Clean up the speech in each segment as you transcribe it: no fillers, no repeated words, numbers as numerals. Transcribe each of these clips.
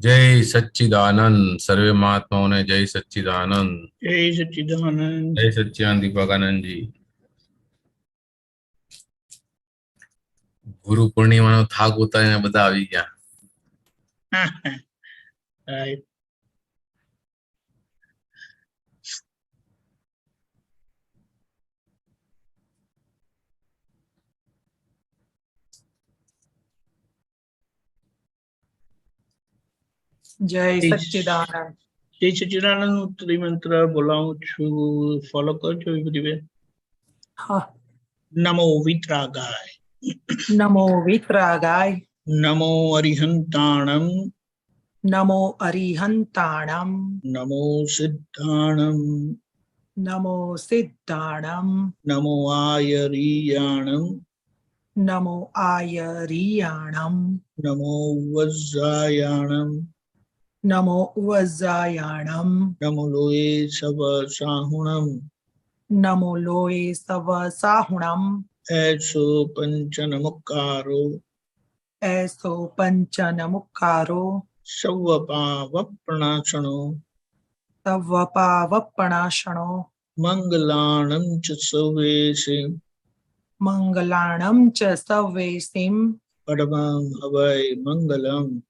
जय सच्चिदानंद। सर्वे महात्माओं ने जय सच्चिदानंद। जय सच्चिदानंद। जय सच्चिदानंद दीपकानंद जी। ગુરુ પૂર્ણિમાનો થાક ઉતારીને બધા આવી ગયા. Right. जय सच्चिदानंद। जय सच्चिदानंद त्रिमंत्र बोलाऊं छू, फॉलो करजो विधिबेन। हाँ। नमो वितरागाय, नमो वितरागाय, नमो अरिहंताणम, नमो अरिहंताणम, नमो सिद्धाणम, नमो सिद्धाणम, नमो आयरियाणम, नमो आयरियाणम, नमो वज्रायाणम, नमो वज्रायाणम, नमो लोये सब साहुणम, नमो लोये सव साहुणम, ऐसो पंचनमुक्कारो, ऐसो पंचनमुक्कारो, सवपावप्रणाशनो, तवपावपणाशनो, मंगलाणं च सर्वेषे, मंगलाणं च सर्वेसिं, परमं हवै मंगलम्।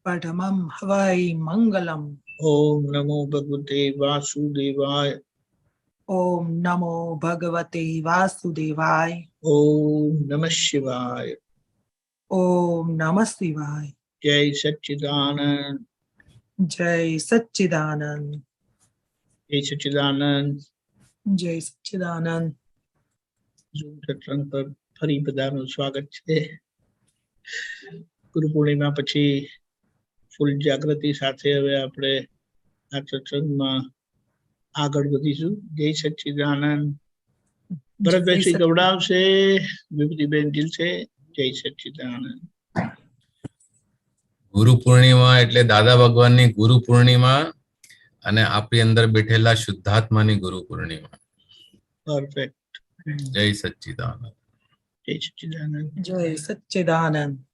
परमं हवै मंगलम्। ओम नमो भगवते वासुदेवाय। ओम नमो भगवते वासुदेवाय। ओम नमः शिवाय। ओम नमः शिवाय। जय सच्चिदानंद। जय सच्चिदानंद। जय सच्चिदानंद। जय सच्चिदानंद। ઝૂમ સત્સંગ પર ફરી બધાનું સ્વાગત છે. ગુરુ પૂર્ણિમા પછી ફૂલ જાગૃતિ સાથે હવે આપણે આ સત્સંગમાં આગળ વધીશું. જય સચ્ચિદાનંદ. ભરતભાઈ શ્રી ગવડાવશે, વિભૂતિબેન જીલશે. જય સચ્ચિદાનંદ. ગુરુ પૂર્ણિમા એટલે દાદા ભગવાનની ગુરુ પૂર્ણિમા અને આપણી અંદર બેઠેલા શુદ્ધાત્માની ગુરુ પૂર્ણિમા. પરફેક્ટ. જય સચ્ચિદાનંદ. જય સચ્ચિદાનંદ. જય સચ્ચિદાનંદ.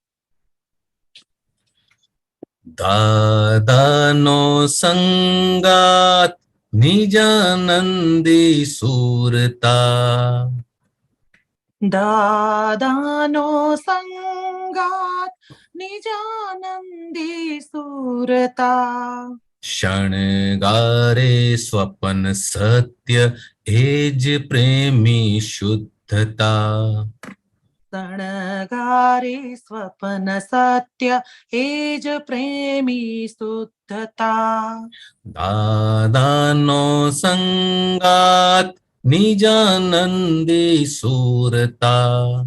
દાદાનો સંગાત નિજાનંદી સુરતા. દાદાનો સંગાત નિજાનંદી સુરતા. શણગારે સ્વપન સત્ય એજ પ્રેમી શુદ્ધતા. શણગારે સ્વપન સત્ય એજ પ્રેમી શુદ્ધતા. દાદાનો સંગાત નિજાનંદી સુરતા.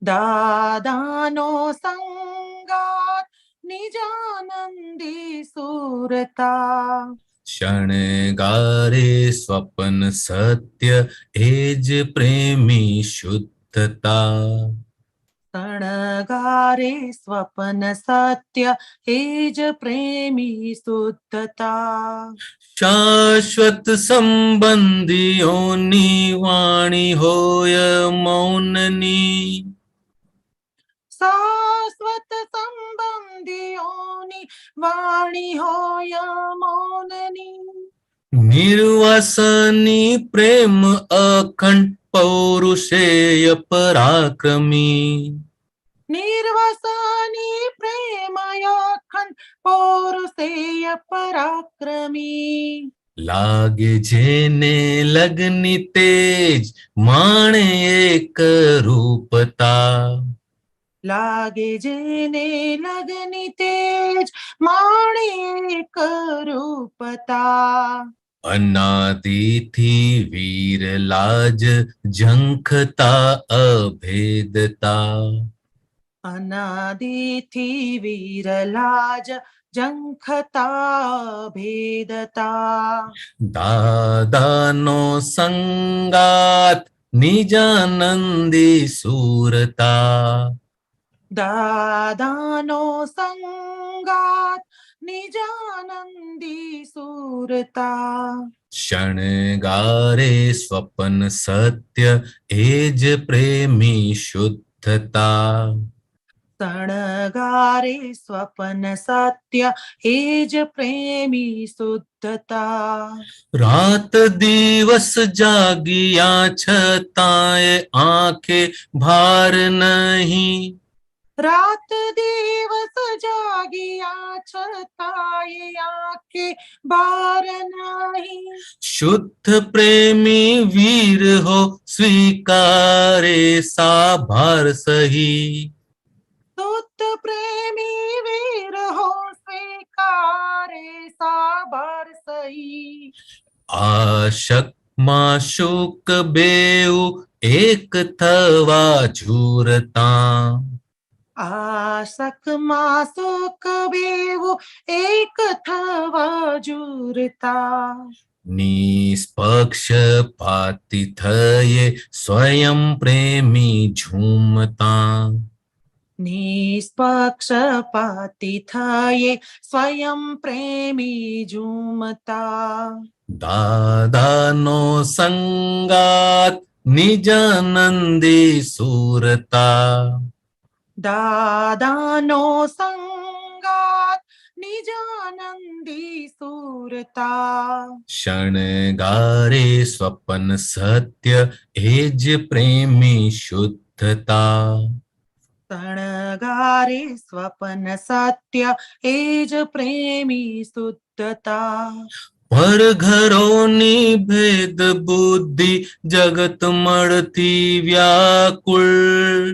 દાદાનો સંગાત નિજાનંદી સુરતા. શણગારે સ્વપન સત્ય એજ પ્રેમી શુદ્ધતા. શણગારે સ્વપન સત્ય એજ પ્રેમી શુદ્ધતા. શાશ્વત સંબંધીઓની વાણી હોય મૌનની. શાશ્વત સંબંધીઓની વાણી હોય મૌનની. નિર્વાસની પ્રેમ અખંડ પૌરુષેય પરાક્રમી. નિર્વસની પ્રેમય અખંડ પૌરુષેય પરાક્રમી. લાગે જેને લગની તેજ માણે એક રૂપતા. લાગે જેને લગની તેજ માણે એક રૂપતા. અનાદિથી વીર લાજ ઝંખતા અભેદતા. અનાદિથી વીરલાજ ઝંખતા ભેદતા. દાદાનો સંગાત નિજાનંદી સુરતા. દાદાનો સંગાત નિજાનંદી સુરતા. શણગારે સ્વપન સત્ય એજ પ્રેમી શુદ્ધતા. શણગારે સ્વપન સત્ય એ જ પ્રેમી શુદ્ધતા. રાત દિવસ જાગિયા છતાંય આંખે ભાર નહીં, રાત દિવસ જાગિયા છતાંય આંખે ભાર નહીં. શુદ્ધ પ્રેમી વીર હો સ્વીકારે સાભાર સહી. શુદ્ધ પ્રેમી વીર હો સ્વીકારે સાભાર સહી. આશકમાં શુક બેઉ એક થવા ઝૂરતા, આશકમાં સુખ બેવું એક થવા જુરતા. નિષ્પક્ષપાતી થયે સ્વયં પ્રેમી ઝૂમતા, નિષ્પક્ષપાતી થયે સ્વયં પ્રેમી ઝૂમતા. દાદાનો સંગાત નિજાનંદી સુરતા, દાદાનો સંગાત નિજાનંદી સુરતા. શણગારે સ્વપન સત્ય એ જ પ્રેમી શુદ્ધતા, શણગારે સ્વપન સત્ય એ જ પ્રેમી શુદ્ધતા. પરઘરોની ભેદ બુદ્ધિ જગત મળતી વ્યાકુળ,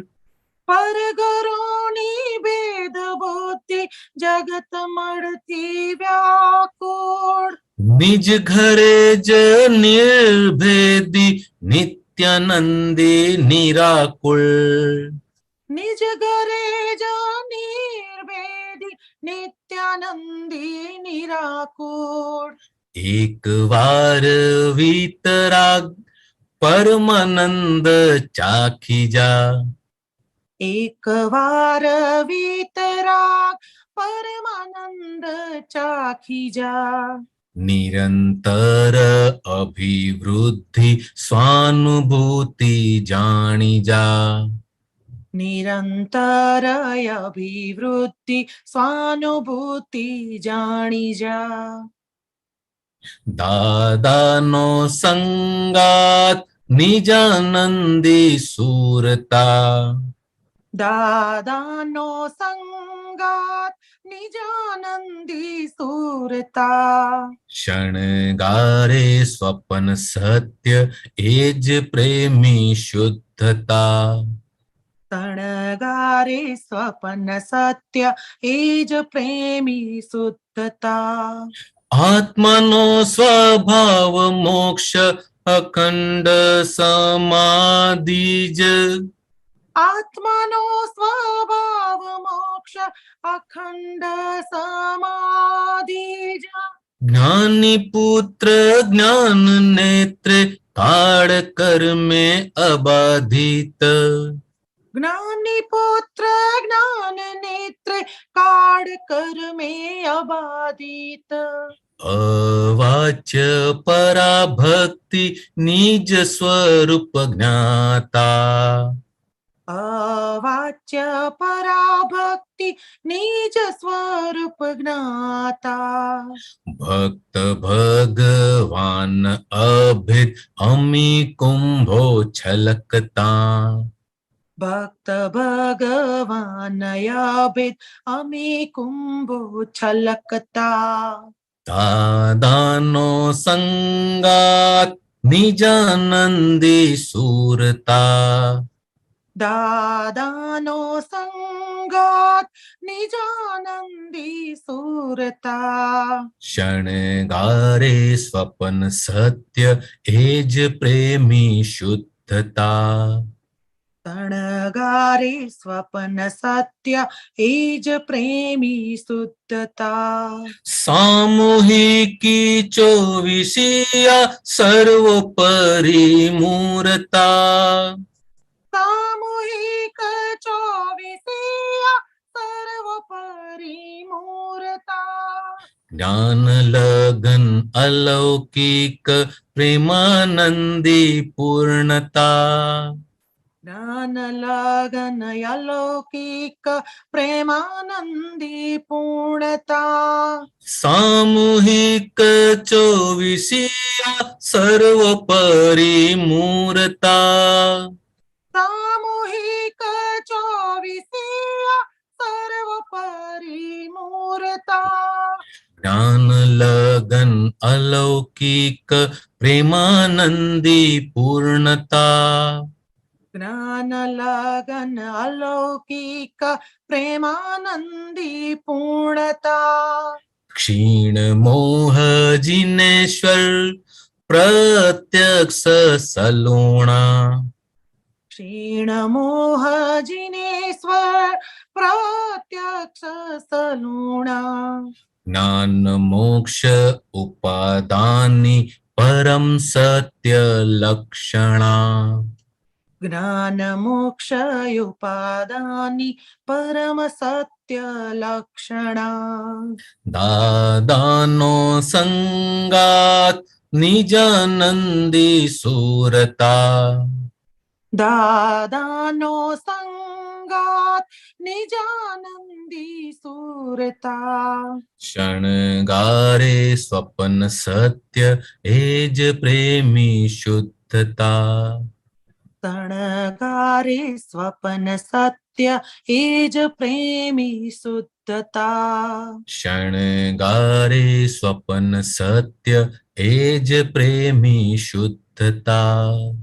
પરગરોની ભેદ બુદ્ધિ જગત મળતી વ્યાકુળ. નિજ ઘરે જ નિર્ભેદી નિત્યાનંદી નિરાકુળ, નિજ ઘરે જ નિર્ભેદી નિત્યાનંદી નિરાકુળ. એક વાર વિતરાગ પરમાનંદ ચાખી જા, એક વાર વિતરાગ પરમાનંદ ચાખી જા. નિરંતર અભિવૃદ્ધિ સ્વાનુભૂતિ જાણી જા, નિરંતર અભિવૃદ્ધિ સ્વાનુભૂતિ જાણી જા. દાદાનો સંગાત નિજાનંદી સુરતા, દાદાનો સંગાત નિજાનંદી સુરતા. શણગારે સ્વપન સત્ય એ જ પ્રેમી શુદ્ધતા, શણગારે સ્વપન સત્ય એ જ પ્રેમી શુદ્ધતા. આત્માનો સ્વભાવ મોક્ષ અખંડ સમાધિ જ, આત્માનો સ્વભાવ મોક્ષ અખંડ સમાધિ જ. જ્ઞાની પુત્ર જ્ઞાન નેત્રે કાળ કર્મે અબાધિત, જ્ઞાની પુત્ર જ્ઞાન નેત્રે કાળ કર્મે અબાધિત. અવાચ્ય પરાભક્તિ નિજ સ્વરૂપ જ્ઞાતા, અવાચ્ય પરાભક્તિ નિજ સ્વરૂપ જ્ઞાતા. ભક્ત ભગવાન અભિદ અમી કુંભો છલકતા, ભક્ત ભગવાન અભિદ અમે કુંભો છલકતા. દાદાનો સંગાત નિજાનંદી સુરતા, દાદાનો સંગાત નિજાનંદી સુરતા. શણગારે સ્વપન સત્ય એ જ પ્રેમી શુદ્ધતા, શણગારે સ્વપન સત્ય એ જ પ્રેમી શુદ્ધતા. સામૂહિકી ચોવીસિયા સર્વોપરી મૂર્તા, સામૂહિક ચોવીસિયા સર્વોપરી મૂર્તા. જ્ઞાન લગન અલૌકિક પ્રેમાનંદી પૂર્ણતા, જ્ઞાન લગન અલૌકિક પ્રેમાનંદી પૂર્ણતા સામૂહિક ચોવીસિયા સર્વોપરી મૂર્તા સામૂહિક ચોવીસિયા સર્વોપરી મૂર્તા જ્ઞાન લગન અલૌકિક પ્રેમાનંદી પૂર્ણતા જ્ઞાન લગન અલૌકિક પ્રેમાનંદી પૂર્ણતા ક્ષીણ મોહ જિનેશ્વર પ્રત્યક્ષ સલુણા ક્ષીણ મોહ જિનેશ્વર પ્રત્યક્ષ સલુણા જ્ઞાન મોક્ષ ઉપાદાની પરમ સત્ય લક્ષણા જ્ઞાન મોક્ષયુપાદાની પરમ સત્ય લક્ષણા દાદાનો સંગાત નિજાનંદી સુરતા દાદાનો સંગાત નિજાનંદી સુરતા શણગારે સ્વપન સત્ય એ જ પ્રેમી શુદ્ધતા શણગારે સ્વપન સત્ય એ જ પ્રેમી શુદ્ધતા શણગારે સ્વપન સત્ય એ જ પ્રેમી શુદ્ધતા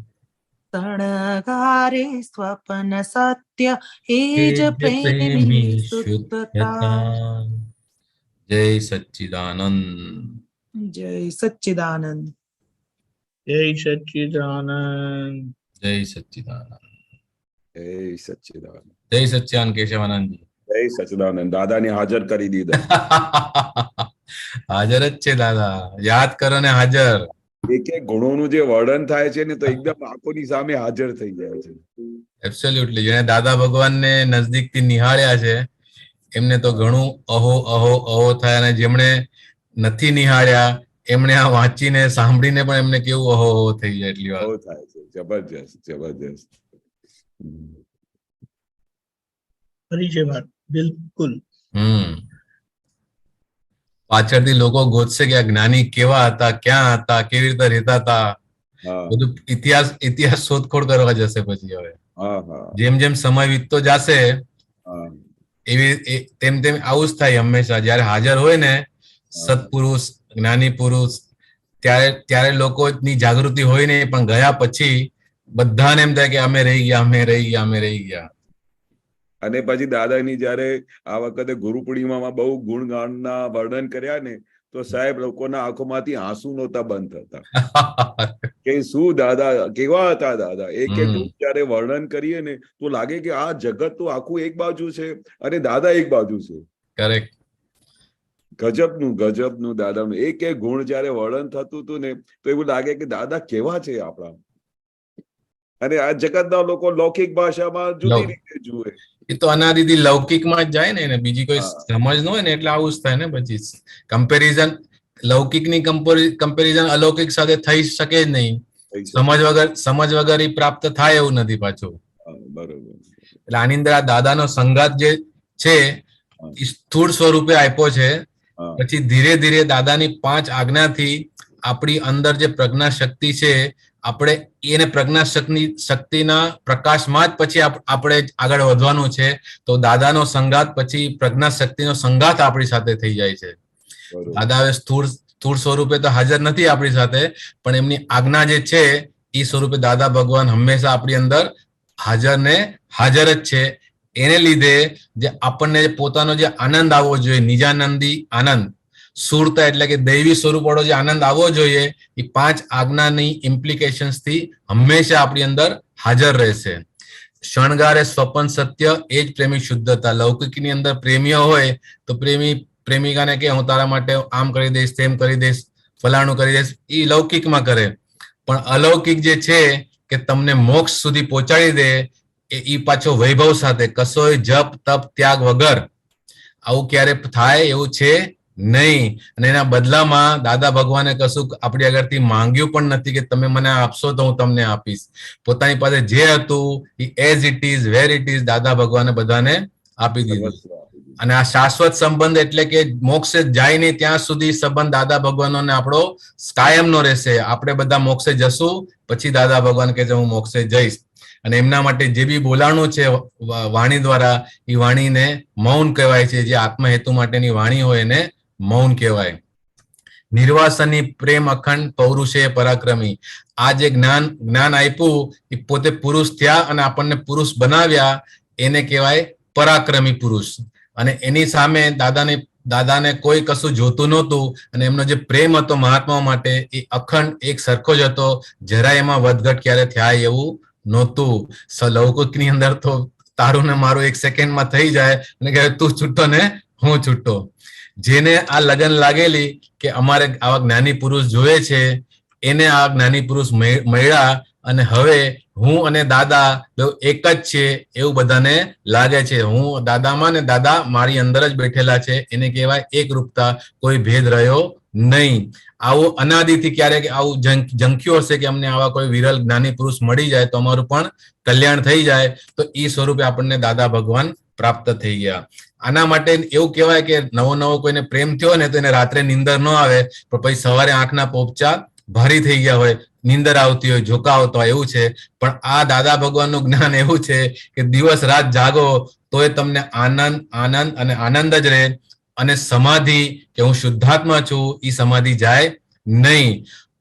શણગારે સ્વપન સત્ય એ જ પ્રેમી શુદ્ધતા જય સચ્ચિદાનંદ જય સચ્ચિદાનંદ જય સચ્ચિદાનંદ જય સચ્ચિદાનંદ જય સચ્ચિદાનંદ જય સચ્ચિદાનંદ કેશવાનંદજી જય સચ્ચિદાનંદ દાદાને હાજર કરી દીધા હાજર જ છે દાદા યાદ કરો ને હાજર એક એક ગુણોનું જે વર્ણન થાય છે ને તો એકદમ આંખોની સામે હાજર થઈ જાય છે એબ્સોલ્યુટલી જેને દાદા ભગવાનને નજદીકથી નિહાળ્યા છે એમને તો ઘણું અહો અહો અહો થાય અને જેમણે નથી નિહાળ્યા એમણે આ વાંચીને સાંભળીને પણ એમને કેવું અહો અહો થઈ જાય એટલી વાર બહુ થાય છે જબરજસ્ત જબરજસ્ત ફરી છે વાત બિલકુલ પાછળથી લોકો ગોતશે કે આ જ્ઞાની કેવા હતા ક્યાં હતા કેવી રીતે રહેતા હતા હા બધું ઇતિહાસ શોધખોળ કરવા જશે પછી હવે હા હા જેમ જેમ સમય વીતતો જશે હા તેમ તેમ આવું જ થાય હંમેશા જયારે હાજર હોય ને સત્પુરુષ જ્ઞાની પુરુષ ત્યારે લોકોની જાગૃતિ હોય નહીં પણ ગયા પછી બધાને એમ થાય કે અમે રહી ગયા અને પછી દાદાની જયારે આ વખતે ગુરુ પૂર્ણિમામાં બહુ ગુણગાનના વર્ણન કર્યા ને તો સાહેબ લોકોના આંખોમાંથી આંસુ નહોતા બંધ થતા કે શું દાદા કેવા હતા દાદા એક એક જયારે વર્ણન કરીએ ને તો લાગે કે આ જગત તો આખું એક બાજુ છે અને દાદા એક બાજુ છે કરેક્ટ ગજબનું દાદાનું એક એક ગુણ જયારે વર્ણન થતું હતું ને તો એવું લાગે કે દાદા કેવા છે આપણા અને આ જગતના લોકો લૌકિક ભાષામાં જુદી રીતે જુએ એ તો અનાદિથી લૌકિકમાં જ જાય ને બીજી કોઈ સમજ ન હોય ને એટલે આવું જ થાય ને પછી કમ્પેરિઝન લૌકિકની કમ્પેરિઝન અલૌકિક સાથે થઈ શકે જ નહીં સમજ વગર એ પ્રાપ્ત થાય એવું નથી પાછું બરોબર એટલે આની અંદર આ દાદાનો સંગાત જે છે એ સ્થૂળ સ્વરૂપે આપ્યો છે પછી ધીરે ધીરે દાદાની 5 આજ્ઞાથી આપણી અંદર જે પ્રજ્ઞા શક્તિ છે આપણે એને પ્રજ્ઞા શક્તિના પ્રકાશમાં જ પછી આપણે આગળ વધવાનું છે તો દાદાનો સંગાત પછી પ્રજ્ઞા શક્તિનો સંગાત આપણી સાથે થઈ જાય છે દાદા હવે સ્થૂળ સ્વરૂપે તો હાજર નથી આપણી સાથે પણ એમની આજ્ઞા જે છે એ સ્વરૂપે દાદા ભગવાન હંમેશા આપણી અંદર હાજર જ છે એને લીધે જે આપણને પોતાનો જે આનંદ આવવો જોઈએ નિજાનંદી આનંદ સુરતા એટલે કે દૈવી સ્વરૂપ વાળો જે આનંદ આવવો જોઈએ એ 5 આજ્ઞાની ઇમ્પ્લિકેશન્સ થી હંમેશા આપણી અંદર હાજર રહેશે શણગારે સ્વપન સત્ય એ જ પ્રેમી શુદ્ધતા લૌકિકની અંદર પ્રેમીઓ હોય તો પ્રેમિકાને કે હું તારા માટે આમ કરી દઈશ તેમ કરી દઈશ ફલાણું કરી દઈશ એ લૌકિકમાં કરે પણ અલૌકિક જે છે કે તમને મોક્ષ સુધી પહોંચાડી દે એ પાછો વૈભવ સાથે કશોય જપ તપ ત્યાગ વગર આવું ક્યારે થાય એવું છે નહીં. અને એના બદલામાં દાદા ભગવાને કશું આપણી આગળથી માંગ્યું પણ નથી કે તમે મને આપશો તો હું તમને આપીશ. પોતાની પાસે જે હતું એ as it is where it is Dada ભગવાને બધાને આપી દીધું. અને આ શાશ્વત સંબંધ એટલે કે મોક્ષે જાય નહીં ત્યાં સુધી સંબંધ દાદા ભગવાનનો ને આપણો કાયમનો રહેશે. આપણે બધા મોક્ષે જશું પછી દાદા ભગવાન કે હું મોક્ષે જઈશ. અને એમના માટે જે બી બોલાણું છે વાણી દ્વારા એ વાણીને મૌન કહેવાય છે. જે આત્મહેતુ માટેની વાણી હોય એને મૌન કહેવાય. નિર્વાસની પ્રેમ અખંડ પૌરુષે પરાક્રમી. આ જે જ્ઞાન આપ્યું એ પોતે પુરુષ થયા અને આપણને પુરુષ બનાવ્યા એને કહેવાય પરાક્રમી પુરુષ. અને એની સામે દાદાને કોઈ કશું જોતું નહોતું અને એમનો જે પ્રેમ હતો મહાત્માઓ માટે એ અખંડ એક સરખો જ હતો. જરાય એમાં વધઘટ ક્યારે થાય એવું નહોતું. લૌકિકની અંદર તો તારું ને મારું એક સેકન્ડમાં થઈ જાય અને કહે તું છૂટો ને હું છૂટો. જેને આ લગન લાગેલી કે અમારે આવા જ્ઞાની પુરુષ જોઈએ છે એને આ જ્ઞાની પુરુષ મળ્યા અને હવે હું અને દાદા એક જ છે એવું બધાને લાગે છે. હું દાદામાં ને દાદા મારી અંદર જ બેઠેલા છે. એને કહેવાય એક રૂપતા, કોઈ ભેદ રહ્યો નહીં. આવું અનાદિથી ક્યારેક આવું ઝંખ્યું હશે કે અમને આવા કોઈ વિરલ જ્ઞાની પુરુષ મળી જાય તો અમારું પણ કલ્યાણ થઈ જાય. તો એ સ્વરૂપે આપણને દાદા ભગવાન પ્રાપ્ત થઈ ગયા. આના માટે એવું કહેવાય કે નવો કોઈને પ્રેમ થયો ને તો એને રાત્રે નીંદર ન આવે પણ પછી સવારે આંખના પોપચા ભારી થઈ ગયા હોય, નીંદર આવતી હોય, ઝોકા આવતા હોય એવું છે. પણ આ દાદા ભગવાનનું જ્ઞાન એવું છે કે દિવસ રાત જાગો તોય તમને આનંદ અને આનંદ જ રહે. અને સમાધિ કે હું શુદ્ધાત્મા છું એ સમાધિ જાય નહીં.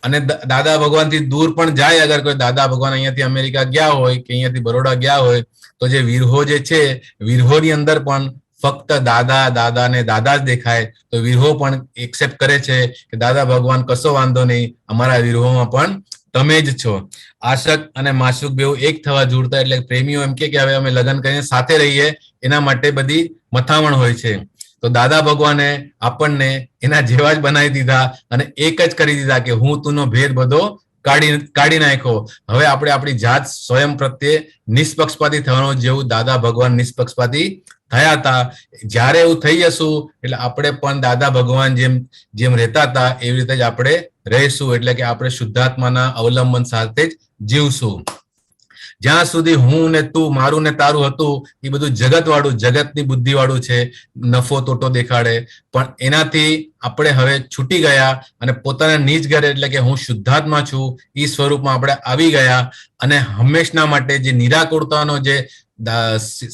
અને દાદા ભગવાન થી દૂર પણ જાય અગર કોઈ દાદા ભગવાન અહીંયાથી અમેરિકા ગયા હોય કે અહીંયાથી બરોડા ગયા હોય તો જે વિરહો જે છે વિરહોની અંદર પણ ફક્ત દાદા ને દાદા જ દેખાય. તો વિરહો પણ એક્સેપ્ટ કરે છે કે દાદા ભગવાન કશો વાંધો નહીં, અમારા વિરહોમાં પણ તમે જ છો. આશક અને માશુક બેઉ એક થવા જોડતા એટલે પ્રેમીઓ એમ કે હવે અમે લગ્ન કરીને સાથે રહીએ એના માટે બધી મથામણ હોય છે. તો દાદા ભગવાને આપણને એના જેવા જ બનાવી દીધા અને એક જ કરી દીધા કે હું તુંનો ભેદ બધો કાઢી નાખ્યો. હવે આપણે આપણી જાત સ્વયં પ્રત્યે નિષ્પક્ષપાતી થવાનું જેવું દાદા ભગવાન નિષ્પક્ષપાતી થયા હતા. જયારે એવું થઈ જશું એટલે આપણે પણ દાદા ભગવાન જેમ રહેતા હતા એવી રીતે જ આપણે રહીશું. એટલે કે આપણે શુદ્ધાત્માના અવલંબન સાથે જ જીવશું. જ્યાં સુધી હું ને તું, મારું ને તારું હતું એ બધું જગત વાળું, જગતની બુદ્ધિ વાળું છે, નફો તોટો દેખાડે. પણ એનાથી આપણે હવે છૂટી ગયા અને પોતાના નિજ ઘરે એટલે કે હું શુદ્ધાત્મા છું એ સ્વરૂપમાં આપણે આવી ગયા. અને હંમેશના માટે જે નિરાકુરતાનો જે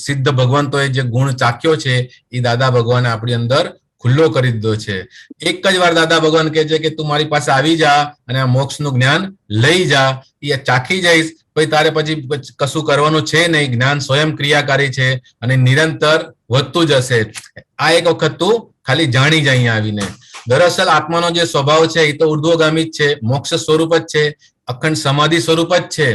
સિદ્ધ ભગવંતોએ જે ગુણ ચાખ્યો છે એ દાદા ભગવાને આપણી અંદર ખુલ્લો કરી દીધો છે. એક જ વાર દાદા ભગવાન કહે છે કે તું મારી પાસે આવી જા અને આ મોક્ષનું જ્ઞાન લઈ જા. એ ચાખી જઈશ પછી તારે પછી કશું કરવાનું છે નહીં. જ્ઞાન સ્વયં ક્રિયાકારી છે અને નિરંતર વધતું જશે. આ એક વખત તું ખાલી જાણી જાય અહીંયા આવીને. દરઅસલ આત્માનો જે સ્વભાવ છે એ તો ઉર્ધ્વગામી જ છે, મોક્ષ સ્વરૂપ જ છે, અખંડ સમાધિ સ્વરૂપ જ છે.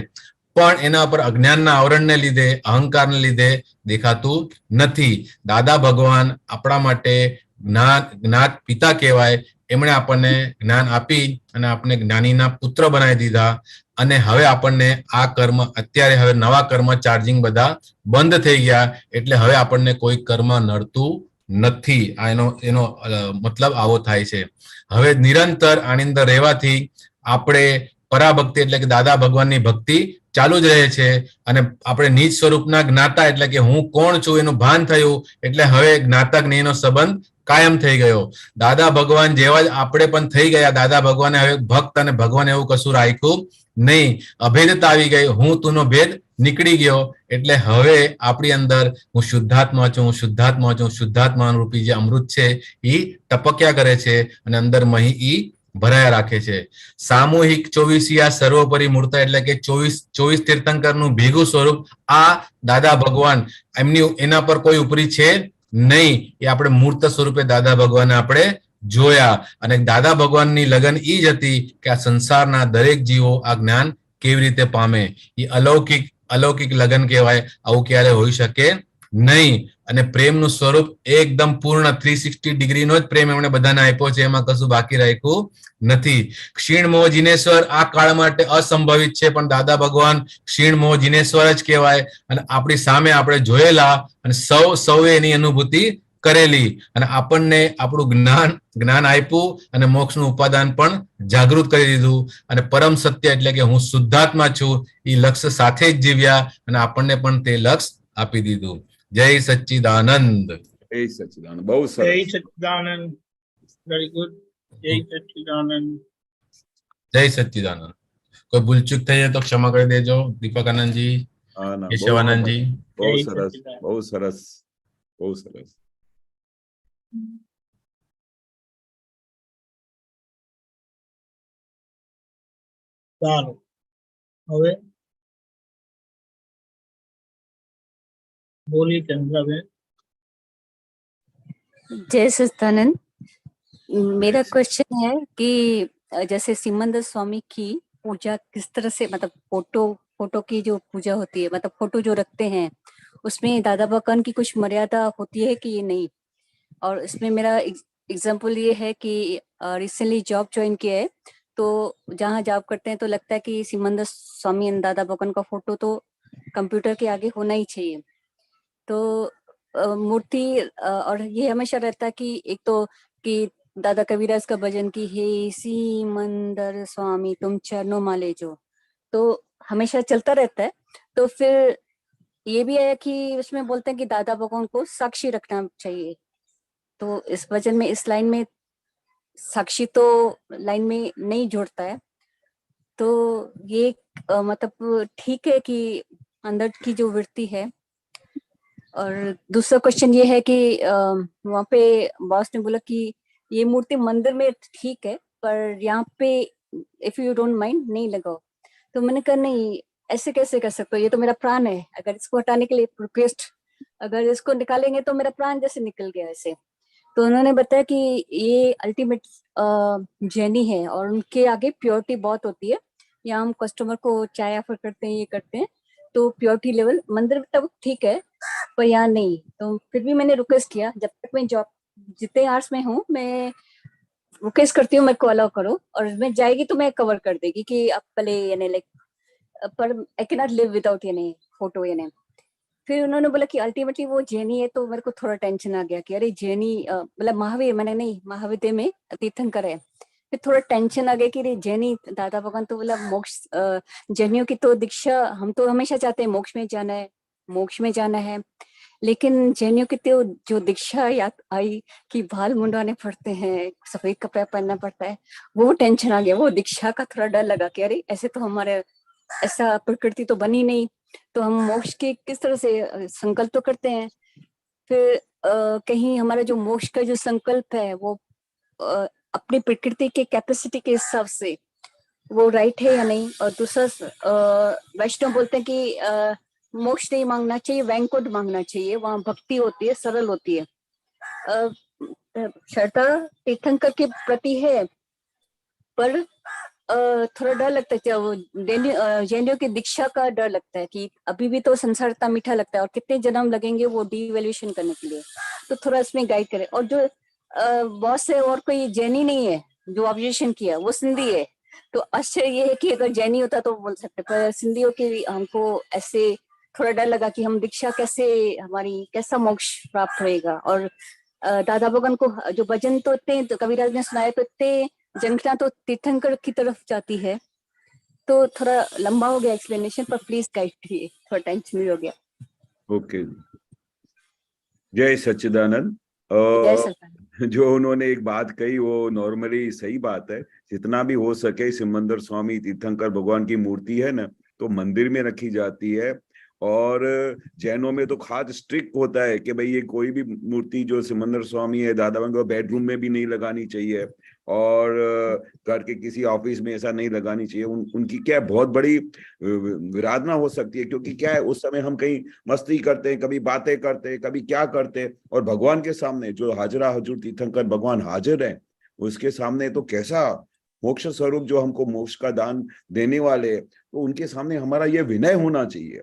પણ એના પર અજ્ઞાનના આવરણને લીધે, અહંકારને લીધે દેખાતું નથી. દાદા ભગવાન આપણા માટે જ્ઞાત પિતા કહેવાય. એમણે આપણને જ્ઞાન આપી અને આપણે જ્ઞાનીના પુત્ર બનાવી દીધા. અને હવે આપણને આ કર્મ અત્યારે હવે નવા કર્મ ચાર્જિંગ બધા બંધ થઈ ગયા એટલે હવે આપણને કોઈ કર્મ નડતું નથી. એનો મતલબ આવો થાય છે. હવે નિરંતર આની અંદર રહેવાથી આપણે પરાભક્તિ એટલે કે દાદા ભગવાનની ભક્તિ ચાલુ જ રહે છે. અને આપણે નિજ સ્વરૂપના જ્ઞાતા એટલે કે હું કોણ છું એનું ભાન થયું એટલે હવે જ્ઞાતા જ્ઞેયનો સંબંધ કાયમ થઈ ગયો. દાદા ભગવાન જેવા જ આપણે પણ થઈ ગયા. દાદા ભગવાને હવે ભક્ત અને ભગવાન એવું કશું રાખ્યું નહીં. અભેદતા આવી ગઈ. હું તુંનો ભેદ નીકળી ગયો એટલે હવે આપણી અંદર હું શુદ્ધાત્મા છું, શુદ્ધાત્મા છું, શુદ્ધાત્મા રૂપી જે અમૃત છે એ ટપક્યા કરે છે અને અંદર મહી ઈ ભરાયા રાખે છે. સામૂહિક 24 સર્વોપરી મૂર્તા એટલે કે 24 તીર્થંકરનું ભેગું સ્વરૂપ આ દાદા ભગવાન. એના પર કોઈ ઉપરી છે નહીં. એ આપણે મૂર્ત સ્વરૂપે દાદા ભગવાનને આપણે જોયા. અને દાદા ભગવાનની લગન ઈ જ હતી કે આ સંસારના દરેક જીવો આ જ્ઞાન કેવી રીતે પામે. એ અલૌકિક લગન કહેવાય. આવું ક્યારે હોઈ શકે નહીં. અને પ્રેમનું સ્વરૂપ એકદમ પૂર્ણ 360 ડિગ્રીનો જ પ્રેમ એમણે બધાને આપ્યો છે. એમાં કશું બાકી રાખ્યું નથી. ક્ષીણ મોહ જીનેશ્વર આ કાળ માટે અસંભવિત છે પણ દાદા ભગવાન ક્ષીણ મોહ જીનેશ્વર જ કહેવાય. અને આપણી સામે આપણે જોયેલા અને સૌએ એની અનુભૂતિ કરેલી અને આપણને આપણું જ્ઞાન આપ્યું અને મોક્ષનું ઉપાદાન પણ જાગૃત કરી દીધું અને પરમ સત્ય એટલે કે હું શુદ્ધાત્મા છું એ લક્ષ્ય સાથે જ જીવ્યા અને આપણને પણ તે લક્ષ્ય આપી દીધું. જય સચ્ચિદાનંદ. જય સચ્ચિદાનંદ. બહુ જય સરસ. સચ્ચિદાનંદ. Very good. જય સચ્ચિદાનંદ. જય સચ્ચિદાનંદ. કોઈ ભૂલચૂક થઈ તો ક્ષમા કરી દેજો દીપક આનંદજી, હા ના, કેશવાનંદજી. બહુ જય સરસ, સચ્ચિદાનંદ. બહુ સરસ, બહુ સરસ. સારું. હવે બોલી ચંદ્રાબેન. जय सच्चिदानंद। मेरा क्वेश्चन है कि जैसे सिमंदर स्वामी की पूजा किस तरह से, मतलब फोटो की जो पूजा होती है, मतलब फोटो जो रखते हैं उसमें दादा भगवान की कुछ मर्यादा होती है कि ये नहीं? और इसमें मेरा एग्जांपल ये है कि रिसेंटली जॉब ज्वाइन किया है, तो जहाँ जॉब करते हैं तो लगता है कि सिमंदर स्वामी एंड दादा भगवान का फोटो तो कंप्यूटर के आगे होना ही चाहिए। तो मूर्ति और ये हमेशा रहता है कि एक तो कि दादा कबीराज का भजन की हे सिमंदर स्वामी तुम चरणों माले जो, तो हमेशा चलता रहता है। तो फिर ये भी है कि उसमें बोलते हैं कि दादा भगवान को साक्षी रखना चाहिए, तो इस भजन में इस लाइन में साक्षी तो लाइन में नहीं जोड़ता है, तो ये मतलब ठीक है कि अंदर की जो वृत्ति है। और दूसरा क्वेश्चन ये है कि वहाँ पे बॉस ने बोला कि ये मूर्ति मंदिर में ठीक है पर यहाँ पे इफ यू डोंट माइंड नहीं लगाओ, तो मैंने कहा नहीं ऐसे कैसे कर सकते हो, ये तो मेरा प्राण है, अगर इसको हटाने के लिए रिक्वेस्ट, अगर इसको निकालेंगे तो मेरा प्राण जैसे निकल गया ऐसे। तो उन्होंने बताया कि ये अल्टीमेट जर्नी है और उनके आगे प्योरिटी बहुत होती है। यहाँ हम कस्टमर को चाय ऑफर करते हैं, ये करते हैं, तो प्योरिटी लेवल मंदिर तक ठीक है पर यहाँ नहीं। तो फिर भी मैंने रिक्वेस्ट किया, जब तक मैं जॉब जितने आवर्स में हूँ मैं रिक्वेस्ट करती हूँ मेरे को अलाउ करो, और मैं जाएगी तो मैं कवर कर देगी कि आप पहले यानी लाइक, पर I can not live without यानी फोटो यानी। फिर उन्होंने बोला कि अल्टीमेटली वो जैनी है, तो मेरे को थोड़ा टेंशन आ गया कि अरे जैनी मतलब महावीर, मैंने नहीं महाविद्य में तीर्थंकर है। फिर थोड़ा टेंशन आ गया कि अरे जैनी दादा भगवान तो बोला मोक्ष, जैनियों की तो दीक्षा, हम तो हमेशा चाहते हैं मोक्ष में जाना है, मोक्ष में जाना है, लेकिन जैनियों की तो जो दीक्षा याद आई कि बाल मुंडवाने पड़ते हैं, सफेद कपड़ा पहनना पड़ता है, वो टेंशन आ गया, वो दीक्षा का थोड़ा डर लगा कि अरे ऐसे तो हमारे ऐसा प्रकृति तो बनी नहीं, तो हम मोक्ष के किस तरह से संकल्प तो करते हैं, फिर कहीं हमारा जो मोक्ष का जो संकल्प है वो अपनी प्रकृति के कैपेसिटी के हिसाब से वो राइट है या नहीं। और दूसरा वैष्णव बोलते हैं कि मोक्ष नहीं मांगना चाहिए, वैंकुट मांगना चाहिए, वहां भक्ति होती है, सरल होती है। श्रद्धा तीर्थंकर के प्रति है पर थोड़ा डर लगता है, वो जैनियों की दीक्षा का डर लगता है कि अभी भी तो संसार इतना मीठा लगता है और कितने जन्म लगेंगे वो डीवैल्यूएशन करने के लिए, तो थोड़ा इसमें गाइड करे। और जो बहुत से और कोई जैनी नहीं है जो ऑब्जर्वेशन किया, वो सिंधी है, तो आश्चर्य ये है कि अगर जैनी होता तो बोल सकते, पर सिंधियों के हमको ऐसे थोड़ा डर लगा कि हम दीक्षा कैसे, हमारी कैसा मोक्ष प्राप्त होएगा। और दादा भगवान को जो भजन तो इतने तो कबीराज ने सुनाए, तो इतने जनता तो तीर्थंकर की तरफ जाती है, तो थोड़ा लंबा हो गया एक्सप्लेनेशन, पर प्लीज गाइड करिए, थोड़ा टेंशन भी हो गया। ओके, जय सच्चिदानंद। जय सच्चिदानंद। जो उन्होंने एक बात कही वो नॉर्मली सही बात है, जितना भी हो सके सिमंदर स्वामी तीर्थंकर भगवान की मूर्ति है ना तो मंदिर में रखी जाती है। और जैनों में तो खास स्ट्रिक्ट होता है कि भाई ये कोई भी मूर्ति जो सिमंदर स्वामी है दादा भगवान को बेडरूम में भी नहीं लगानी चाहिए और घर के किसी ऑफिस में ऐसा नहीं लगानी चाहिए। उनकी क्या है, बहुत बड़ी विराधना हो सकती है, क्योंकि क्या है उस समय हम कहीं मस्ती करते हैं, कभी बातें करते हैं, कभी क्या करते हैं, और भगवान के सामने जो हाजरा हजूर तीर्थंकर भगवान हाजिर है उसके सामने तो कैसा मोक्ष स्वरूप जो हमको मोक्ष का दान देने वाले, तो उनके सामने हमारा ये विनय होना चाहिए।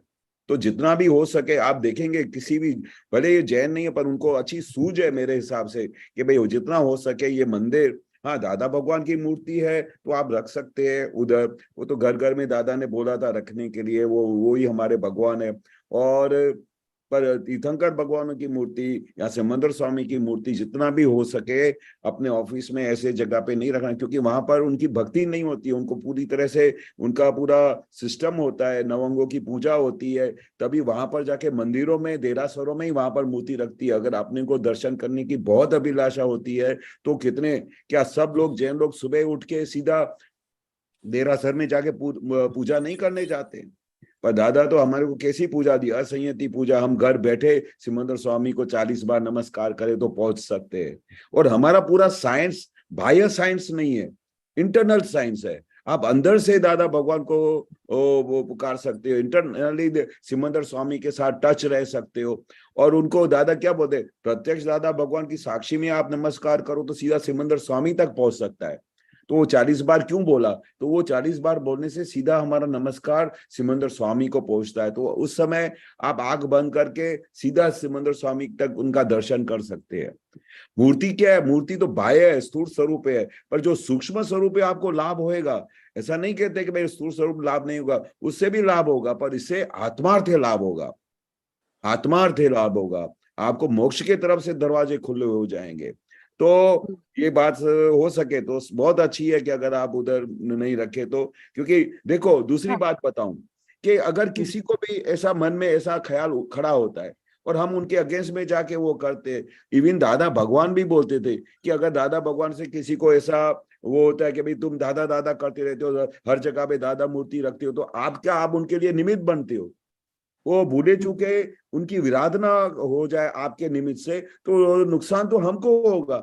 तो जितना भी हो सके आप देखेंगे किसी भी, भले ये जैन नहीं है पर उनको अच्छी सूझ है मेरे हिसाब से कि भाई जितना हो सके ये मंदिर, हाँ दादा भगवान की मूर्ति है तो आप रख सकते हैं उधर, वो तो घर घर में दादा ने बोला था रखने के लिए, वो ही हमारे भगवान है। और पर तीर्थंकर भगवान की मूर्ति या सिमंदर स्वामी की मूर्ति जितना भी हो सके अपने ऑफिस में ऐसे जगह पे नहीं रखना, क्योंकि वहां पर उनकी भक्ति नहीं होती है। उनको पूरी तरह से उनका पूरा सिस्टम होता है, नवंगों की पूजा होती है, तभी वहां पर जाके मंदिरों में, देरासरों में ही वहां पर मूर्ति रखती है। अगर आपने को दर्शन करने की बहुत अभिलाषा होती है तो कितने, क्या सब लोग, जैन लोग सुबह उठ के सीधा देरासर में जाके पूजा नहीं करने जाते? पर दादा तो हमारे को कैसी पूजा दी, असंयति पूजा। हम घर बैठे सिमंदर स्वामी को 40 बार नमस्कार करें तो पहुंच सकते हैं। और हमारा पूरा साइंस बाह्य साइंस नहीं है, इंटरनल साइंस है। आप अंदर से दादा भगवान को वो पुकार सकते हो, इंटरनली सिमंदर स्वामी के साथ टच रह सकते हो। और उनको दादा क्या बोलते, प्रत्यक्ष दादा भगवान की साक्षी में आप नमस्कार करो तो सीधा सिमंदर स्वामी तक पहुंच सकता है। तो वो 40 बार क्यों बोला? तो वो 40 बार बोलने से सीधा हमारा नमस्कार सिमंदर स्वामी को पहुंचता है। तो उस समय आप आंख बंद करके सीधा सिमंदर स्वामी तक उनका दर्शन कर सकते हैं। मूर्ति क्या है? मूर्ति तो बाह्य है, स्थूल स्वरूप है, पर जो सूक्ष्म स्वरूप है आपको लाभ होएगा। ऐसा नहीं कहते कि भाई स्थूल स्वरूप लाभ नहीं होगा, उससे भी लाभ होगा, पर इससे आत्मार्थ लाभ होगा, आत्मार्थ लाभ होगा। आपको मोक्ष के तरफ से दरवाजे खुले हो जाएंगे। तो ये बात हो सके तो बहुत अच्छी है कि अगर आप उधर नहीं रखे तो, क्योंकि देखो दूसरी बात बताऊं कि अगर किसी को भी ऐसा मन में ऐसा ख्याल खड़ा होता है और हम उनके अगेंस्ट में जाके वो करते, इवन दादा भगवान भी बोलते थे कि अगर दादा भगवान से किसी को ऐसा वो होता है कि भाई तुम दादा दादा करते रहते हो, हर जगह पे दादा मूर्ति रखते हो, तो आप क्या, आप उनके लिए निमित्त बनते हो? वो भूले चूके उनकी विराधना हो जाए आपके निमित्त से, तो नुकसान तो हमको होगा,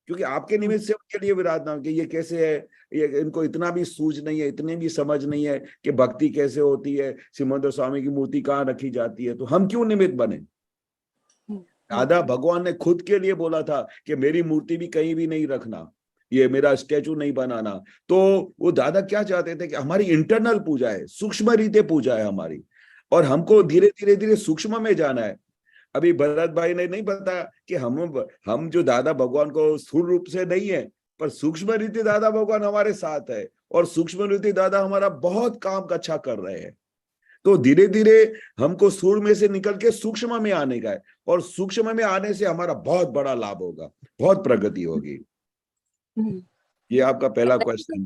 क्योंकि आपके निमित्त से उनके लिए विराधना कि ये कैसे है, ये इनको इतना भी सूझ नहीं है, इतनी भी समझ नहीं है कि भक्ति कैसे होती है, सिमंदर स्वामी की मूर्ति कहाँ रखी जाती है, तो हम क्यों निमित्त बने? दादा भगवान ने खुद के लिए बोला था कि मेरी मूर्ति भी कहीं भी नहीं रखना, ये मेरा स्टैचू नहीं बनाना। तो वो दादा क्या चाहते थे कि हमारी इंटरनल पूजा है, सूक्ष्म रीते पूजा है हमारी, और हमको धीरे धीरे धीरे सूक्ष्म में जाना है। अभी भरत भाई ने नहीं बताया कि हम जो दादा भगवान को स्थूल रूप से नहीं है, पर सूक्ष्म रीति दादा भगवान हमारे साथ है, और सूक्ष्म रीति दादा हमारा बहुत काम अच्छा कर रहे हैं। तो धीरे धीरे हमको स्थूल में से निकल के सूक्ष्म में आने का है, और सूक्ष्म में आने से हमारा बहुत बड़ा लाभ होगा, बहुत प्रगति होगी। ये आपका पहला क्वेश्चन।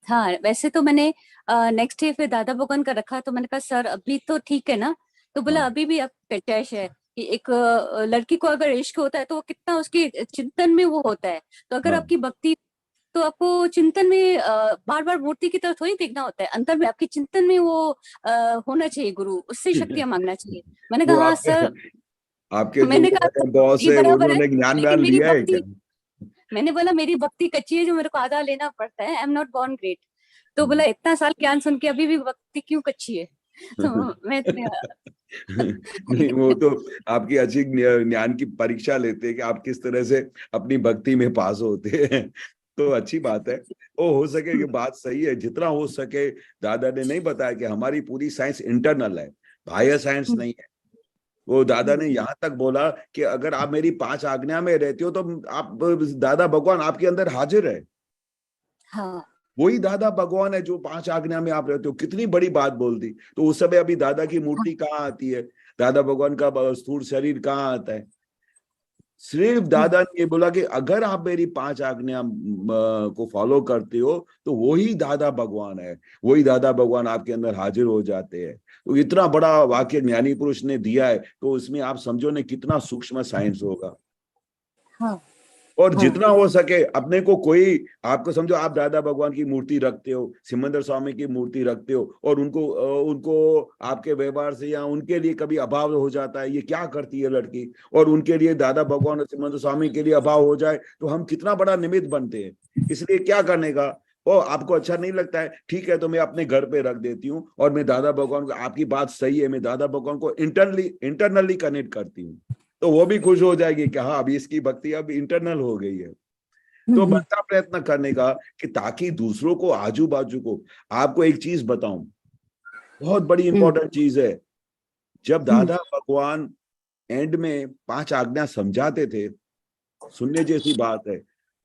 हाँ, वैसे तो मैंने नेक्स्ट डे फिर दादा भगवान का रखा, तो मैंने कहा सर अभी तो ठीक है ना? तो बोला अभी भी अब कटाश है कि एक लड़की को अगर इश्क होता है तो वो कितना उसके चिंतन में वो होता है। तो अगर आपकी भक्ति, तो आपको चिंतन में बार बार मूर्ति की तरफ थोड़ी देखना होता है, अंतर में आपके चिंतन में वो होना चाहिए, गुरु उससे शक्तियां मांगना चाहिए। मैंने कहा हाँ सर, आपके मैंने कहा बॉस ये है बराबर है, उन्होंने ज्ञान लेकिन मेरी लिया है भक्ति, क्या? मैंने बोला मेरी भक्ति कच्ची है जो मेरे को आधा लेना पड़ता है, I am not born great. तो बोला इतना साल ज्ञान सुन के अभी भी भक्ति क्यों कच्ची है? तो मैं नहीं, वो तो आपकी अच्छी ज्ञान की परीक्षा लेते हैं कि आप किस तरह से अपनी भक्ति में पास होते हैं। तो अच्छी बात है, वो हो सके कि बात सही है, जितना हो सके। दादा ने नहीं बताया कि हमारी पूरी साइंस इंटरनल है, बाह्य साइंस नहीं है। वो दादा ने यहाँ तक बोला कि अगर आप मेरी 5 आज्ञा में रहते हो तो आप, दादा भगवान आपके अंदर हाजिर है। हाँ, वही दादा भगवान है जो 5 आज्ञा में आप रहते हो। कितनी बड़ी बात बोल दी। तो उस समय अभी दादा की मूर्ति कहाँ आती है, दादा भगवान का स्थूल शरीर कहाँ आता है? सिर्फ दादा ने ये बोला कि अगर आप मेरी 5 आज्ञा को फॉलो करते हो तो वही दादा भगवान है, वही दादा भगवान आपके अंदर हाजिर हो जाते हैं। तो इतना बड़ा वाक्य ज्ञानी पुरुष ने दिया है, तो उसमें आप समझो ने कितना सूक्ष्म साइंस होगा। हाँ, और जितना हो सके अपने को, कोई आपको समझो आप दादा भगवान की मूर्ति रखते हो, सिमंदर स्वामी की मूर्ति रखते हो, और उनको आपके व्यवहार से या उनके लिए कभी अभाव हो जाता है, ये क्या करती है लड़की, और उनके लिए दादा भगवान और सिमंदर स्वामी के लिए अभाव हो जाए तो हम कितना बड़ा निमित्त बनते हैं। इसलिए क्या करने का, ओ आपको अच्छा नहीं लगता है, ठीक है, तो मैं अपने घर पे रख देती हूँ, और मैं दादा भगवान को, आपकी बात सही है, मैं दादा भगवान को इंटरनली कनेक्ट करती हूँ, तो वो भी खुश हो जाएगी कि हाँ अभी इसकी भक्ति अब इंटरनल हो गई है। तो बढ़ता प्रयत्न करने का कि ताकि दूसरों को, आजू बाजू को, आपको एक चीज बताऊं, बहुत बड़ी इंपॉर्टेंट चीज है। जब दादा भगवान एंड में 5 आज्ञा समझाते थे, सुनने जैसी बात है,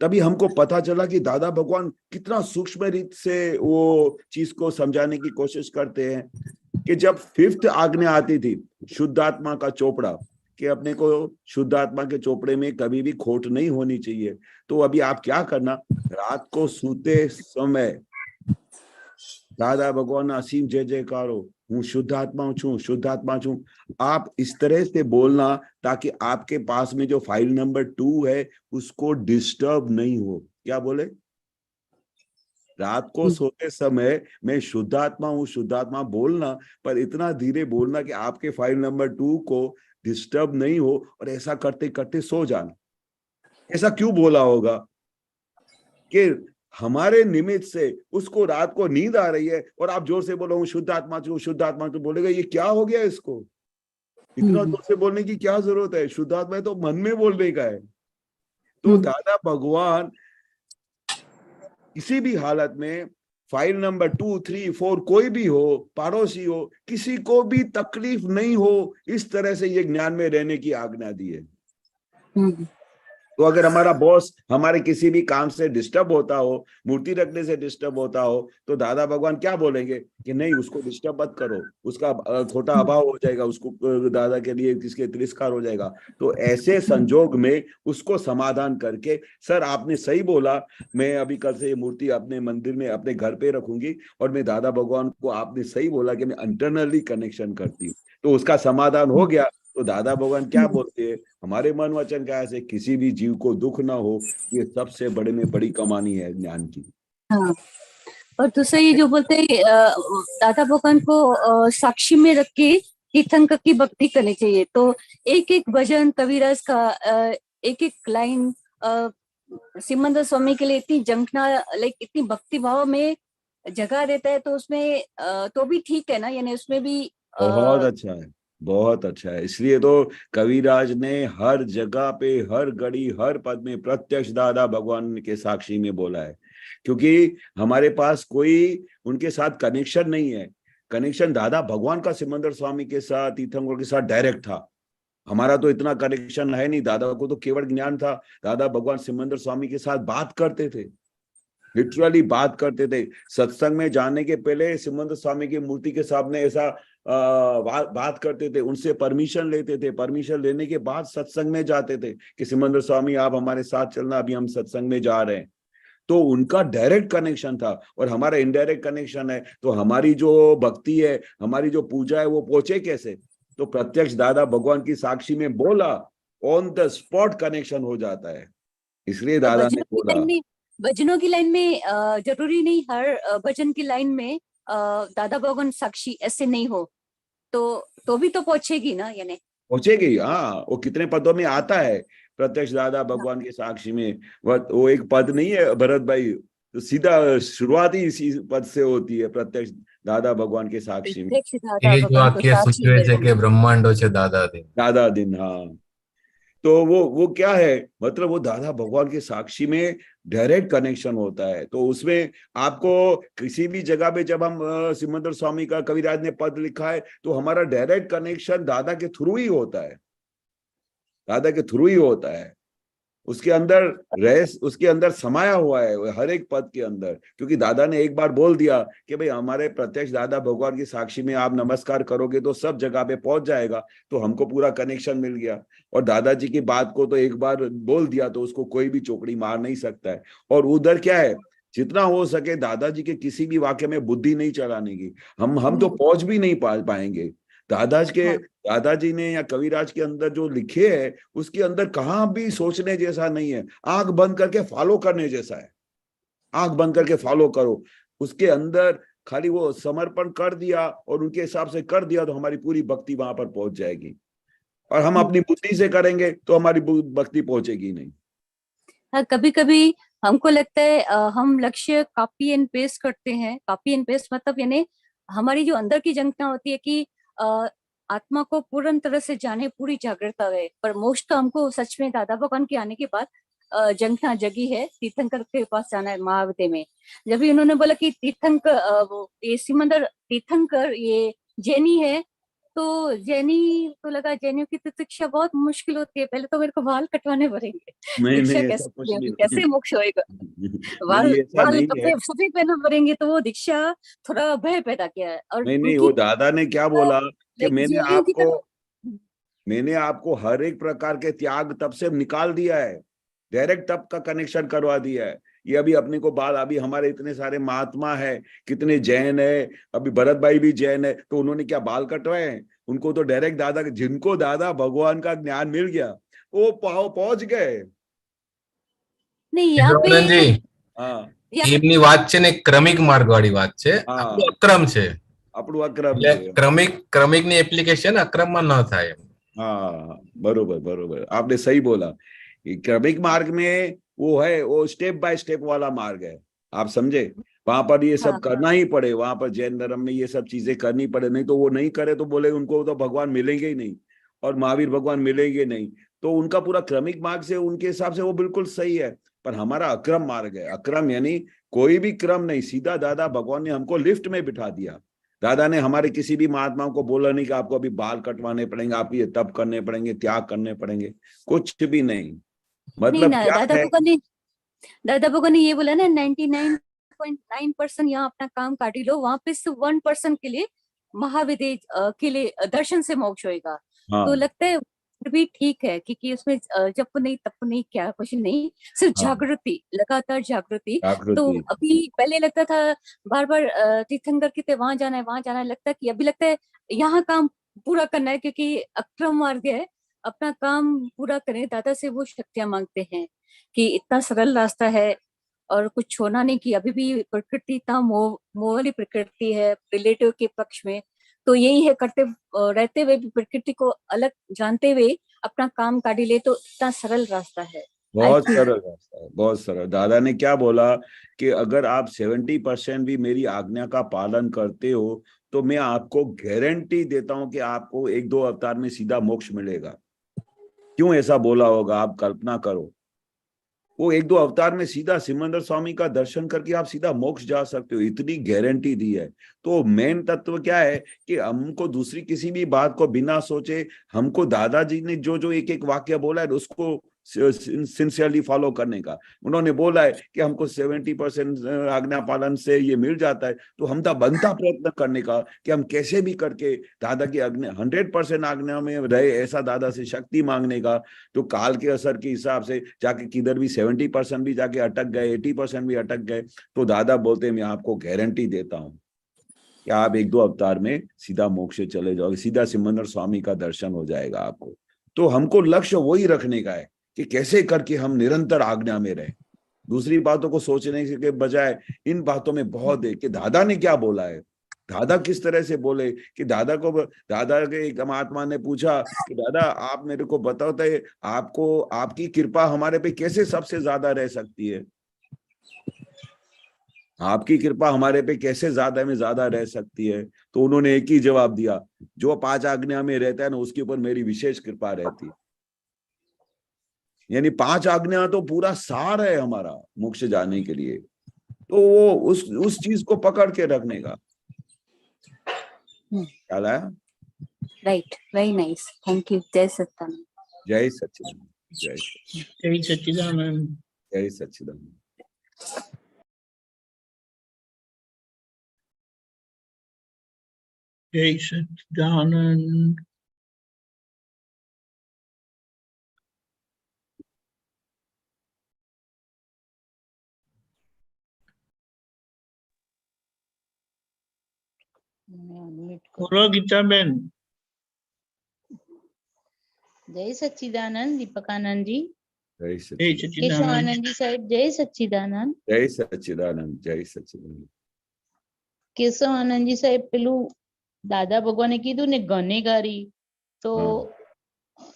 तभी हमको पता चला कि दादा भगवान कितना सूक्ष्म रीत से वो चीज को समझाने की कोशिश करते हैं। कि जब 5th आज्ञा आती थी, शुद्ध आत्मा का चोपड़ा, कि अपने को शुद्ध आत्मा के चोपड़े में कभी भी खोट नहीं होनी चाहिए। तो अभी आप क्या करना, रात को सोते समय दादा भगवान असीम जय जयकारो, हूँ शुद्ध आत्मा छू, शुद्ध आत्मा छू, आप इस तरह से बोलना ताकि आपके पास में जो फाइल नंबर 2 है उसको डिस्टर्ब नहीं हो। क्या बोले? रात को सोते समय मैं शुद्धात्मा हूँ, शुद्धात्मा बोलना, पर इतना धीरे बोलना कि आपके फाइल नंबर 2 को डिस्टर्ब नहीं हो, और ऐसा करते करते सो जाना। ऐसा क्यों बोला होगा? कि हमारे निमित्त से उसको रात को नींद आ रही है और आप जोर से बोलो हूँ शुद्ध आत्मा छू, शुद्ध आत्मा छू, बोलेगा ये क्या हो गया इसको, इतना जोर से बोलने की क्या जरूरत है? शुद्ध आत्मा तो मन में बोलने का है। तो दादा भगवान किसी भी हालत में फाइल नंबर 2, 3, 4 कोई भी हो, पड़ोसी हो, किसी को भी तकलीफ नहीं हो, इस तरह से ये ज्ञान में रहने की आज्ञा दी है। तो अगर हमारा बॉस हमारे किसी भी काम से डिस्टर्ब होता हो, मूर्ति रखने से डिस्टर्ब होता हो, तो दादा भगवान क्या बोलेंगे कि नहीं उसको डिस्टर्ब मत करो, उसका खोटा अभाव हो जाएगा, उसको दादा के लिए किसके तिरस्कार हो जाएगा। तो ऐसे संजोग में उसको समाधान करके, सर आपने सही बोला, मैं अभी कल से ये मूर्ति अपने मंदिर में अपने घर पे रखूंगी, और मैं दादा भगवान को आपने सही बोला कि मैं इंटरनली कनेक्शन करती हूँ, तो उसका समाधान हो गया। तो दादा भगवान क्या बोलते हैं, हमारे मन वचन का ऐसे किसी भी जीव को दुख ना हो, ये सबसे बड़े में बड़ी कमानी है ज्ञान की। हाँ, और दूसरा ये जो बोलते हैं दादा भगवान को साक्षी में रख के तीर्थंकर की भक्ति करनी चाहिए। तो एक एक भजन कविराज का एक एक लाइन सिमंदर स्वामी के लिए इतनी जंखना, लाइक इतनी भक्ति भाव में जगह देता है, तो उसमें तो भी ठीक है ना, यानी उसमें भी बहुत अच्छा है, बहुत अच्छा है। इसलिए तो कविराज ने हर जगह पे, हर घड़ी, हर पद में प्रत्यक्ष दादा भगवान के साक्षी में बोला है, क्योंकि हमारे पास कोई उनके साथ कनेक्शन नहीं है। कनेक्शन दादा भगवान का सिमंदर स्वामी के साथ, तीर्थंकर के साथ डायरेक्ट था। हमारा तो इतना कनेक्शन है नहीं। दादा को तो केवल ज्ञान था। दादा भगवान सिमंदर स्वामी के साथ बात करते थे, लिटरली बात करते थे। सत्संग में जाने के पहले सिमंदर स्वामी की मूर्ति के सामने ऐसा बात करते थे, उनसे परमिशन लेते थे। परमिशन लेने के बाद सत्संग में जाते थे कि सिमंदर स्वामी आप हमारे साथ चलना, अभी हम सत्संग में जा रहे हैं। तो उनका डायरेक्ट कनेक्शन था, और हमारा इनडायरेक्ट कनेक्शन है। तो हमारी जो भक्ति है, हमारी जो पूजा है, वो पहुंचे कैसे? तो प्रत्यक्ष दादा भगवान की साक्षी में बोला, ऑन द स्पॉट कनेक्शन हो जाता है। इसलिए दादा ने बोला, भजनों की लाइन में जरूरी नहीं हर भजन की लाइन में दादा भगवान साक्षी ऐसे नहीं हो, तो भी तो पहुंचेगी ना, यानी पहुंचेगी। हाँ, वो कितने पदों में आता है प्रत्यक्ष दादा भगवान के साक्षी में। वो एक पद नहीं है भरत भाई, तो सीधा शुरुआत ही इसी पद से होती है, प्रत्यक्ष दादा भगवान के साक्षी में। एक वाक्य सूचवे छे के ब्रह्मांडो छे दादा दिन, दादा दिन। हाँ, तो वो क्या है, मतलब वो दादा भगवान के साक्षी में डायरेक्ट कनेक्शन होता है। तो उसमें आपको किसी भी जगह पे जब हम सिमंदर स्वामी का कविराज ने पद लिखा है, तो हमारा डायरेक्ट कनेक्शन दादा के थ्रू ही होता है, दादा के थ्रू ही होता है। उसके अंदर समाया हुआ है हर एक पद के अंदर, क्योंकि दादा ने एक बार बोल दिया कि भाई हमारे प्रत्यक्ष दादा भगवान की साक्षी में आप नमस्कार करोगे तो सब जगह पे पहुंच जाएगा। तो हमको पूरा कनेक्शन मिल गया, और दादाजी की बात को तो एक बार बोल दिया तो उसको कोई भी चौकड़ी मार नहीं सकता है। और उधर क्या है, जितना हो सके दादाजी के किसी भी वाक्य में बुद्धि नहीं चलाने की। हम तो पहुंच भी नहीं पाएंगे। दादाजी ने या कविराज के अंदर जो लिखे है, उसके अंदर कहाँ भी सोचने जैसा नहीं है, आंख बंद करके फॉलो करने जैसा है। आंख बंद करके फॉलो करो, उसके अंदर खाली वो समर्पण कर दिया और उनके हिसाब से कर दिया, तो हमारी पूरी भक्ति वहां पर पहुंच जाएगी। और हम अपनी बुद्धि से करेंगे तो हमारी भक्ति पहुंचेगी नहीं। हाँ, कभी कभी हमको लगता है हम लक्ष्य कॉपी एंड पेस्ट करते हैं। कॉपी एंड पेस्ट मतलब यानी हमारी जो अंदर की जंखना होती है कि आत्मा को पूर्ण तरह से जाने, पूरी जागृतता है। पर मोक्ष तो हमको सच में दादा भगवान के आने के बाद जंखना जगी है, तीर्थंकर के पास जाना है महावते में। जब भी उन्होंने बोला कि तीर्थंकर ये सिमंदर तीर्थंकर ये जैनी है, तो जैनी तो लगा जैनियों की तो शिक्षा बहुत मुश्किल होती है, पहले तो मेरे को बाल कटवाने पड़ेंगे, दीक्षा कैसे मोक्ष होएगा, बाल सफेद पहनना पड़ेंगे, तो वो दीक्षा थोड़ा भय पैदा किया है। और नहीं, वो दादा ने क्या बोला कि मैंने आपको मैंने आपको हर एक प्रकार के त्याग तप से निकाल दिया है, डायरेक्ट तप का कनेक्शन करवा दिया है। ये अभी अपने को बात, अभी हमारे इतने सारे महात्मा है, कितने जैन है, अभी भरत भाई भी जैन है, तो उन्होंने क्या बाल कटवाए हैं? उनको तो डायरेक्ट दादा, जिनको दादा भगवान का ज्ञान मिल गया वो पहुंच गए। नहीं यहाँ पे આનંદ જી हाँ એમની વાત છે ને ક્રમિક માર્ગ વાળી વાત છે, હા. આપણું અક્રમ છે, આપણું અક્રમ એટલે છે. ક્રમિકની એપ્લિકેશન અક્રમમાં ન થાય. हाँ बरोबर बरोबर, आपने सही बोला। क्रमिक मार्ग में वो है, वो स्टेप बाय स्टेप वाला मार्ग है, आप समझे। वहां पर ये सब हाँ, करना ही पड़े, वहां पर जैन धर्म में ये सब चीजें करनी पड़े, नहीं तो वो नहीं करे तो बोले उनको तो भगवान मिलेंगे ही नहीं और महावीर भगवान मिलेंगे नहीं। तो उनका पूरा क्रमिक मार्ग से उनके हिसाब से वो बिल्कुल सही है, पर हमारा अक्रम मार्ग है। अक्रम यानी कोई भी क्रम नहीं, सीधा दादा भगवान ने हमको लिफ्ट में बिठा दिया। दादा ने हमारे किसी भी महात्माओं को बोला नहीं कि आपको अभी बाल कटवाने पड़ेंगे, आप ये तप करने पड़ेंगे, त्याग करने पड़ेंगे, कुछ भी नहीं। नहीं मतलब ना, क्या है, दादा भगवान ने ये बोला ना 99.9% यहाँ अपना काम काट लो, वहां पे सिर्फ 1% के लिए महाविदेह के लिए दर्शन से मोक्ष होएगा। हाँ तो लगता है फिर भी ठीक है, क्योंकि उसमें जप नहीं तप नहीं क्या कुछ नहीं, सिर्फ हाँ, जागृति, लगातार जागृति। तो जागृति। अभी पहले लगता था बार बार तीर्थंकर कहते वहां जाना है वहां जाना है, लगता है कि अभी लगता है यहाँ काम पूरा करना है, क्योंकि अक्रम मार्ग है, अपना काम पूरा करें। दादा से वो शक्तियां मांगते हैं कि इतना सरल रास्ता है और कुछ छोड़ना नहीं, कि अभी भी प्रकृति इतना मोह वाली प्रकृति है रिलेटिव के पक्ष में। तो यही है, करते रहते हुए भी प्रकृति को अलग जानते हुए अपना काम काढ़ी ले, तो इतना सरल रास्ता है। बहुत सरल रास्ता है, बहुत सरल। दादा ने क्या बोला कि अगर आप 70% भी मेरी आज्ञा का पालन करते हो तो मैं आपको गारंटी देता हूं कि आपको 1-2 अवतार में सीधा मोक्ष मिलेगा। क्यों ऐसा बोला होगा, आप कल्पना करो। वो 1-2 अवतार में सीधा सिमंदर स्वामी का दर्शन करके आप सीधा मोक्ष जा सकते हो, इतनी गारंटी दी है। तो मेन तत्व क्या है कि हमको दूसरी किसी भी बात को बिना सोचे, हमको दादाजी ने जो जो एक एक वाक्य बोला है उसको सिंसियरली फॉलो करने का। उन्होंने बोला है कि हमको 70% आज्ञा पालन से ये मिल जाता है, तो हम तो बनता प्रयत्न करने का कि हम कैसे भी करके दादा की आज्ञा 100% आज्ञा में रहे, ऐसा दादा से शक्ति मांगने का। तो काल के असर के हिसाब से जाके किधर भी 70% भी जाके अटक गए, 80% भी अटक गए, तो दादा बोलते हैं मैं आपको गारंटी देता हूँ कि आप 1-2 अवतार में सीधा मोक्ष चले जाओगे, सीधा सिमंदर स्वामी का दर्शन हो जाएगा आपको। तो हमको लक्ष्य वही रखने का है कि कैसे करके हम निरंतर आज्ञा में रहे। दूसरी बातों को सोचने के बजाय इन बातों में बहुत है कि दादा ने क्या बोला है, दादा किस तरह से बोले। कि दादा के एक महात्मा ने पूछा कि दादा आप मेरे को बताओ तो आपको आपकी कृपा हमारे पे कैसे सबसे ज्यादा रह सकती है, आपकी कृपा हमारे पे कैसे ज्यादा में ज्यादा रह सकती है। तो उन्होंने एक ही जवाब दिया, जो 5 आज्ञा में रहता है ना उसके ऊपर मेरी विशेष कृपा रहती है। यानी 5 आज्ञा तो पूरा सार है हमारा मोक्ष जाने के लिए। तो वो उस चीज को पकड़ के रखने का ख्याल आया। Right, very nice, thank you. जय सत्तानंद। जय सच्चिदानंद, जय जय सच्चिदानंद। जय सच्चिदानंद। जय सच्चिदानंद। બોલો ગીતાબેન। जय सच्चिदानंद दीपकानंद जी। जय जय सच्चिदानंद, केशव सच्चिदानंद। आनंद जी साहेब जय सच्चिदानंद। जय सच्चिदानंद, जय सच्चिदानंद। કેશવ આનંદજી સાહેબ પેલું દાદા ભગવાને કીધું ને ગનેગારી, તો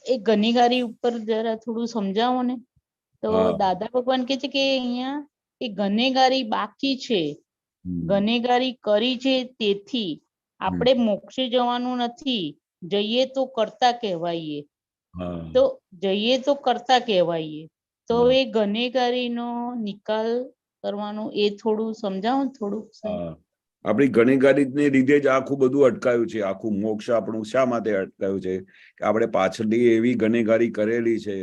એ ગનેગારી ઉપર જરા થોડું સમજાવો ને। તો હા. દાદા ભગવાન કે છે કે અહીંયા એ ગનેગારી બાકી છે, ગનેગારી કરી છે તેથી આપણે મોક્ષે જવાનું નથી, જઈએ તો કરતા કહેવાઈએ। તો જઈએ તો કરતા કહેવાઈએ, તો એ ગનેગારીનો નિકાલ કરવાનો એ થોડું સમજાવો ને થોડું સાહેબ। આપણી ગણેગારીને લીધે જ આખું બધું અટકાયું છે, આખું મોક્ષ આપણું શા માટે અટકાયું છે કે આપણે પાછળથી એવી ગણેગારી કરેલી છે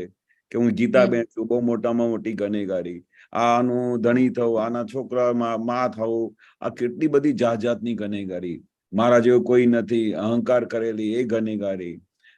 કે હું ગીતાબેન છું, બહુ મોટામાં મોટી ગણેગારી, આનું ધણી થવું, આના છોકરા માં થવું, આ કેટલી બધી જાત જાતની ગણેગારી, મારા જેવું કોઈ નથી, અહંકાર કરેલી એ ગણેગારી,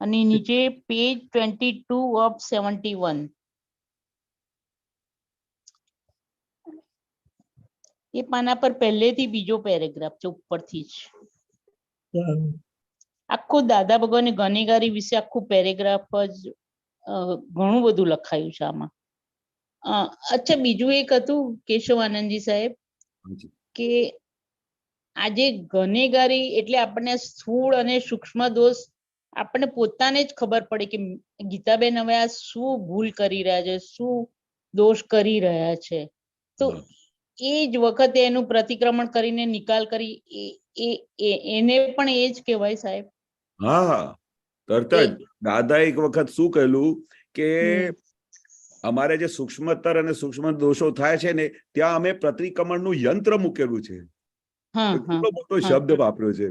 અને નીચે પેજ 22 of 71 એ પાના પર પહેલેથી બીજો પેરેગ્રાફ છે ઉપરથી જ આખું દાદા ભગવાન ગનેગારી વિશે આખું પેરેગ્રાફ જ ઘણું બધું લખાયું છે આમાં. અચ્છા, બીજું એક હતું કેશવ આનંદજી સાહેબ કે આજે ગનેગારી એટલે આપણને સ્થૂળ અને સૂક્ષ્મ દોષ આપણને પોતાને જ ખબર પડે કે ગીતાબેન હવે આ શું ભૂલ કરી રહ્યા છે, શું દોષ કરી રહ્યા છે. તો એ જ વખતે એનું પ્રતિક્રમણ કરીને નિકાલ કરી એને પણ એ જ કહેવાય સાહેબ. હા, તરત જ દાદા એક વખત શું કહેલું કે અમારે જે સૂક્ષ્મતર અને સૂક્ષ્મ દોષો થાય છે ને ત્યાં અમે પ્રતિક્રમણનું યંત્ર મૂકેલું છે. કેટલો મોટો શબ્દ વાપર્યો છે.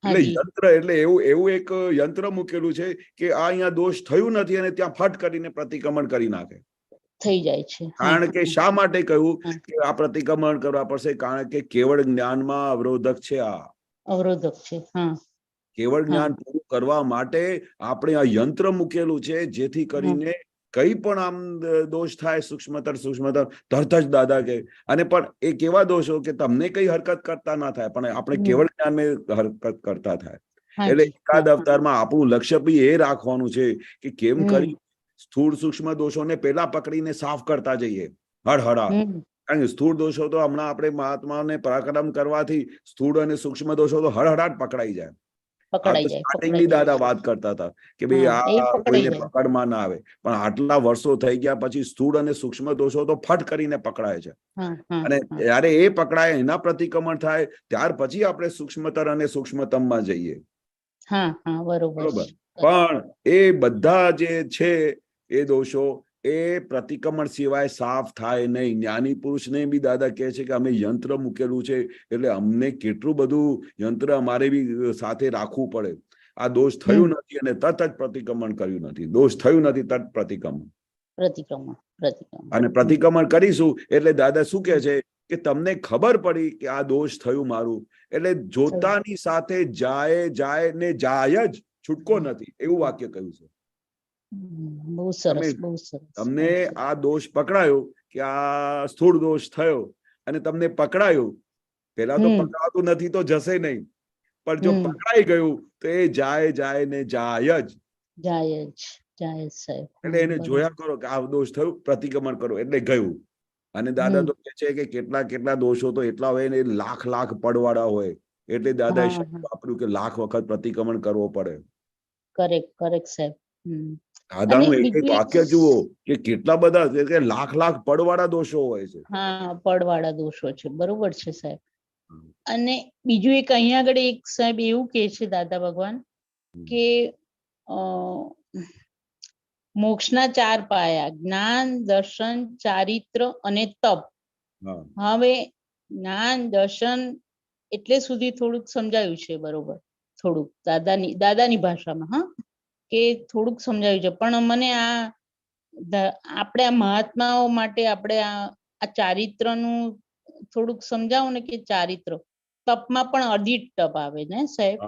એટલે યંત્ર એટલે એવું એક યંત્ર મૂકેલું છે કે આ અહીંયા દોષ થયું નથી અને ત્યાં ફટ કરીને પ્રતિક્રમણ કરી નાખે થઈ જાય છે. કારણ કે શા માટે કહ્યું કે આ પ્રતિક્રમણ કરવા પડશે? કારણ કે કેવળ જ્ઞાનમાં અવરોધક છે. આ અવરોધક છે. કેવળ જ્ઞાન પૂરું કરવા માટે આપણે આ યંત્ર મૂકેલું છે જેથી કરીને કઈ પણ આમ દોષ થાય સૂક્ષ્મતર તરત જ દાદા કે. અને પણ એ કેવા દોષો કે તમને કઈ હરકત કરતા ના થાય પણ આપણે કેવળ જ્ઞાન મેં હરકત કરતા થાય. એટલે એકાદ અવતારમાં આપણું લક્ષ્ય બી એ રાખવાનું છે કે કેમ કરી સ્થૂળ સૂક્ષ્મ દોષોને પેલા પકડીને સાફ કરતા જઈએ હળહળા. કારણ કે સ્થૂળ દોષો તો હમણાં આપણે મહાત્માને પરાક્રમ કરવાથી સ્થૂળ અને સૂક્ષ્મ દોષો તો હળહળાટ પકડાઈ જાય. સ્ટાર્ટિંગની દાદા વાત કરતા હતા કે ભાઈ આ કોઈને પકડમાં ના આવે, પણ આટલા વર્ષો થઈ ગયા પછી સ્થૂળ અને સૂક્ષ્મ દોષો તો ફટ કરીને પકડાય છે. અને જયારે એ પકડાય એના પ્રતિક્રમણ થાય ત્યાર પછી આપણે સૂક્ષ્મતર અને સૂક્ષ્મતમમાં જઈએ. બરોબર. પણ એ બધા જે છે એ દોષો એ પ્રતિક્રમણ સિવાય સાફ થાય નહીં. જ્ઞાની પુરુષને બી દાદા કહે છે કે અમે યંત્ર મૂકેલું છે એટલે અમને કેટલું બધું યંત્ર અમારે બી સાથે રાખવું પડે. આ દોષ થયું નથી અને તરત જ પ્રતિક્રમણ કર્યું નથી. દોષ થયું નથી તરત પ્રતિક્રમણ. અને પ્રતિક્રમણ કરીશું એટલે દાદા શું કહે છે કે તમને ખબર પડી કે આ દોષ થયું મારું એટલે જોતાની સાથે જાય ને જાય જ, છૂટકો નથી, એવું વાક્ય કહ્યું છે. તમને આ દોષ પકડાયો કે આ સ્થૂળ દોષ થયો અને તમને પકડાયો, પેલા તો પકડાતું નથી તો જશે નહીં, પણ જો પકડાઈ ગયું તો એ જાય ને જાય જ. એટલે એને જોયા કરો કે આ દોષ થયું, પ્રતિક્રમણ કરો એટલે ગયું. અને દાદા તો કહે છે કે કેટલા દોષો તો એટલા હોય ને લાખ પડવાળા હોય એટલે દાદાએ શબ્દ વાપર્યું કે લાખ વખત પ્રતિક્રમણ કરવો પડે. કરેક્ટ સાહેબ. દાદાનું એક વાક્ય જુઓ કે કેટલા બધા લાખ પડવાળા દોષો હોય છે. પડવાળા દોષો છે. બરોબર છે સાહેબ. અને બીજું એક અહીંયા આગળ એક સાહેબ એવું કે છે દાદા ભગવાન કે મોક્ષના 4 પાયા જ્ઞાન, દર્શન, ચારિત્ર અને તપ. હવે જ્ઞાન દર્શન એટલે સુધી થોડુંક સમજાયું છે. બરોબર, થોડુંક દાદાની ભાષામાં કે થોડુંક સમજાયું છે. પણ મને આપણે આ મહાત્માઓ માટે આપણે આ ચારિત્રનું થોડુંક સમજાવો ને કે ચારિત્ર તપમાં પણ અધિક તપ આવે ને સાહેબ?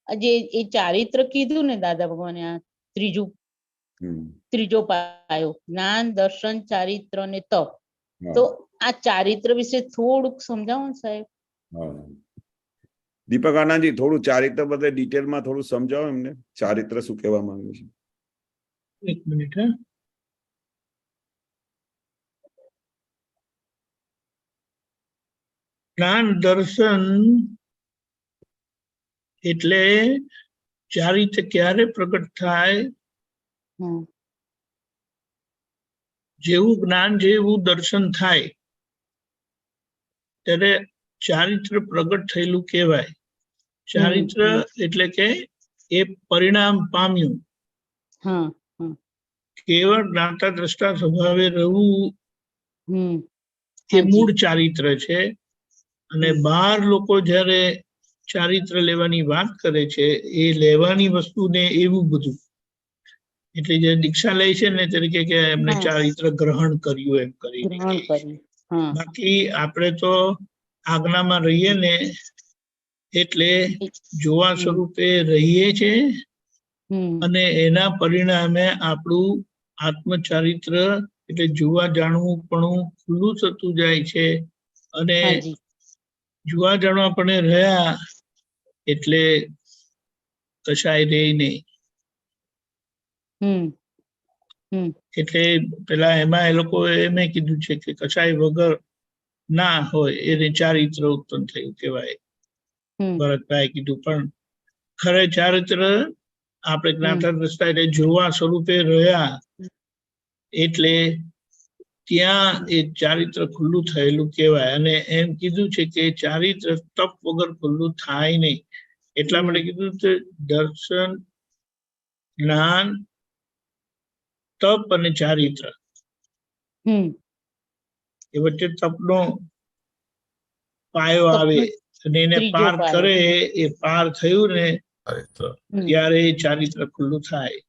જે એ ચારિત્ર કીધું ને દાદા ભગવાને આ ત્રીજો પાયો જ્ઞાન, દર્શન, ચારિત્ર અને તપ. તો આ ચારિત્ર વિશે થોડુંક સમજાવો ને સાહેબ. દીપક આનંદજી થોડું ચારિત્ર બધે ડિટેલમાં થોડું સમજાવો એમને, ચારિત્ર શું કહેવા માંગે છે. એક મિનિટ. જ્ઞાન દર્શન એટલે ચારિત્ર ક્યારે પ્રગટ થાય? જેવું જ્ઞાન જેવું દર્શન થાય ત્યારે ચારિત્ર પ્રગટ થયેલું કહેવાય. ચારિત્ર એટલે કે એ પરિણામ પામ્યું. કેવળ જ્ઞાતા દ્રષ્ટા સ્વભાવે રહેવું એ મૂળ ચારિત્ર છે. અને બહાર લોકો જયારે ચારિત્ર લેવાની વાત કરે છે એ લેવાની વસ્તુને એવું બધું એટલે જે દીક્ષા લે છે ને તરીકે કે એમને ચારિત્ર ગ્રહણ કર્યું એમ કરીને. બાકી આપણે તો આજ્ઞામાં રહીએ ને એટલે જોવા સ્વરૂપે રહીએ છે અને એના પરિણામે આપણું આત્મચારિત્ર એટલે જોવા જાણવું પણ ખુલ્લું થતું જાય છે અને હાજી જોવા જાણવા પણ રહ્યા એટલે કશાય રે નહીં. એટલે પેલા એમાં એ લોકો એમ કીધું છે કે કશાય વગર ના હોય એને ચારિત્ર ઉત્પન્ન થયું કહેવાય. ભરતભાઈ કીધું પણ ખરે ચારિત્ર આપણે જ્ઞાતા દ્રષ્ટા એટલે જોવા સ્વરૂપે રહ્યા એટલે ત્યાં એ ચારિત્ર ખુલ્લું થયેલું કહેવાય. અને એમ કીધું છે કે ચારિત્ર તપ વગર ખુલ્લું થાય નહીં. એટલા માટે કીધું છે દર્શન, જ્ઞાન, તપ અને ચારિત્ર એ વચ્ચે તપનો પાયો આવે અને એને પાર કરે એ પાર થયું ને ત્યારે એ ચારિત્ર ખુલ્લું થાય.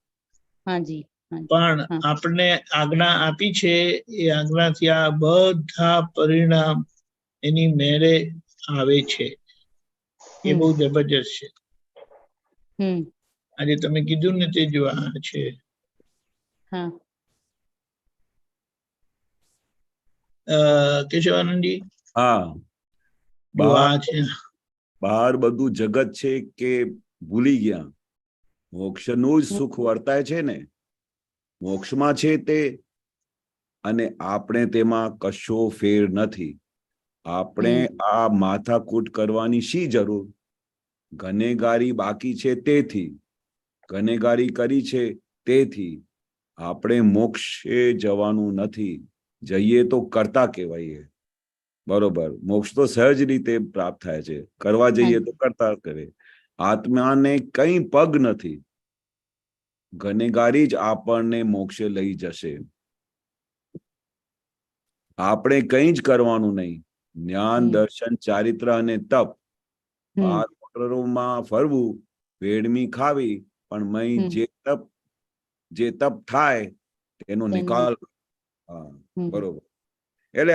પણ આપણને આજ્ઞા આપી છે એ આજ્ઞાથી આ બધા પરિણામ એની મેળે આવે છે. એ બહુ જબરજસ્ત છે. આજે તમે કીધું ને તે જો આ છે કેશવાનંદજી. હા, બહાર બધું જગત છે કે ભૂલી ગયા. મોક્ષનું જ સુખ વર્તાય છે ને, મોક્ષમાં છે તે, અને આપણે તેમાં કશો ફેર નથી. આપણે આ માથાકૂટ કરવાની શી જરૂર? ગનેગારી બાકી છે તેથી, ગનેગારી કરી છે તેથી આપણે મોક્ષે જવાનું નથી. જઈએ તો કરતા કહેવાય. બરોબર, મોક્ષ તો સહજ રીતે પ્રાપ્ત થાય છે, કરવા જઈએ તો કરતા કરે. આત્માને કઈ પગ નથી, ગનેગારી જ આપણને મોક્ષે લઈ જશે. આપણે કઈ જ કરવાનું નહીં. જ્ઞાન, દર્શન, ચારિત્ર અને તપ. બાર મોટરોમાં ફરવું, વેડમી ખાવી, પણ મય જે તપ થાય એનો નિકાલ. હા, બરોબર. એટલે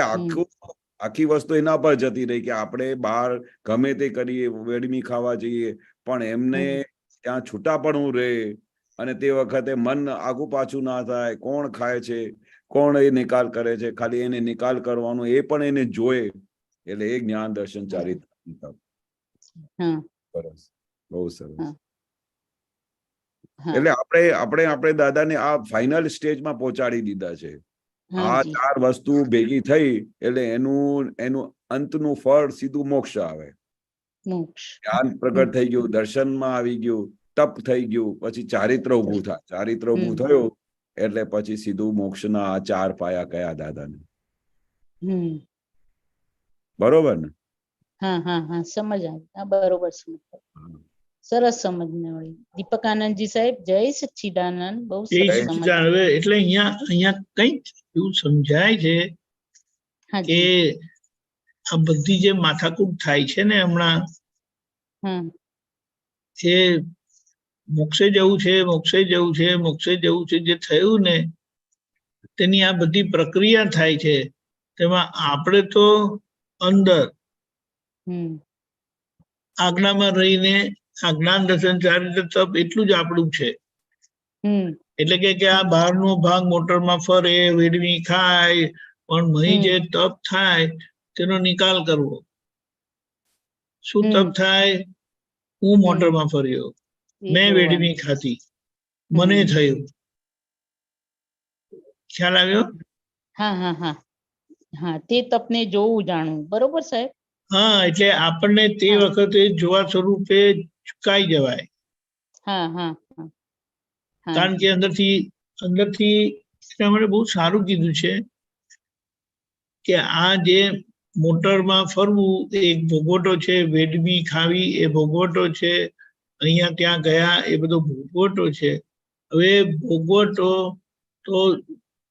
આખી વસ્તુ એના પર જતી રહી કે આપણે બહાર ગમે તે કરીએ, વેડમી ખાવા જઈએ, પણ એમને ત્યાં છૂટાપણું રહે અને તે વખતે મન આગુ પાછું ના થાય. કોણ ખાય છે, કોણ એ નિકાલ કરે છે, ખાલી એને નિકાલ કરવાનો એ પણ એને જોયે. એટલે એ જ્ઞાન, દર્શન, ચારિત્ર. સરસ, બહુ સરસ. એટલે આપણે દાદાને આ ફાઇનલ સ્ટેજમાં પહોંચાડી દીધા છે. આ 4 વસ્તુ ભેગી થઈ એટલે એનું અંતનું ફળ સીધું મોક્ષ આવે. જ્ઞાન પ્રગટ થઈ ગયું, દર્શનમાં આવી ગયું, તપ થઈ ગયું, પછી ચારિત્ર ઉભું થાય. ચારિત્ર ઉભું થયું એટલે પછી સીધું મોક્ષના આ 4 પાયા કયા દાદાને. બરોબર ને? હા, સમજ આવી. બરોબર, સરસ સમજ મળી. દીપક આનંદજી સાહેબ, જય સચ્ચિદાનંદ. બહુ સરસ સમજ. એટલે અહીંયા કઈક એવું સમજાય છે કે આ બધી જે માથાકૂટ થાય છે ને હમણાં, એ મોક્ષે જવું છે, મોક્ષે જવું છે, મોક્ષે જવું છે જે થયું ને તેની આ બધી પ્રક્રિયા થાય છે. તેમાં આપણે તો અંદર આજ્ઞામાં રહીને આ જ્ઞાન, દર્શન, ચારિત્ર, તપ એટલું જ આપણું છે. એટલે કે આ બહારનો ભાગ મોટરમાં ફરે, વેડવી ખાય, પણ મહી જે તપ થાય તેનો નિકાલ કરવો. શું તપ થાય? હું મોટરમાં ફર્યો, મેં વેડવી ખાધી, મને થયું. ખ્યાલ આવ્યો? હા, તે તપને જોવું, જાણવું. બરોબર સાહેબ. હા, એટલે આપણને તે વખતે જોવા સ્વરૂપે ચુકાઈ જવાય. કારણ કે અંદરથી મને બહુ સારું કીધું છે કે આ જે મોટરમાં ફરવું એક ભોગવટો છે, વેડમી ખાવી એ ભોગવટો છે, અહીંયા ત્યાં ગયા એ બધો ભોગવટો છે. હવે ભોગવટો તો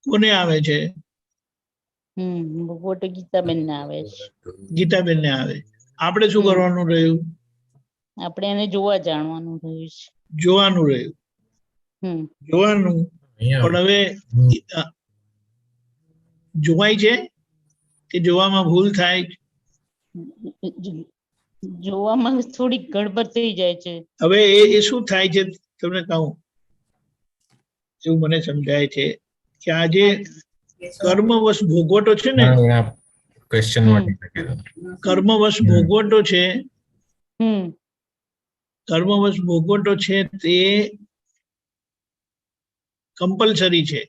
કોને આવે છે? ભોગવટો ગીતાબેન ને આવે છે. ગીતાબેન ને આવે. આપણે શું કરવાનું રહ્યું? આપણે એને જોવા જાણવાનું રહ્યું છે. જોવાનું રહ્યું. જોવાનું. પણ હવે જોવાય છે કે જોવામાં ભૂલ થાય? જોવામાં થોડીક ગડબડ થઈ જાય છે. હવે એ શું થાય છે તમને કહું, એવું મને સમજાય છે કે આ જે કર્મવશ ભોગવટો છે ને, ક્વેશ્ચન માટે કીધું. કર્મવશ ભોગવટો છે, હમ કર્મવશ ભોગવટો છે તે કમ્પલસરી છે.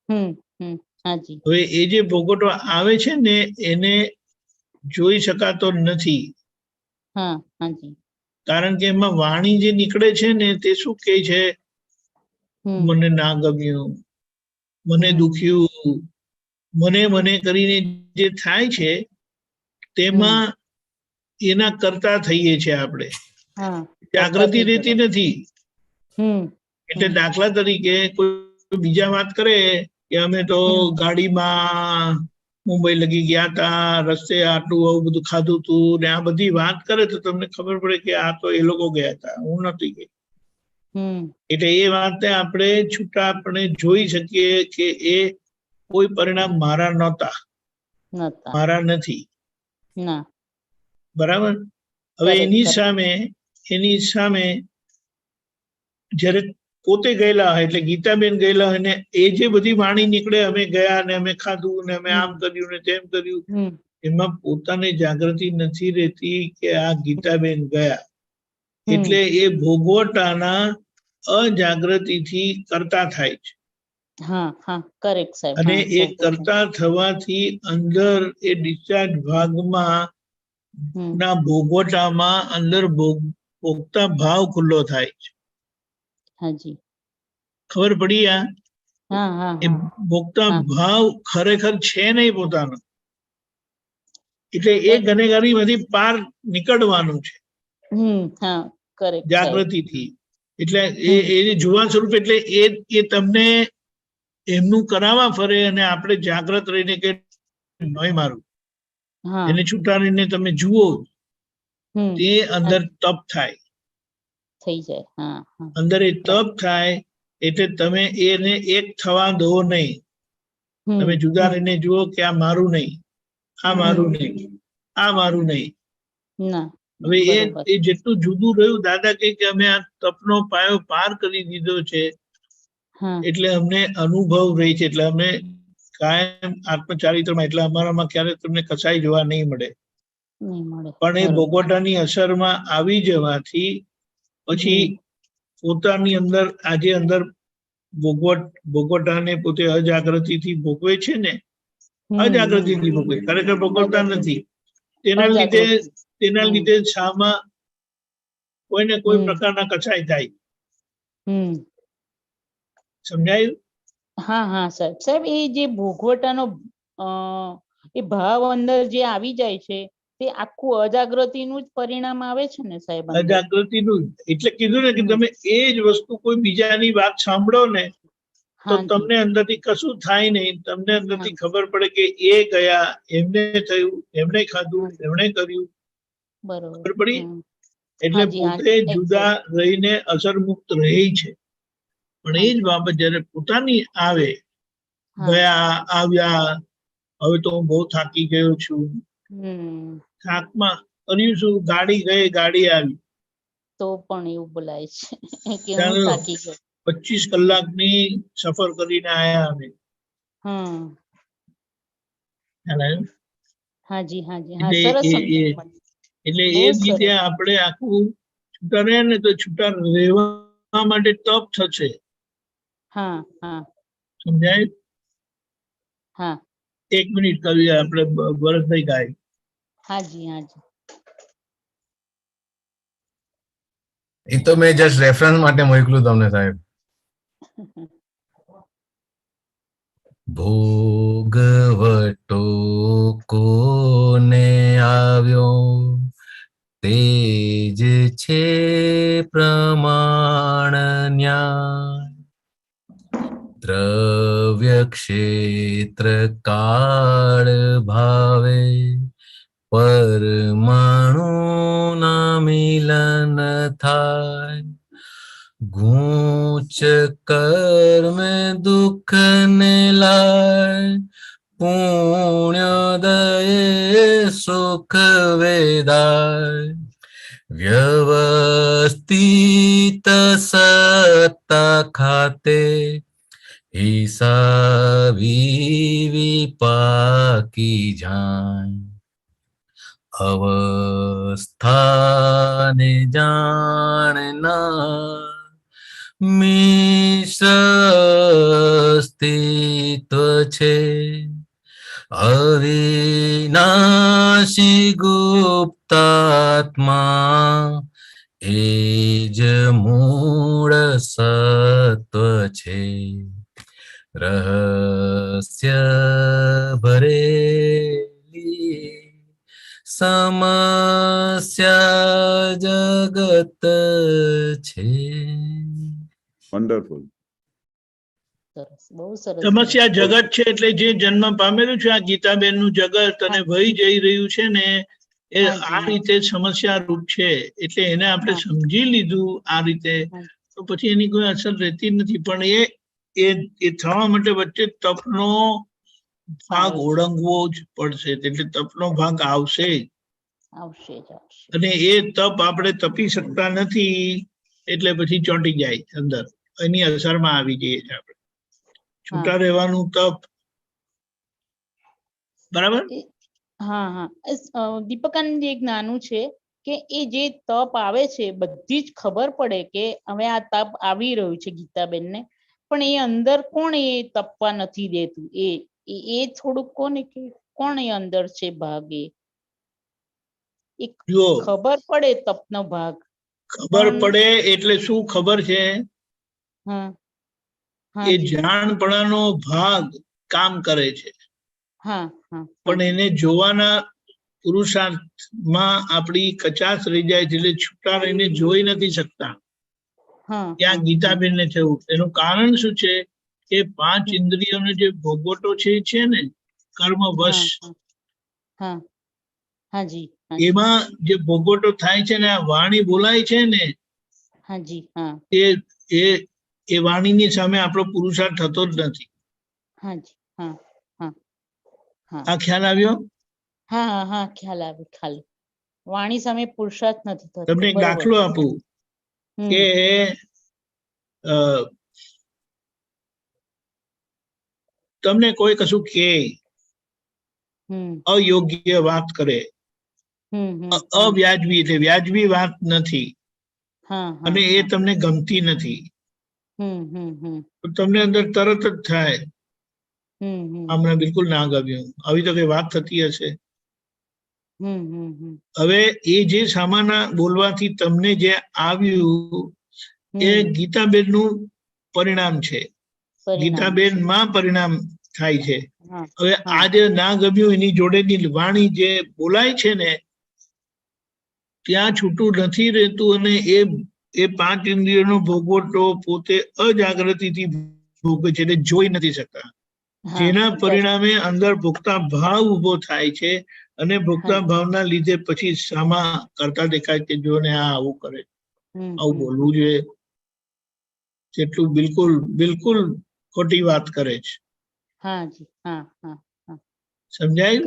હમ હમ હાજી. હવે એ જે ભોગવટો આવે છે ને એને જોઈ શકાતો નથી, હા હાજી. કારણ કે એમાં વાણી જે નીકળે છે ને તે શું કહે છે, હમ મને ના ગમ્યું, મને હમ. દુખ્યું, મને કરીને જે થાય છે તેમાં એના કરતા થઈએ છે આપણે, હા જાગૃતિ રહેતી નથી. હમ એટલે દાખલા તરીકે કોઈ બીજા વાત કરે કે અમે તો હમ. ગાડીમાં મુંબઈ લગી ગયા તા, રસ્તે આટલું આવું બધું ખાધું તું ને આ બધી વાત કરે તો તમને ખબર પડે કે આ તો એ લોકો ગયા હતા, હું નથી ગઈ. હમ એટલે એ વાતે આપણે છૂટા આપણે જોઈ શકીએ કે એ કોઈ પરિણામ મારા નહોતા, નતા મારા નથી. ના. બરાબર. હવે Correct, એની સામે જ્યારે પોતે ગયેલા હોય એટલે ગીતાબેન ગયેલા હોય ને એ જે બધી વાણી નીકળે, અમે ગયા ને અમે ખાધું ને અમે આમ કર્યું ને તેમ કર્યું, હમ એમાં પોતાની જાગૃતિ નથી રહેતી કે આ ગીતાબેન ગયા. હમ. એટલે એ ભોગવટાના અજાગૃતિથી કરતા થાય છે, હા હા કરેક્ટ સાહેબ. અને હા, એ ભોગવટો. કરતા થવાથી અંદર એ ડિસ્ચાર્જ ભાગમાં હમ ના ભોગવટામાં અંદર ભોગતા ભાવ ખુલ્લો થાય છે. હાજી. ખબર પડી? આ હા હા એ હા ભોગતા હા. ભાવ ખરેખર છે નહીં પોતાનો, એટલે એ Correct. ગનેગારીમાંથી પાર નીકળવાનું છે હા કરેક્ટ સાહેબ. જાગૃતિથી. એટલે હમ એ જુવાન સ્વરૂપ, એટલે એ તમને એમનું કરાવવા ફરે અને આપણે જાગ્રત રહીને કે નોય મારું, હા એને છૂટા રહીને તમે જુઓ, હમ તે અંદર તપ થાય. થઈ જાય. હા હા અંદર એ તપ થાય એટલે તમે એને એક થવા દો નહીં. હમ તમે જુદા રહીને જુઓ કે આ મારું નહીં, આ મારું હમ. નહીં, આ મારું નહીં. ના હવે બરોબર. એ જેટલું જુદું રહ્યું, દાદા કહે કે અમે આ તપનો પાયો પાર કરી દીધો છે હા એટલે અમને અનુભવ રહી છે, એટલે અમને કાયમ આત્મચારિત્રમાં, એટલે અમારામાં ક્યારે તમને કસાઈ જોવા નહીં મળે. નહીં મળે. પણ એ બરોબર. ભોગવટાની અસરમાં આવી જવાથી પછી હમ પોતાની અંદર આજે અંદર ભોગવટાને પોતે અજાગૃતિથી ભોગવે છે ને, અજાગૃતિથી ભોગવે, ખરેખર ભોગવતા નથી. તેના લીધે શામાં કોઈને કોઈ પ્રકારના કચાઈ થાય. હમ સમજાયું? હા હા સાહેબ. સાહેબ એ જે ભોગવટાનો અ, એ ભાવ અંદર જે આવી જાય છે તે આખું અજાગૃતિનું જ પરિણામ આવે છે ને સાહેબ અંદર? અજાગૃતિનું એટલે કીધું ને કે તમે એ જ વસ્તુ કોઈ બીજાની વાત સાંભળો ને તો હાજી. તમને અંદરથી કશું થાય નહીં. તમને અંદરથી ખબર પડે કે એ ગયા, એમને થયું, એમણે ખાધું, એમણે કર્યું. બરોબર. ખબર પડી? એટલે હાજી પોતે હાજી જુદા exact. રહીને અસરમુક્ત રહે છે. પણ એ જ હાજી. બાબત જયારે પોતાની આવે, હા. ગયા આવ્યા, હવે તો હું બહુ થાકી ગયો છું. હમ થાકમાં કર્યું શું? ગાડી ગઈ, ગાડી આવી. તો પણ એવું બોલાય છે કે હું ચાલો થાકી ગયો. 25 કલાકની સફર કરીને આયા અમે. હમ ખ્યાલ આવ્યો? હાજી હાજી હા. એટલે સરસ એ સમજાવ્યું. એટલે બહુ એ જ રીતે સરસ. આપણે આખું છૂટા રહે ને તો છૂટા રહેવા માટે તપ થશે. હા હા સમજાય? હા 1 મિનિટ કરીએ આપણે, ભરતભાઈ ગાય. હાજી હાજી. એ તો મેં જસ્ટ રેફરન્સ માટે મોકલ્યું તમને સાહેબ. ભોગવટો કોને આવ્યો, તેજ છે પ્રમાણ ન્યાય. દ્રવ્ય ક્ષેત્ર કાળ ભાવે, પરમાણુ ના મિલન થાય. ગૂંચ કર્મ દુઃખ ને લાય, પુણ્ય દયે સુખ વેદાય વ્યવસ્થિત સત્તા ખાતે હિસાબી વિપાકી જાય અવસ્થાને જાણના મિશ્ર અસ્તિત્વ છે અવિનાશી ગુપ્તાત્મા એ જ મૂળ સત્વ છે રહસ્ય ભરેલી સમસ્યા જગત છે. વન્ડરફુલ. સરસ, બહુ સરસ. સમસ્યા જગત છે એટલે જે જન્મ પામેલું છે આ ગીતાબેન નું જગત અને વહી જઈ રહ્યું છે ને એ આ રીતે સમસ્યા રૂપ છે એટલે એને આપણે સમજી લીધું આ રીતે તો પછી એની કોઈ અસર રહેતી નથી. પણ એ થવા માટે વચ્ચે તપનો ભાગ ઓળંગવો જ પડશે એટલે તપનો ભાગ આવશે અને એ તપ આપણે તપી શકતા નથી એટલે પછી ચોંટી જાય અંદર એની અસરમાં આવી જઈએ છીએ આપણે છૂટા રહેવાનું તપ. બરાબર. દીપકાનંદ એક નાનું છે કે એ જે તપ આવે છે બધી જ ખબર પડે કે હવે આ તપ આવી રહ્યું છે ગીતાબેનને પણ એ અંદર કોણ એ તપવા નથી દેતું એ થોડુંક કોને કે કોણ એ અંદર છે ભાગ એ ખબર પડે તપનો ભાગ ખબર પડે એટલે શું ખબર છે એ જાણપણાનો ભાગ કામ કરે છે પણ એને જોવાના પુરુષાર્થમાં આપણી કચાશ રહી જાય છે એટલે છૂટા રહીને જોઈ નથી શકતા. ત્યાં ગીતાબેનને થયું એનું કારણ શું છે કે 5 ઇન્દ્રિયોનો જે ભોગવટો છે ને કર્મવશ એમાં જે ભોગવટો થાય છે ને આ વાણી બોલાય છે ને એ વાણીની સામે આપણો પુરુષાર્થ થતો જ નથી. આ ખ્યાલ આવ્યો? હા ખ્યાલ આવ્યો. ખાલી વાણી સામે પુરુષાર્થ નથી થતો. તમને એક દાખલો આપું કે તમને કોઈ કશું કે અયોગ્ય વાત કરે અવ્યાજબી એટલે વ્યાજબી વાત નથી અને એ તમને ગમતી નથી તો તમને અંદર તરત જ થાય અમને બિલકુલ ના ગમ્યું આવી તો કઈ વાત થતી હશે. હવે એ જે સામાના બોલવાથી તમને જે આવ્યું એ ગીતાબેન નું પરિણામ છે. ગીતાબેન માં પરિણામ થાય છે. હવે આ જે ના ગમ્યું એની જોડેની વાણી જે બોલાય છે ને ત્યાં છૂટું નથી રહેતું અને એ 5 ઇન્દ્રિયોનો ભોગવટો પોતે અજાગૃતિથી ભોગવે છે એટલે જોઈ નથી શકતા જેના પરિણામે અંદર ભોગતા ભાવ ઉભો થાય છે અને ભોગતા ભાવના લીધે પછી સામા કરતા દેખાય કે જો ને આ આવું કરે આવું બોલવું જોઈએ જેટલું બિલકુલ બિલકુલ ખોટી વાત કરે છે. સમજાયું?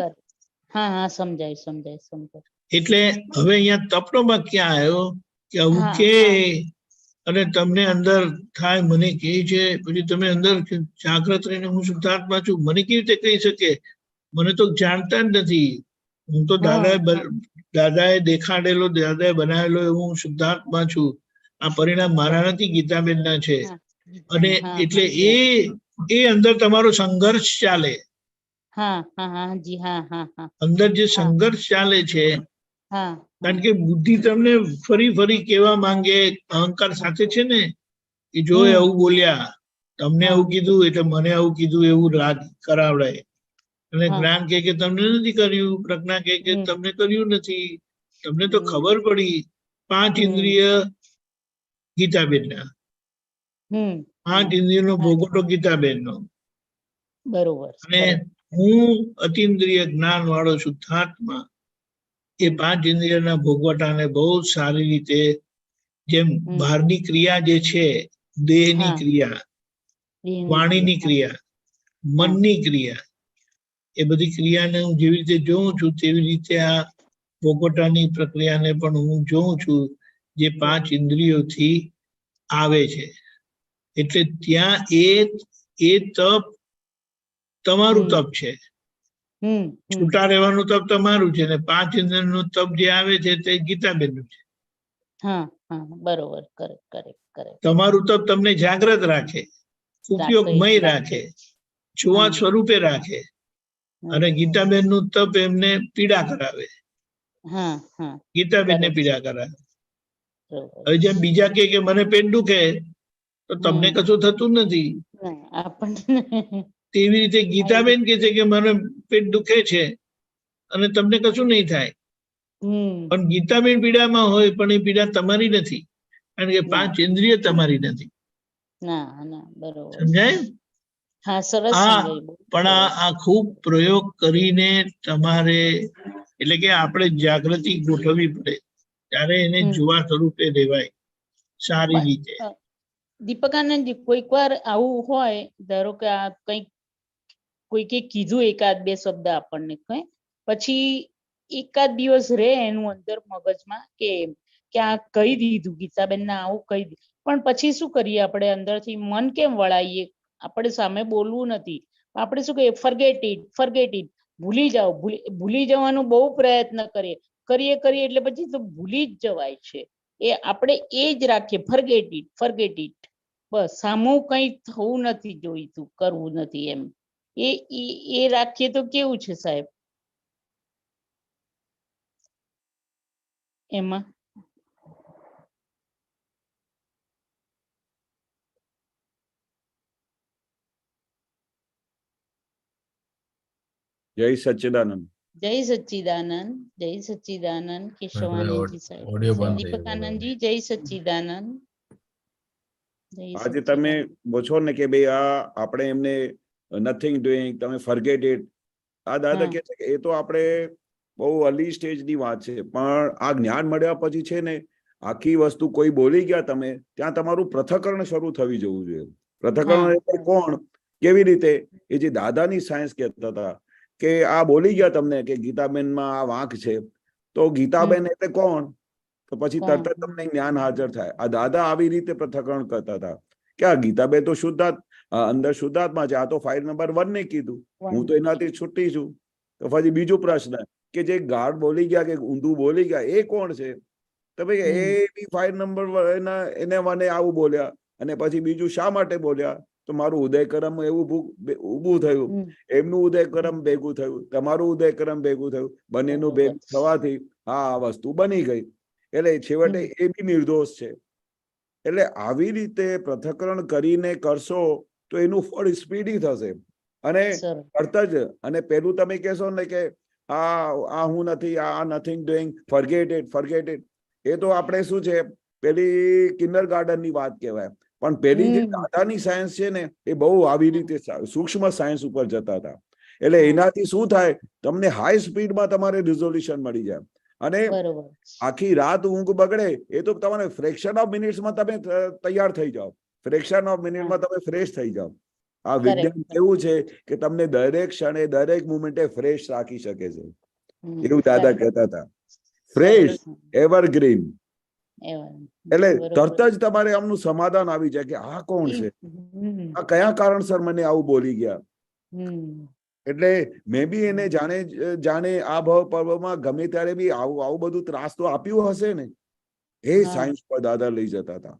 સમજાય. એટલે હવે અહીંયા તપનો ભાગ ક્યાં આવ્યો કે આવું કે અને તમને અંદર થાય મને કહે છે પછી તમે અંદર જાગ્રત રહીને હું શુદ્ધાત્મા છું મને કેવી રીતે કહી શકે મને તો જાણતા જ નથી હું તો દાદાએ દેખાડેલો દાદાએ બનાવેલો એવું હું શુદ્ધાત્મા છું આ પરિણામ મારા નથી ગીતાબેન ના છે અને એટલે એ અંદર તમારો સંઘર્ષ ચાલે અંદર જે સંઘર્ષ ચાલે છે કારણ કે બુદ્ધિ તમને ફરી કેવા માંગે અહંકાર સાથે છે ને કે જો આવું બોલ્યા તમને આવું કીધું એટલે મને આવું કીધું એવું રાગ કરાવડે અને જ્ઞાન કે તમને નથી કર્યું પ્રજ્ઞા કે તમને કર્યું નથી તમને તો ખબર પડી 5 ઇન્દ્રિય ગીતાબેન ના 5 ઇન્દ્રિયનો ભોગવટો ગીતાબેન નો બરોબર અને હું અતિન્દ્રિય જ્ઞાન વાળો શુદ્ધાત્મા એ 5 ઇન્દ્રિયના ભોગવટાને બહુ સારી રીતે જેમ બહારની ક્રિયા જે છે દેહની ક્રિયા વાણીની ક્રિયા મનની ક્રિયા એ બધી ક્રિયાને હું જેવી રીતે જોઉં છું તેવી રીતે આ ભોગવટાની પ્રક્રિયાને પણ હું જોઉં છું, જે 5 ઇન્દ્રિયોથી આવે છે. એટલે ત્યાં એ તપ તમારું તપ છે, છૂટા રહેવાનું તપ તમારું છે, ને 5 ઇન્દ્રિયનું તપ જે આવે છે તે ગીતાબેનનું છે. હા હા બરોબર, કરેક્ટ કરેક્ટ કરેક્ટ. તમારું તપ તમને જાગ્રત રાખે, ઉપયોગમય રાખે, જોવા સ્વરૂપે રાખે, અને ગીતાબેનનું તપ એમને પીડા કરાવે. હા હા ગીતાબેનને પીડા કરાવે. હવે જેમ બીજા કે મને પેટ દુખે તો તમને કશું થતું નથી, આપણને તેવી રીતે ગીતાબેન કે છે કે મને પેટ દુખે છે અને તમને કશું નહીં થાય, પણ ગીતાબેન પીડામાં હોય પણ એ પીડા તમારી નથી, કારણ કે 5 ઇન્દ્રિય તમારી નથી. ના ના બરોબર, સમજાય? હા સરસ હા, સમજાયું. પણ આ ખૂબ પ્રયોગ કરીને તમારે, એટલે કે આપણે જાગૃતિ ગોઠવવી પડે, ત્યારે એને જોવા સ્વરૂપે રહેવાય સારી રીતે. દીપકાનંદજી, કોઈક વાર આવું હોય, ધારો કે આ કંઈક કોઈકે કીધું એકાદ બે શબ્દ આપણને કઈ, પછી એકાદ દિવસ રહે એનું અંદર મગજમાં કે આ કહી દીધું ગીતાબેન ને આવું કહી દીધું, પણ પછી શું કરીએ આપણે અંદરથી મન કેમ વળાઈએ? આપણે સામે બોલવું નથી, આપણે શું કહીએ, ફર્ગેટ ઇટ, ભૂલી જાઓ. ભૂલી જવાનો બહુ પ્રયત્ન કરીએ એટલે પછી તો ભૂલી જ જવાય છે. એ આપણે એ જ રાખીએ, ફર્ગેટ ઇટ, બસ સામું કઈ થવું નથી જોઈતું, કરવું નથી એમ, એ રાખીએ તો કેવું છે સાહેબ એમાં? જય સચ્ચિદાનંદ. જય સચ્ચિદાનંદ, જય સચ્ચિદાનંદ. કેશવાનંદજી સાહેબ, ઓડિયો બંધ થઈ ગયો. દીપકાનંદજી જય સચ્ચિદાનંદ. આજે તમે પૂછો ને કે ભાઈ આ આપણે એમને નથિંગ ડુઈંગ, તમે ફર્ગેટ ઇટ, આ દાદા કે છે કે એ તો આપણે બહુ અર્લી સ્ટેજની વાત છે, પણ આ જ્ઞાન મળ્યા પછી છે ને આખી વસ્તુ કોઈ બોલી ગયા તમે, ત્યાં તમારું પૃથ્થકરણ શરૂ થવી જવું જોઈએ. પૃથ્થકરણ એટલે કોણ, કેવી રીતે? એ જે દાદાની સાયન્સ કહેતા હતા કે આ બોલી ગયા તમને કે ગીતાબેનમાં આ વાંક છે, તો ગીતાબેન એટલે કોણ? તો પછી તરત જ તમને જ્ઞાન હાજર થાય. આ દાદા આવી રીતે પૃથ્થકરણ કરતા હતા કે આ ગીતાબેન તો અંદર શુદ્ધાત્મા છે, આ તો ફાઇલ નંબર 1 ને કીધું, હું તો એનાથી છૂટી છું. તો પછી બીજો પ્રશ્ન કે જે ગાઢ બોલી ગયા કે ઊંધું બોલી ગયા એ કોણ છે? તો ભાઈ એ બી ફાઇલ નંબર એને મને આવું બોલ્યા, અને પછી બીજું શા માટે બોલ્યા? તો મારું ઉદયકરમ એવું ઊભું થયું, એમનું ઉદયકરમ ભેગું થયું, તમારું ઉદયકરમ ભેગું થયું, બંનેનું ભેગું થવાથી આ વસ્તુ બની ગઈ. એટલે છેવટે એ બી નિર્દોષ છે. એટલે આવી રીતે પૃથ્થકરણ કરીને કરશો તો એનું ફળ સ્પીડી થશે. અને તરત જ, અને પેલું તમે કહેશો ને કે આ હું નથી, આ નથિંગ ડુઈંગ, ફર્ગેટ ઇટ, એ તો આપણે શું છે, પેલી કિન્ડરગાર્ટનની વાત કહેવાય. પણ પેલી જે દાદાની સાયન્સ છે ને એ બહુ આવી રીતે સૂક્ષ્મ સાયન્સ ઉપર જતા હતા. એટલે એનાથી શું થાય, તમને હાઈ સ્પીડમાં તમારે રિઝોલ્યુશન મળી જાય, અને આખી રાત ઊંઘ બગડે એ તો તમારે ફ્રેક્શન ઓફ મિનિટ્સમાં તમે તૈયાર થઈ જાઓ, ફ્રેક્શન ઓફ મિનિટમાં તમે ફ્રેશ થઈ જાઓ. આ વિજ્ઞાન એવું છે કે તમને દરેક ક્ષણે દરેક મોમેન્ટે ફ્રેશ રાખી શકે છે. એવું દાદા કહેતા હતા, ફ્રેશ, એવરગ્રીન. એટલે તરત જ તમારે આમનું સમાધાન આવી જાય કે આ કોણ છે, આ કયા કારણસર મને આવું બોલી ગયા. એટલે મેં બી એને જાણે આ ભાવ પર્વમાં ગમે ત્યારે બી આવું બધું ત્રાસ તો આપ્યું હશે ને, એ સાયન્સ પર દાદા લઈ જતા હતા.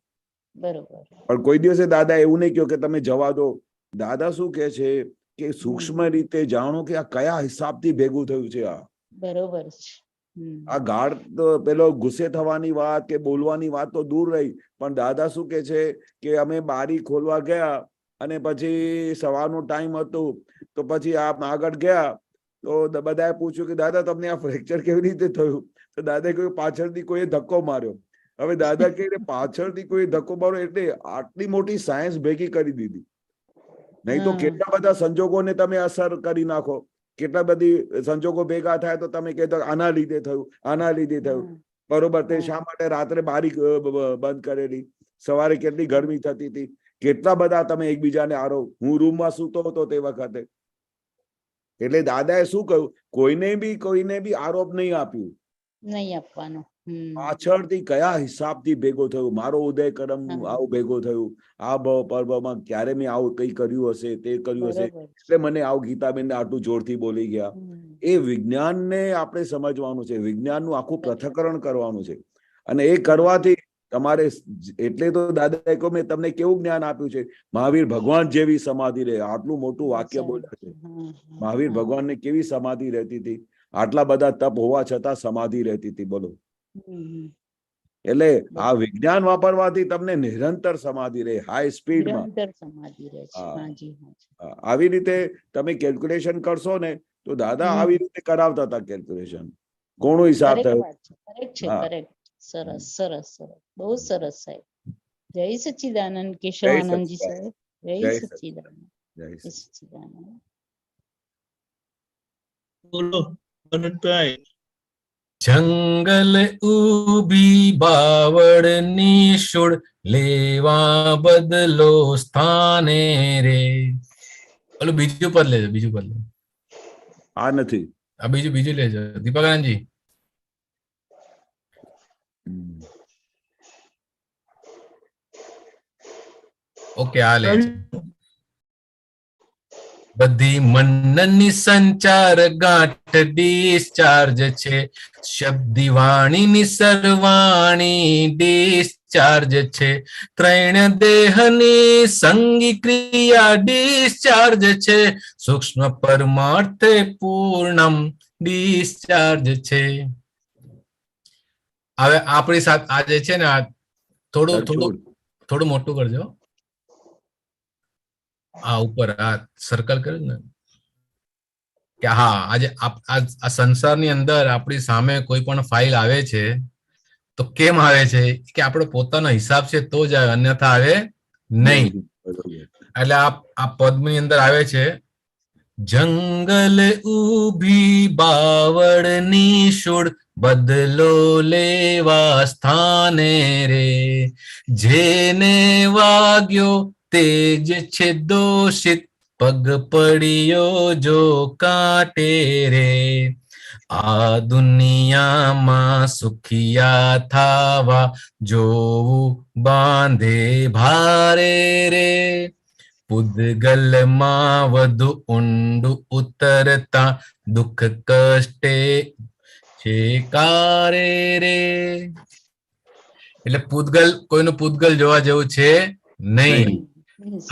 પણ કોઈ દિવસે દાદા એવું નહીં કહ્યું કે તમે જવા દો. દાદા શું કે છે કે સૂક્ષ્મ રીતે જાણો કે આ કયા હિસાબથી ભેગું થયું છે. આ ગાઢ પેલો ગુસ્સે થવાની વાત કે બોલવાની વાત તો દૂર રહી, પણ દાદા શું કે છે કે અમે બારી ખોલવા ગયા અને પછી સવારનો ટાઈમ હતું, તો પછી આગળ ગયા તો બધાએ પૂછ્યું કે દાદા તમને આ ફ્રેક્ચર કેવી રીતે થયું? તો દાદાએ કહ્યું પાછળથી કોઈએ ધક્કો માર્યો. હવે દાદા કહે પાછળથી કોઈ ધક્કો માર્યો એટલે આટલી મોટી સાયન્સ ભેગી કરી દીધી. નહીં તો કેટલા બધા સંજોગોને તમે અસર કરી નાખો, કેટલા બધી સંજોગો ભેગા થાય તો તમે કહેતો આના લીધે થયું, બરોબર. તે શા માટે રાત્રે બારી બંધ કરેલી, સવારે કેટલી ગરમી થતી હતી, કેટલા બધા તમે એકબીજાને આરો. હું રૂમમાં સૂતો હતો તે વખતે, એટલે દાદાએ શું કહ્યું, કોઈને બી આરોપ નહીં આપ્યું, નહીં આપવાનો. પાછળથી કયા હિસાબથી ભેગો થયો, મારો ઉદય કર્મ આવું ભેગો થયું, આ પર્વમાં ક્યારે મેં આવું કઈ કર્યું હશે, તે કર્યું હશે, એટલે મને આવું ગીતાબેન આટલું જોરથી બોલી ગયા. એ વિજ્ઞાનને આપણે સમજવાનું છે, વિજ્ઞાનનું આખું પૃથ્થકરણ કરવાનું છે. અને એ કરવાથી તમારે, એટલે તો દાદાએ કહ્યું મેં તમને કેવું જ્ઞાન આપ્યું છે, મહાવીર ભગવાન જેવી સમાધિ રહે. આટલું મોટું વાક્ય બોલ્યા છે. મહાવીર ભગવાનને કેવી સમાધિ રહેતી હતી, આટલા બધા તપ હોવા છતાં સમાધિ રહેતી હતી, બોલો. એટલે આ વિજ્ઞાન વાપરવાથી તમને નિરંતર સમાધિ રહે, હાઈ સ્પીડમાં. આવી રીતે તમે કેલ્ક્યુલેશન કરશો ને તો દાદા આવી રીતે કરાવતા હતા કેલ્ક્યુલેશન, કોનો હિસાબ થયો. સરસ સરસ સરસ, બહુ સરસ સાહેબ. જય સચ્ચિદાનંદ કેશવાનંદજી સાહેબ. જય સચ્ચિદાનંદ. જય જય સચ્ચિદાનંદ. બોલો ભરતભાઈ. જંગલ ઉભી બાવળ નિશુળ લેવા બદલો સ્થાને રે. ઓલું બીજું પદ લેજો, બીજું પદ લેજો. આ નથી, આ બીજું લેજો દીપકાનંદજી. ઓકે, આ લે. બધી મનની સંચાર ગાંઠ ડિસ્ચાર્જ છે, શબ્દી વાણીની સર્વાણી ડિસ્ચાર્જ છે, ત્રણ દેહની સંગી ક્રિયા ડિસ્ચાર્જ છે, સૂક્ષ્મ પરમાર્થે પૂર્ણમ ડિસ્ચાર્જ છે. હવે આપણી સાથે આજે છે ને, આ થોડું મોટું કરજો. આ ઉપર આ સર્કલ કર્યું ને, કે હા આજે આ સંસારની અંદર આપણી સામે કોઈ પણ ફાઇલ આવે છે તો કેમ આવે છે, કે આપણો પોતાનો હિસાબ છે તો જ આવે, અન્યથા આવે નહીં. એટલે આ પદની અંદર આવે છે, જંગલ ઉભી બાવળ નિશુળ બદલો લેવા સ્થાને રે, જેને વાગ્યો તેજ છે દોષિત, પગ પડ્યો જો કાટે રે, આ દુનિયામાં સુખિયા થાવા જોવું બાંધે ભારે રે, પૂદગલમાં વધુ ઊંડું ઉતરતા દુઃખ કષ્ટે છેકારે રે. એટલે પૂદગલ, કોઈનું પૂદગલ જોવા જેવું છે નહીં.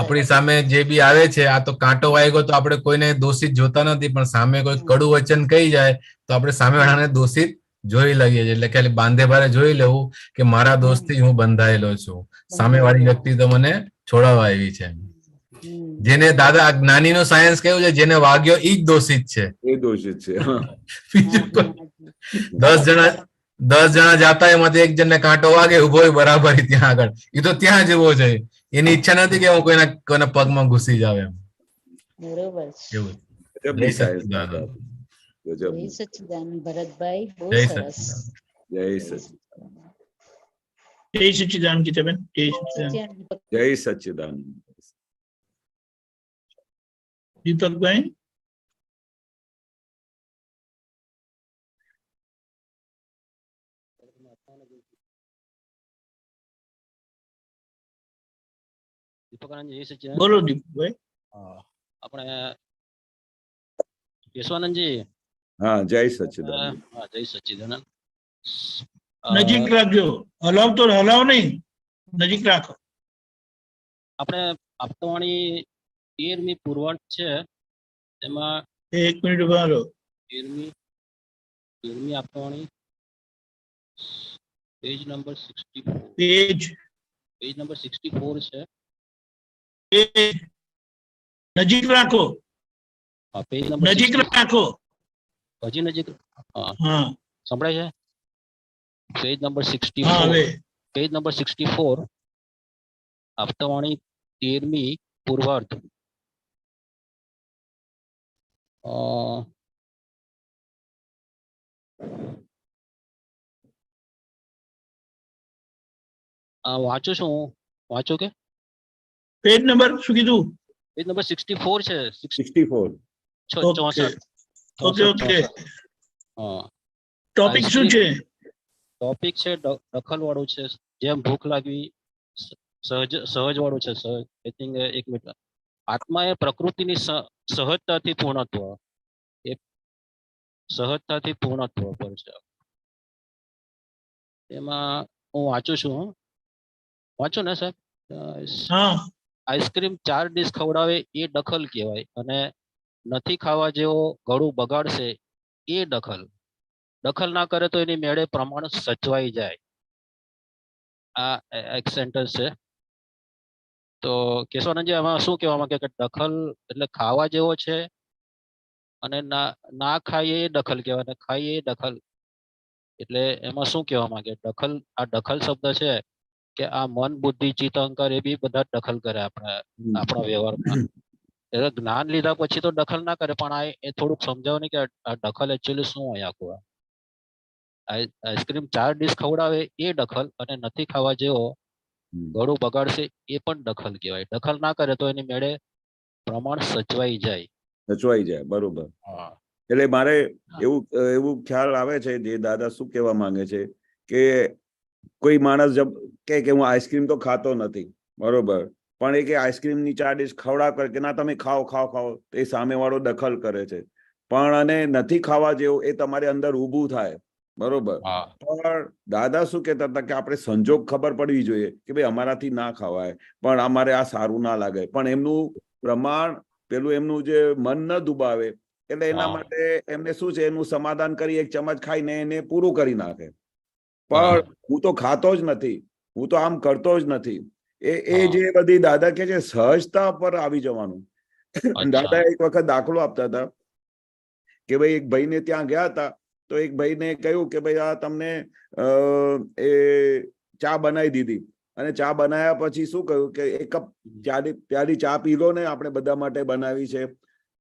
આપણી સામે જે બી આવે છે, આ તો કાંટો વાગ્યો તો આપણે કોઈને દોષિત જોતા નથી, પણ સામે કોઈ કડું વચન કહી જાય તો આપણે સામેવાળાને દોષિત જોઈ લઈએ છીએ. એટલે ખાલી બાંધે ભારે જોઈ લેવું કે મારા દોષથી હું બંધાયેલો છું, સામેવાળી વ્યક્તિ તો મને છોડાવવા આવી છે. જેને દાદા જ્ઞાની નું સાયન્સ કેવું છે, જેને વાગ્યો ઈ જ દોષિત છે. એ દોષિત છે. બીજું 10 જણા જાતા એમાંથી એક જણને કાંટો વાગે, ઉભો હોય બરાબર ત્યાં આગળ, એ તો ત્યાં જ ઉભો છે. એની ઈચ્છા નથી કે હું કોઈના પગમાં ઘૂસી જાવ એમ. બરોબર. એવું. જય સચ્ચિદાનંદ ભરતભાઈ, બહુ સરસ. જય સચ્ચિદાનંદ. જય સચ્ચિદાનંદ ગીતાબેન. જય સચ્ચિદાનંદ. જય સચ્ચિદાનંદ. દીપકભાઈ. બોલો દીપકભાઈ. આપણે યશવાનંદજી. હા, જય સચ્ચિદાનંદ. જય સચ્ચિદાનંદ. નજીક રાખજો, હલાવતો હલાવ નહીં, નજીક રાખો. આપણે આપતાવાણી 13મી પૂર્વાંક છે, એમાં 1 મિનિટ ઉભા રહો. 13મી Aptavani page number 64. Page number 64 છે. નજીક રાખો. હા, પેજ નંબર નજીક રાખો. હજી નજીક. હા, સંભળાય છે? પેજ નંબર હા 64. હવે પેજ નંબર 64 આપતાવાણી 13મી પૂર્વાર્ધ. વાંચું છું, વાંચો કે પેજ નંબર શું કીધું? પેજ નંબર 64 છે. 64. Okay 64 okay. હા ટોપિક શું છે? ટોપિક છે દખલ વાળું છે, જેમ ભૂખ લાગવી સહજ વાળું છે. સહજ આઈ થિંક 1 મિનિટ. આત્મા એ પ્રકૃતિની સહજતાથી પૂર્ણત્વ, એ સહજતાથી પૂર્ણત્વ પર છે. એમાં હું વાંચું ને સાહેબ? હા, આઈસ્ક્રીમ 4 ડીશ ખવડાવે એ દખલ કહેવાય, અને નથી ખાવા જેવો ગળું બગાડશે એ દખલ ના કરે તો એની મેળે પ્રમાણ સચવાઈ જાય. આ એક સેન્ટેન્સ છે. તો કેશવાનંદજી આમાં શું કહેવા માંગે કે દખલ એટલે ખાવા જેવો છે, અને ના ખાઈએ એ દખલ કહેવાય, ને ખાઈએ એ દખલ. એટલે એમાં શું કહેવા માંગે? આ દખલ શબ્દ છે કે આ મન, બુદ્ધિ, ચિત્ત, અહંકાર એ બી બધા દખલ કરે આપણા વ્યવહારમાં. એટલે જ્ઞાન લીધા પછી તો દખલ ના કરે, પણ એ થોડુંક સમજાવો ને કે આ દખલ એકચ્યુઅલી શું હોય આખું? આઈસ્ક્રીમ 4 ડીશ ખવડાવે એ દખલ, અને નથી ખાવા જેવો ગળું બગાડશે એ પણ દખલ કહેવાય. દખલ ના કરે તો એની મેળે પ્રમાણ સચવાઈ જાય. બરોબર. એટલે મારે એવું ખ્યાલ આવે છે, જે દાદા શું કહેવા માંગે છે કે કોઈ માણસ કે હું આઈસ્ક્રીમ તો ખાતો નથી, બરોબર, પણ એ કે આઈસ્ક્રીમ ની 4 ડીશ ખવડાવ કરે કે ના તમે ખાઓ, એ સામે વાળો દખલ કરે છે. પણ અને નથી ખાવા જેવું એ તમારે અંદર ઊભું થાય, બરોબર. પણ દાદા શું કહેતા હતા કે આપણે સંજોગ ખબર પડવી જોઈએ કે ભાઈ અમારાથી ના ખવાય, પણ અમારે આ સારું ના લાગે, પણ એમનું પ્રમાણ પેલું એમનું જે મન ન દુબાવે, એટલે એના માટે એમને શું છે, એનું સમાધાન કરી 1 ચમચ ખાઈને એને પૂરું કરી નાખે. પણ હું તો ખાતો જ નથી, હું તો આમ કરતો જ નથી, એ જે બધી દાદા કે છે સહજતા પર આવી જવાનું. દાદા એક વખત દાખલો આપતા હતા કે ભાઈ એક ભાઈને ત્યાં ગયા હતા, તો એક ભાઈને કહ્યું કે ભાઈ આ તમને એ ચા બનાવી દીધી, અને ચા બનાવ્યા પછી શું કહ્યું કે 1 કપ પ્યાલી ચા પી લો ને, આપણે બધા માટે બનાવી છે.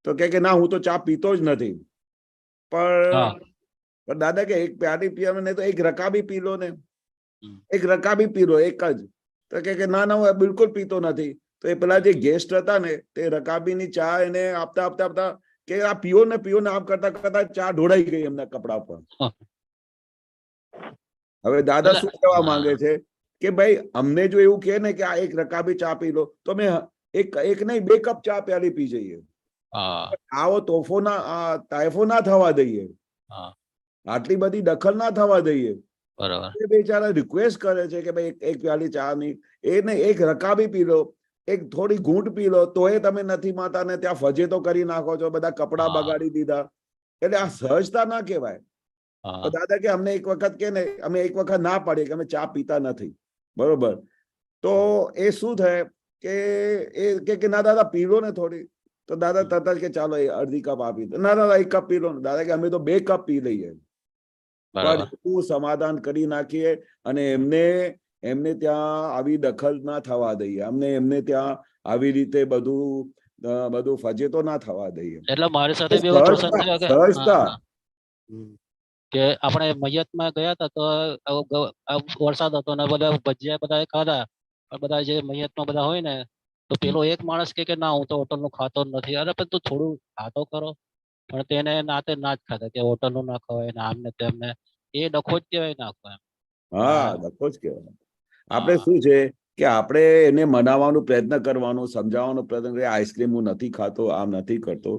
તો કે ના હું તો ચા પીતો જ નથી. પણ દાદા કે 1 પ્યાલી પીવાનું નહીં તો 1 રકાબી પી લો ને, 1 રકાબી પી લો, 1 જ. તો કે ના હું બિલકુલ પીતો નથી. તો એ પેલા જે ગેસ્ટ હતા ને, તે રકાબીની ચા એને આપતા કે આ પીઓ ને આમ કરતા કરતા ચા ઢોળાઈ ગઈ એમના કપડા પર. હવે દાદા શું કહેવા માંગે છે કે ભાઈ અમને જો એવું કહે ને કે આ 1 રકાબી ચા પી લો, તો મેં એક નહીં 2 કપ ચા પ્યાલી પી જઈએ. આવો તાયફો ના થવા દઈએ, આટલી બધી દખલ ના થવા દઈએ. બરાબર. બેચારા રિક્વેસ્ટ કરે છે કે ભાઈ 1 પ્યાલી ચા ની એને 1 રકાબી પી લો, 1 થોડી ઘૂંટ પી લો, તો એ તમે નથી માતા ને ત્યાં ફજે તો કરી નાખો છો, બધા કપડા બગાડી દીધા. એટલે આ સહજતા ના કહેવાય. દાદા કે અમને 1 વખત કે ને, અમે 1 વખત ના પાડીએ કે અમે ચા પીતા નથી, બરોબર. તો એ શું થાય કે એ ના દાદા પી લો ને થોડી, તો દાદા તરત જ કે ચાલો અડધી કપ આપી દો. ના દાદા 1 કપ પી લો. દાદા કે અમે તો 2 કપ પી લઈએ. પણ એવું સમાધાન કરી નાખીએ, અને એમને ત્યાં આવી દખલ ના થવા દઈએ, એમને ત્યાં આવી રીતે બધું ફજેતો ના થવા દઈએ. એટલે મારી સાથે બી એવો પ્રસંગ થયો કે આપણે મૈયતમાં ગયા હતા, તો વરસાદ હતો ને બધા ભજીયા બધા ખાધા, બધા જે મૈયતમાં બધા હોય ને, તો પેલો એક માણસ કે ના હું તો હોટલ નું ખાતો જ નથી. અરે પણ તું થોડું ખાતો કરો, પણ તેને નાતે ના જ ખાતા કે હોટલ નું ના ખવાય ને આમને તેમને. એ ડખો જ કહેવાય નાખો એમ. ડખો જ કહેવાય. આપણે શું છે કે આપણે એને મનાવવાનો પ્રયત્ન કરવાનો, સમજાવવાનો પ્રયત્ન કરીએ, આઈસ્ક્રીમ હું નથી ખાતો, આમ નથી કરતો,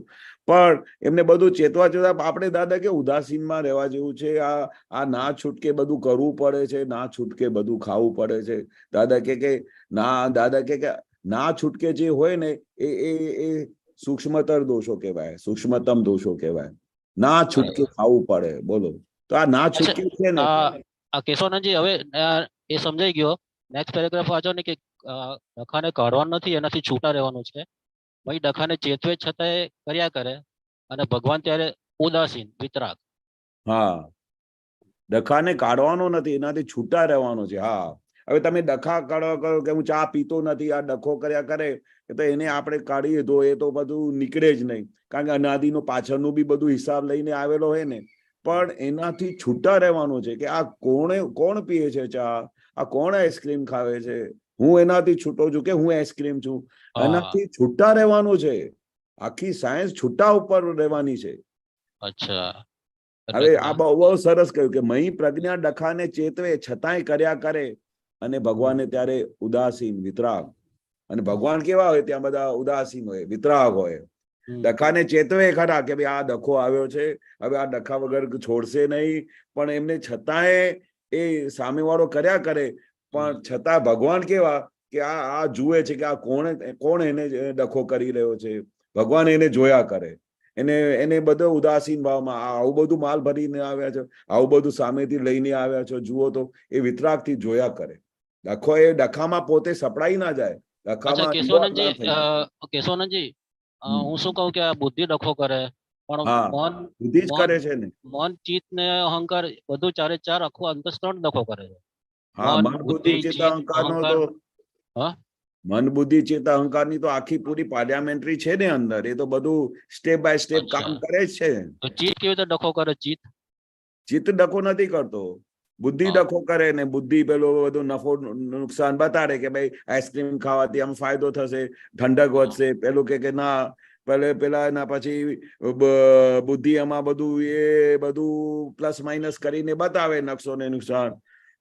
પણ એમને બધું ચેતવા આપણે દાદા કે ઉદાસીનમાં રહેવા જેવું છે. આ ના છૂટકે બધું કરવું પડે છે, ના છૂટકે બધું ખાવું પડે છે. દાદા કે ના છૂટકે જે હોય ને એ સૂક્ષ્મતર દોષો કહેવાય, સૂક્ષ્મતમ દોષો કહેવાય. ના છૂટકે ખાવું પડે, બોલો. તો આ ના છૂટકે છે ને. કેશવાનંદજી હવે એ સમજાઈ ગયો. નેક્સ્ટ પેરેગ્રાફ વાંચો ને કે ડખાને કાઢવાનું નથી, એનાથી છૂટા રહેવાનું છે. ભાઈ ડખાને ચેતવે છતાંય કર્યા કરે, અને ભગવાન ત્યારે ઉદાસીન વિતરાગ. ડખાને કાઢવાનો નથી, એનાથી છૂટા રહેવાનો છે. હવે તમે ડખા કરો કે હું ચા પીતો નથી, આ ડખો કર્યા કરે, તો એને આપણે કાઢીએ તો એ તો બધું નીકળે જ નહીં, કારણ કે અનાદિનો પાછળનું બી બધું હિસાબ લઈને આવેલો હોય ને. પણ એનાથી છૂટા રહેવાનું છે કે આ કોણ પીએ છે ચા, આ કોણ આઈસ્ક્રીમ ખાવે છે, હું એનાથી છૂટો છું કે હું આઈસ્ક્રીમ છું. એનાથી છૂટા રહેવાનું છે. આખી સાયન્સ છૂટા ઉપર રહેવાની છે. અચ્છા હવે આ બહુ સરસ કહ્યું કે મહી પ્રજ્ઞા ડખાને ચેતવે છતાંય કર્યા કરે, અને ભગવાને ત્યારે ઉદાસીન વિતરાગ, અને ભગવાન કેવા હોય ત્યાં બધા ઉદાસીન હોય, વિતરાગ હોય. ડખાને ચેતવે ખરા કે ભાઈ આ ડખો આવ્યો છે, હવે આ ડખા વગર છોડશે નહીં, પણ એમને છતાંય એ સામેવાળો કર્યા કરે. પણ છતાં ભગવાન કેવા કે આ જુએ છે કે આ કોણ એને ડખો કરી રહ્યો છે. ભગવાન એને જોયા કરે, એને બધો ઉદાસીન ભાવમાં આવું બધું માલ ભરીને આવ્યા છો, આવું બધું સામેથી લઈને આવ્યા છો, જુઓ તો એ વિતરાગથી જોયા કરે. ડખો એ ડખામાં પોતે સપડાઈ ના જાય. અચ્છા કેશવાનંદજી, હું શું કહું કે આ બુદ્ધિ ડખો કરે, પણ મન બુદ્ધિ જ કરે છે ને. મન ચિત્ત ને અહંકાર બધું ચારે ચાર આખું અંતસ્કરણ ડખો કરે છે. હા, મન બુદ્ધિ ચિત્ત અહંકાર નો તો મન બુદ્ધિ ચિત્ત અહંકાર ની તો આખી પૂરી પાર્લામેન્ટરી છે ને અંદર. એ તો બધું સ્ટેપ બાય સ્ટેપ કામ કરે જ છે. તો ચિત્ત કેવી રીતે ડખો કરે? ચિત્ત ડખો નથી કરતો, બુદ્ધિ ડખો કરે ને. બુદ્ધિ પેલો બધું નફો નુકસાન બતાડે કે ભાઈ આઈસ્ક્રીમ ખાવાથી આમ ફાયદો થશે, ઠંડક વધશે. પેલું કે ના, પેલા એના પછી બુદ્ધિ એમાં બધું એ બધું પ્લસ માઇનસ કરીને બતાવે નકશો ને નુકસાન.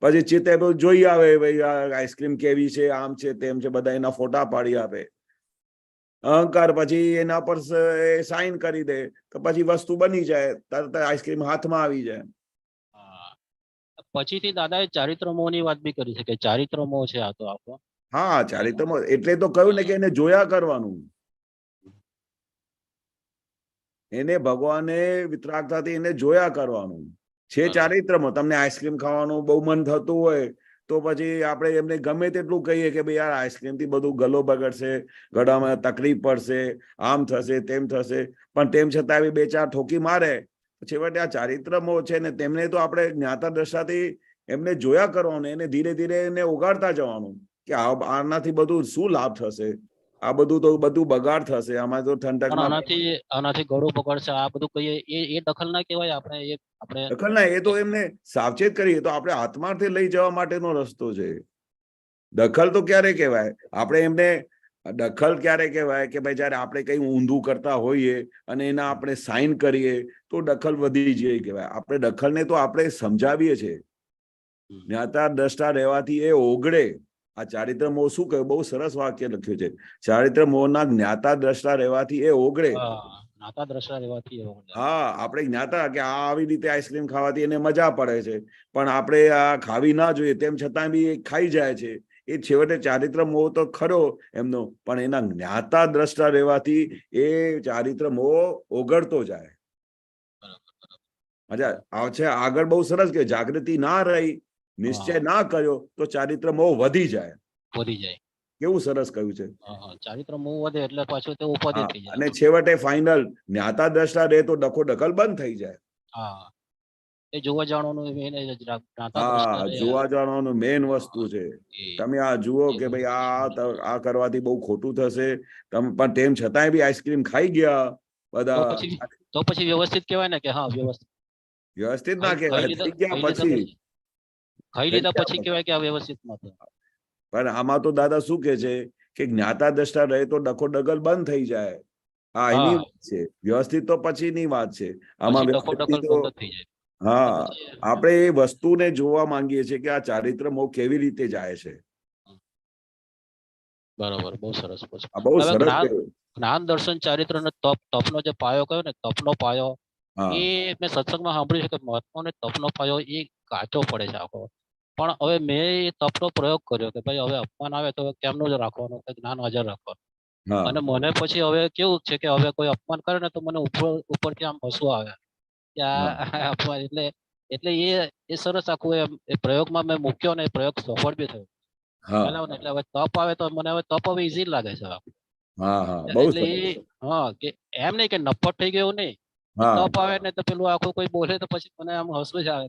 પછી ચિત્તે જોઈ આવે ભાઈ આઈસ્ક્રીમ કેવી છે, આમ છે તેમ છે, બધા એના ફોટા પાડી આપે. અહંકાર પછી એના પર સાઇન કરી દે તો પછી વસ્તુ બની જાય, તરત આઈસ્ક્રીમ હાથમાં આવી જાય. પછીથી દાદાએ ચારિત્ર મોહ ની વાત બી કરી છે કે ચારિત્ર મોહ છે આ તો આપણો. હા, ચારિત્ર મોહ એટલે તો કહ્યું ને કે એને જોયા કરવાનું. એને ભગવાને વિતરાગતાથી એને જોયા કરવાનું છે. ચારિત્રમાં તમને આઈસ્ક્રીમ ખાવાનું બહુ મન થતું હોય તો પછી આપણે એમને ગમે તેટલું કહીએ કે ભાઈ યાર આઈસ્ક્રીમ થી બધું ગલો બગડશે, ગળામાં તકલીફ પડશે, આમ થશે તેમ થશે, પણ તેમ છતાં બે ચાર ઠોકી મારે. છેવટે આ ચારિત્ર મોહ છે ને, તેમને તો આપણે જ્ઞાતા દ્રષ્ટાથી એમને જોયા કરવાનું, એને ધીરે ધીરે એને ઉગાડતા જવાનું કે આનાથી બધું શું લાભ થશે. આ બધું તો બધું બગાડ થશે, આમાં તો ઠંડક આનાથી ગળું બગડશે, આ બધું કહીએ એ દખલ ના કહેવાય. આપણે દખલ ના, એ તો એમને સાવચેત કરીએ તો આપણે આત્માર્થે લઈ જવા માટેનો રસ્તો છે. દખલ તો ક્યારે કહેવાય? આપણે એમને દખલ ક્યારે કહેવાય કે ભાઈ જયારે આપણે કઈ ઊંધું કરતા હોઈએ અને એના આપણે સાઇન કરીએ તો દખલ વધી જાય કહેવાય. આપણે દખલને તો આપણે સમજાવીએ છીએ. જ્ઞાતા દ્રષ્ટા રહેવાથી એ ઓગળે. આ ચારિત્ર મોહ શું કહ્યું? બહુ સરસ વાક્ય લખ્યું છે. ચારિત્ર મોહના જ્ઞાતા દ્રષ્ટા રહેવાથી એ ઓગળે. હા, આપણે જ્ઞાતા કે આ આવી રીતે આઈસ્ક્રીમ ખાવાથી એને મજા પડે છે, પણ આપણે આ ખાવી ના જોઈએ તેમ છતાં બી એ ખાઈ જાય છે. એ છેવટે ચારિત્ર મોહ તો ખરો એમનો, પણ એના જ્ઞાતા દ્રષ્ટા રહેવાથી એ ચારિત્ર મોહ ઓગળતો જાય. આગળ બહુ સરસ કે જાગૃતિ ના રહી, નિશ્ચય ના કર્યો તો ચારિત્ર મોહ વધી જાય. કેવું સરસ કહ્યું છે. ચારિત્ર મોહ વધે એટલે પાછું તે ઉપાધિ થઈ જાય. અને છેવટે ફાઇનલ જ્ઞાતા દ્રષ્ટા રહે તો ડખો ડખલ બંધ થઈ જાય. એ જોવા જાણવાનું જોવા જાણવાનું મેન વસ્તુ છે. તમે આ જુઓ કે ભાઈ આ કરવાથી બહુ ખોટું થશે, પણ તેમ છતાંય બી આઈસ્ક્રીમ ખાઈ ગયા બધા. તો પછી વ્યવસ્થિત કહેવાય ને કે હા વ્યવસ્થિત ના કહેવાય. થઈ ગયા પછી ખાઈ લીધા પછી કહેવાય કે આ વ્યવસ્થિત નથી. પણ આમાં તો દાદા શું કે છે કે જ્ઞાતા દ્રષ્ટા રહે તો ડખો ડગલ બંધ થઈ જાય. હા, એની વાત છે. વ્યવસ્થિત તો પછીની વાત છે. આમાં આપણે એ વસ્તુને જોવા માંગીએ છીએ કે આ ચારિત્ર મોહ કેવી રીતે જાય છે. બરાબર, બહુ સરસ. બહુ સરસ. જ્ઞાન દર્શન ચારિત્ર ને તપનો જે પાયો કયો ને, તપનો પાયો, એ મેં સત્સંગમાં સાંભળ્યું છે કે મહાત્માઓને તપનો પાયો એ કાચો પડે છે આખો. પણ હવે મેં એ તપનો પ્રયોગ કર્યો કે ભાઈ હવે અપમાન આવે તો કેમનું જ રાખવાનું, જ્ઞાન હાજર રાખવાનું. અને મને પછી હવે કેવું છે કે હવે કોઈ અપમાન કરે ને તો મને ઉપરથી આમ હસવું આવે કે આ અપમાન. એટલે એ સરસ આખું એ પ્રયોગમાં મેં મૂક્યો ને એ પ્રયોગ સફળ બી થયો. એટલે હવે તપ આવે તો મને હવે તપ હવે ઈઝી લાગે છે. એટલે કે એમ નહીં કે નફ્ફટ થઈ ગયું નહીં, તપ આવે ને તો પેલું આખું કોઈ બોલે તો પછી મને આમ હસવું જ આવે.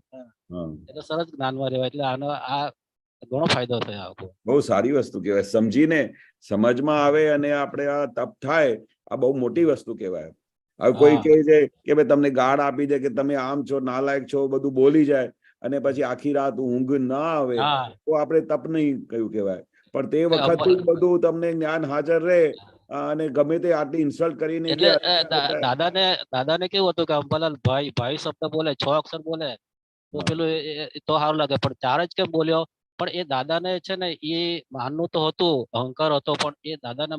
એટલે સરસ જ્ઞાનમાં રહેવાય. એટલે આ ઘણો ફાયદો થયો આખો. બહુ સારી વસ્તુ કહેવાય. સમજીને સમજમાં આવે અને આપણે આ તપ થાય, આ બહુ મોટી વસ્તુ કહેવાય. હવે કોઈ કહે છે કે ભાઈ તમને ગાળ આપી દે કે તમે આમ છો, નાલાયક છો, બધું બોલી જાય અને પછી આખી રાત ઊંઘ ના આવે તો આપણે તપ નહીં કયું કહેવાય. પણ તે વખત બધું તમને જ્ઞાન હાજર રહે અને ગમે તે આટલી ઇન્સલ્ટ કરીને એટલે ગયા. દાદાને કેવું હતું કે અંબાલાલ ભાઈ શબ્દ બોલે, 6 અક્ષર બોલે તો હા. પેલું એ તો સારું લાગે, પણ 4 જ કેમ બોલ્યો? પણ એ દાદાને છે ને એ માનનું તો હતું, અહંકાર હતો, પણ એ દાદાને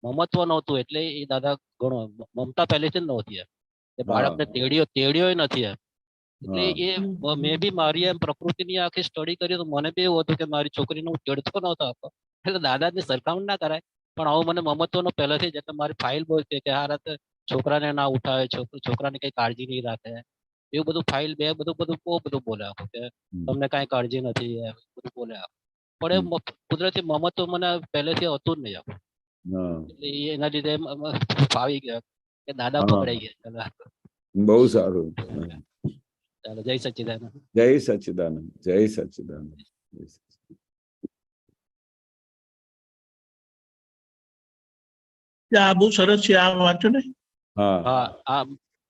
મમત્વ નહોતું, એટલે એ દાદા ઘણો મમતા પહેલેથી જ નહોતી એમ. એ બાળકને તેડ્યો નથી એમ. એટલે એ મેં બી મારી એમ પ્રકૃતિની આખી સ્ટડી કરી તો મને બી એવું હતું કે મારી છોકરીને હું તેડતો નહોતો આપતો, એટલે દાદાની સરખામણી ના કરાય. પણ આવું મને મમત્વનો પહેલેથી જ, એટલે મારી ફાઇલ બોલતી કે આ રાતે છોકરાને ના ઉઠાવે, છોકરાની કઈ કાળજી નહીં રાખે, એવું બધું ફાઇલ બે બધું બહુ બધું બોલે આખો કે તમને કઈ કાળજી નથી એમ બધું બોલે આખો. પણ એ કુદરતી મમત્વ મને પહેલેથી હતું જ નહીં આખું. એટલે એના લીધે ફાવી ગયા કે દાદા પકડાઈ ગયા. બહુ સારું. ચાલો, જય સચ્ચિદાનંદ. જય સચ્ચિદાનંદ. જય સચ્ચિદાનંદ. આ બહુ સરસ છે, આ વાંચો ને. હા,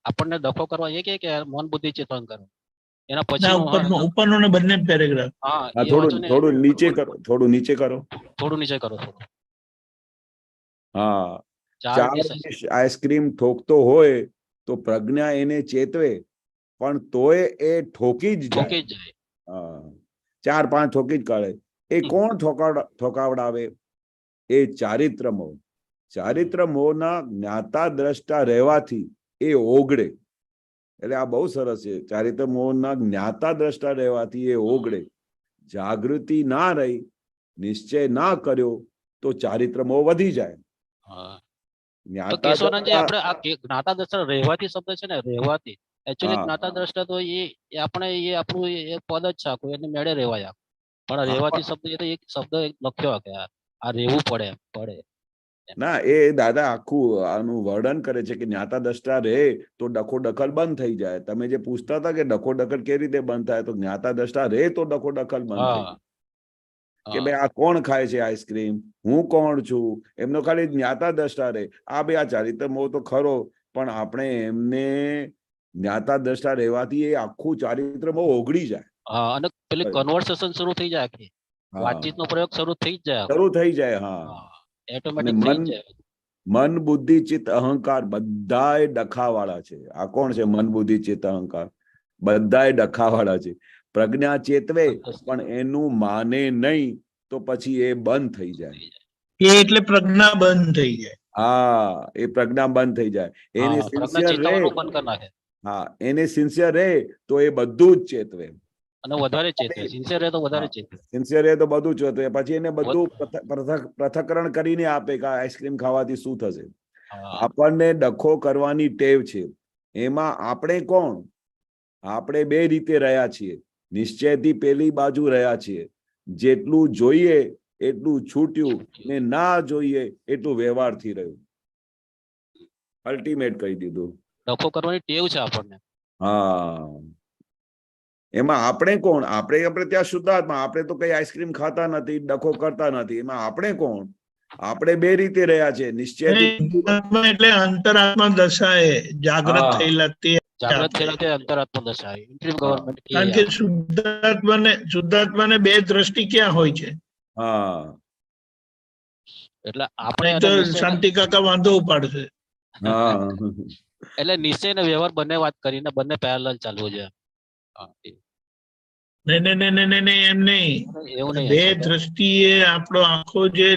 આપણને દખો કરવા એ કે મન બુદ્ધિ ચેતન કરો, એના ના, પછી ઉપરનો ને બંને પેરેગ્રાફ. થોડું નીચે કરો, થોડું નીચે કરો. થોડું નીચે કરો. હા, 4 ડીશ આઈસ્ક્રીમ ઠોકતો હોય તો પ્રજ્ઞા એને ચેતવે, પણ તોય એ ઠોકી જ જાય. હા, 4-5 ઠોકી જ કાઢે. એ કોણ ઠોકાવડાવે? એ ચારિત્ર મોહ. ચારિત્ર મોહના જ્ઞાતા દ્રષ્ટા રહેવાથી એ ઓગળે. એટલે આ બહુ સરસ છે. ચારિત્ર મોહના જ્ઞાતા દ્રષ્ટા રહેવાથી એ ઓગળે. જાગૃતિ ના રહી, નિશ્ચય ના કર્યો તો ચારિત્ર મોહ વધી જાય. કેશવાનંદજી, આપણે આ જ્ઞાતા દ્રષ્ટા રહેવાથી શબ્દ છે ને, રહેવાથી એકચ્યુઅલી જ્ઞાતા દ્રષ્ટા તો એ આપણે એ આપણું એ પદ જ છે આખું, એને મેળે રહેવાય. પણ રહેવાથી શબ્દ એ તો એક શબ્દ લખ્યો કે આ રહેવું પડે. ના, એ દાદા આખું આનું વર્ણન કરે છે કે જ્ઞાતા દ્રષ્ટા રહે તો ડખો દખલ બંધ થઈ જાય. તમે જે પૂછતા હતા કે ડખો દખલ કેવી રીતે બંધ થાય, તો જ્ઞાતા દ્રષ્ટા રહે તો ડખો દખલ બંધ થઈ જાય. કે ભાઈ આ કોણ ખાય છે આઈસ્ક્રીમ, હું કોણ છું, એમનો ખાલી જ્ઞાતા દ્રષ્ટા રહે. આ ભાઈ આ ચારિત્ર મોહ તો ખરો, પણ આપણે એમને જ્ઞાતા દ્રષ્ટા રહેવાથી એ આખું ચારિત્ર મોહ ઓગળી જાય. અને પેલી કન્વર્સેશન શરૂ થઈ જાય, વાતચીતનો પ્રયોગ શરૂ થઈ જાય. હા, ઓટોમેટિક થઈ જાય. મન, બુદ્ધિ, ચિત્ત, અહંકાર બધાય ડખાવાળા છે. આ કોણ છે? મન, બુદ્ધિ, ચિત્ત, અહંકાર બધાય ડખાવાળા છે. પ્રજ્ઞા ચેતવે પણ એનું માને નહીં તો પછી એ બંધ થઈ જાય. એટલે પ્રજ્ઞા બંધ થઈ જાય. હા, એ પ્રજ્ઞા બંધ થઈ જાય. એને સિન્સિયર રહે. હા, એને સિન્સિયર રહે તો એ બધું જ ચેતવે. અને વધારે ચેતવે. સિન્સિયર રહે તો વધારે ચેતવે. સિન્સિયર રહે તો બધું ચેતવે. પછી એને બધું પૃથ્થકરણ કરીને આપે કે આઈસ્ક્રીમ ખાવાથી શું થશે. આપણને ડખો કરવાની ટેવ છે. એમાં આપણે કોણ? આપણે બે રીતે રહ્યા છીએ. નિશ્ચયથી પેલી બાજુ રહ્યા છીએ. જેટલું જોઈએ એટલું છૂટ્યું, ને ના જોઈએ એટલું વ્યવહારથી રહ્યું. અલ્ટિમેટ કહી દીધું. ડખો કરવાની ટેવ છે આપણને. હા, એમાં આપણે કોણ? આપણે ત્યાં શુદ્ધાત્મા. આપણે તો કઈ આઈસ્ક્રીમ ખાતા નથી, ડખો કરતા નથી. એમાં આપણે કોણ? આપણે બે રીતે રહ્યા છે. નિશ્ચય એટલે અંતરાત્મા દશા એ જાગૃત થયેલા તે અંતરાત્મા દશા. કારણ કે શુદ્ધાત્માને બે દ્રષ્ટિ ક્યાં હોય છે? હા, એટલે આપણે તો શાંતિ કાકા વાંધો ઉપાડશે. હા, એટલે નિશ્ચય ને વ્યવહાર બંને વાત કરીને બંને પેરેલલ ચાલવું છે. નહીં, એમ નહીં. બે દ્રષ્ટિએ આપણો આખો જે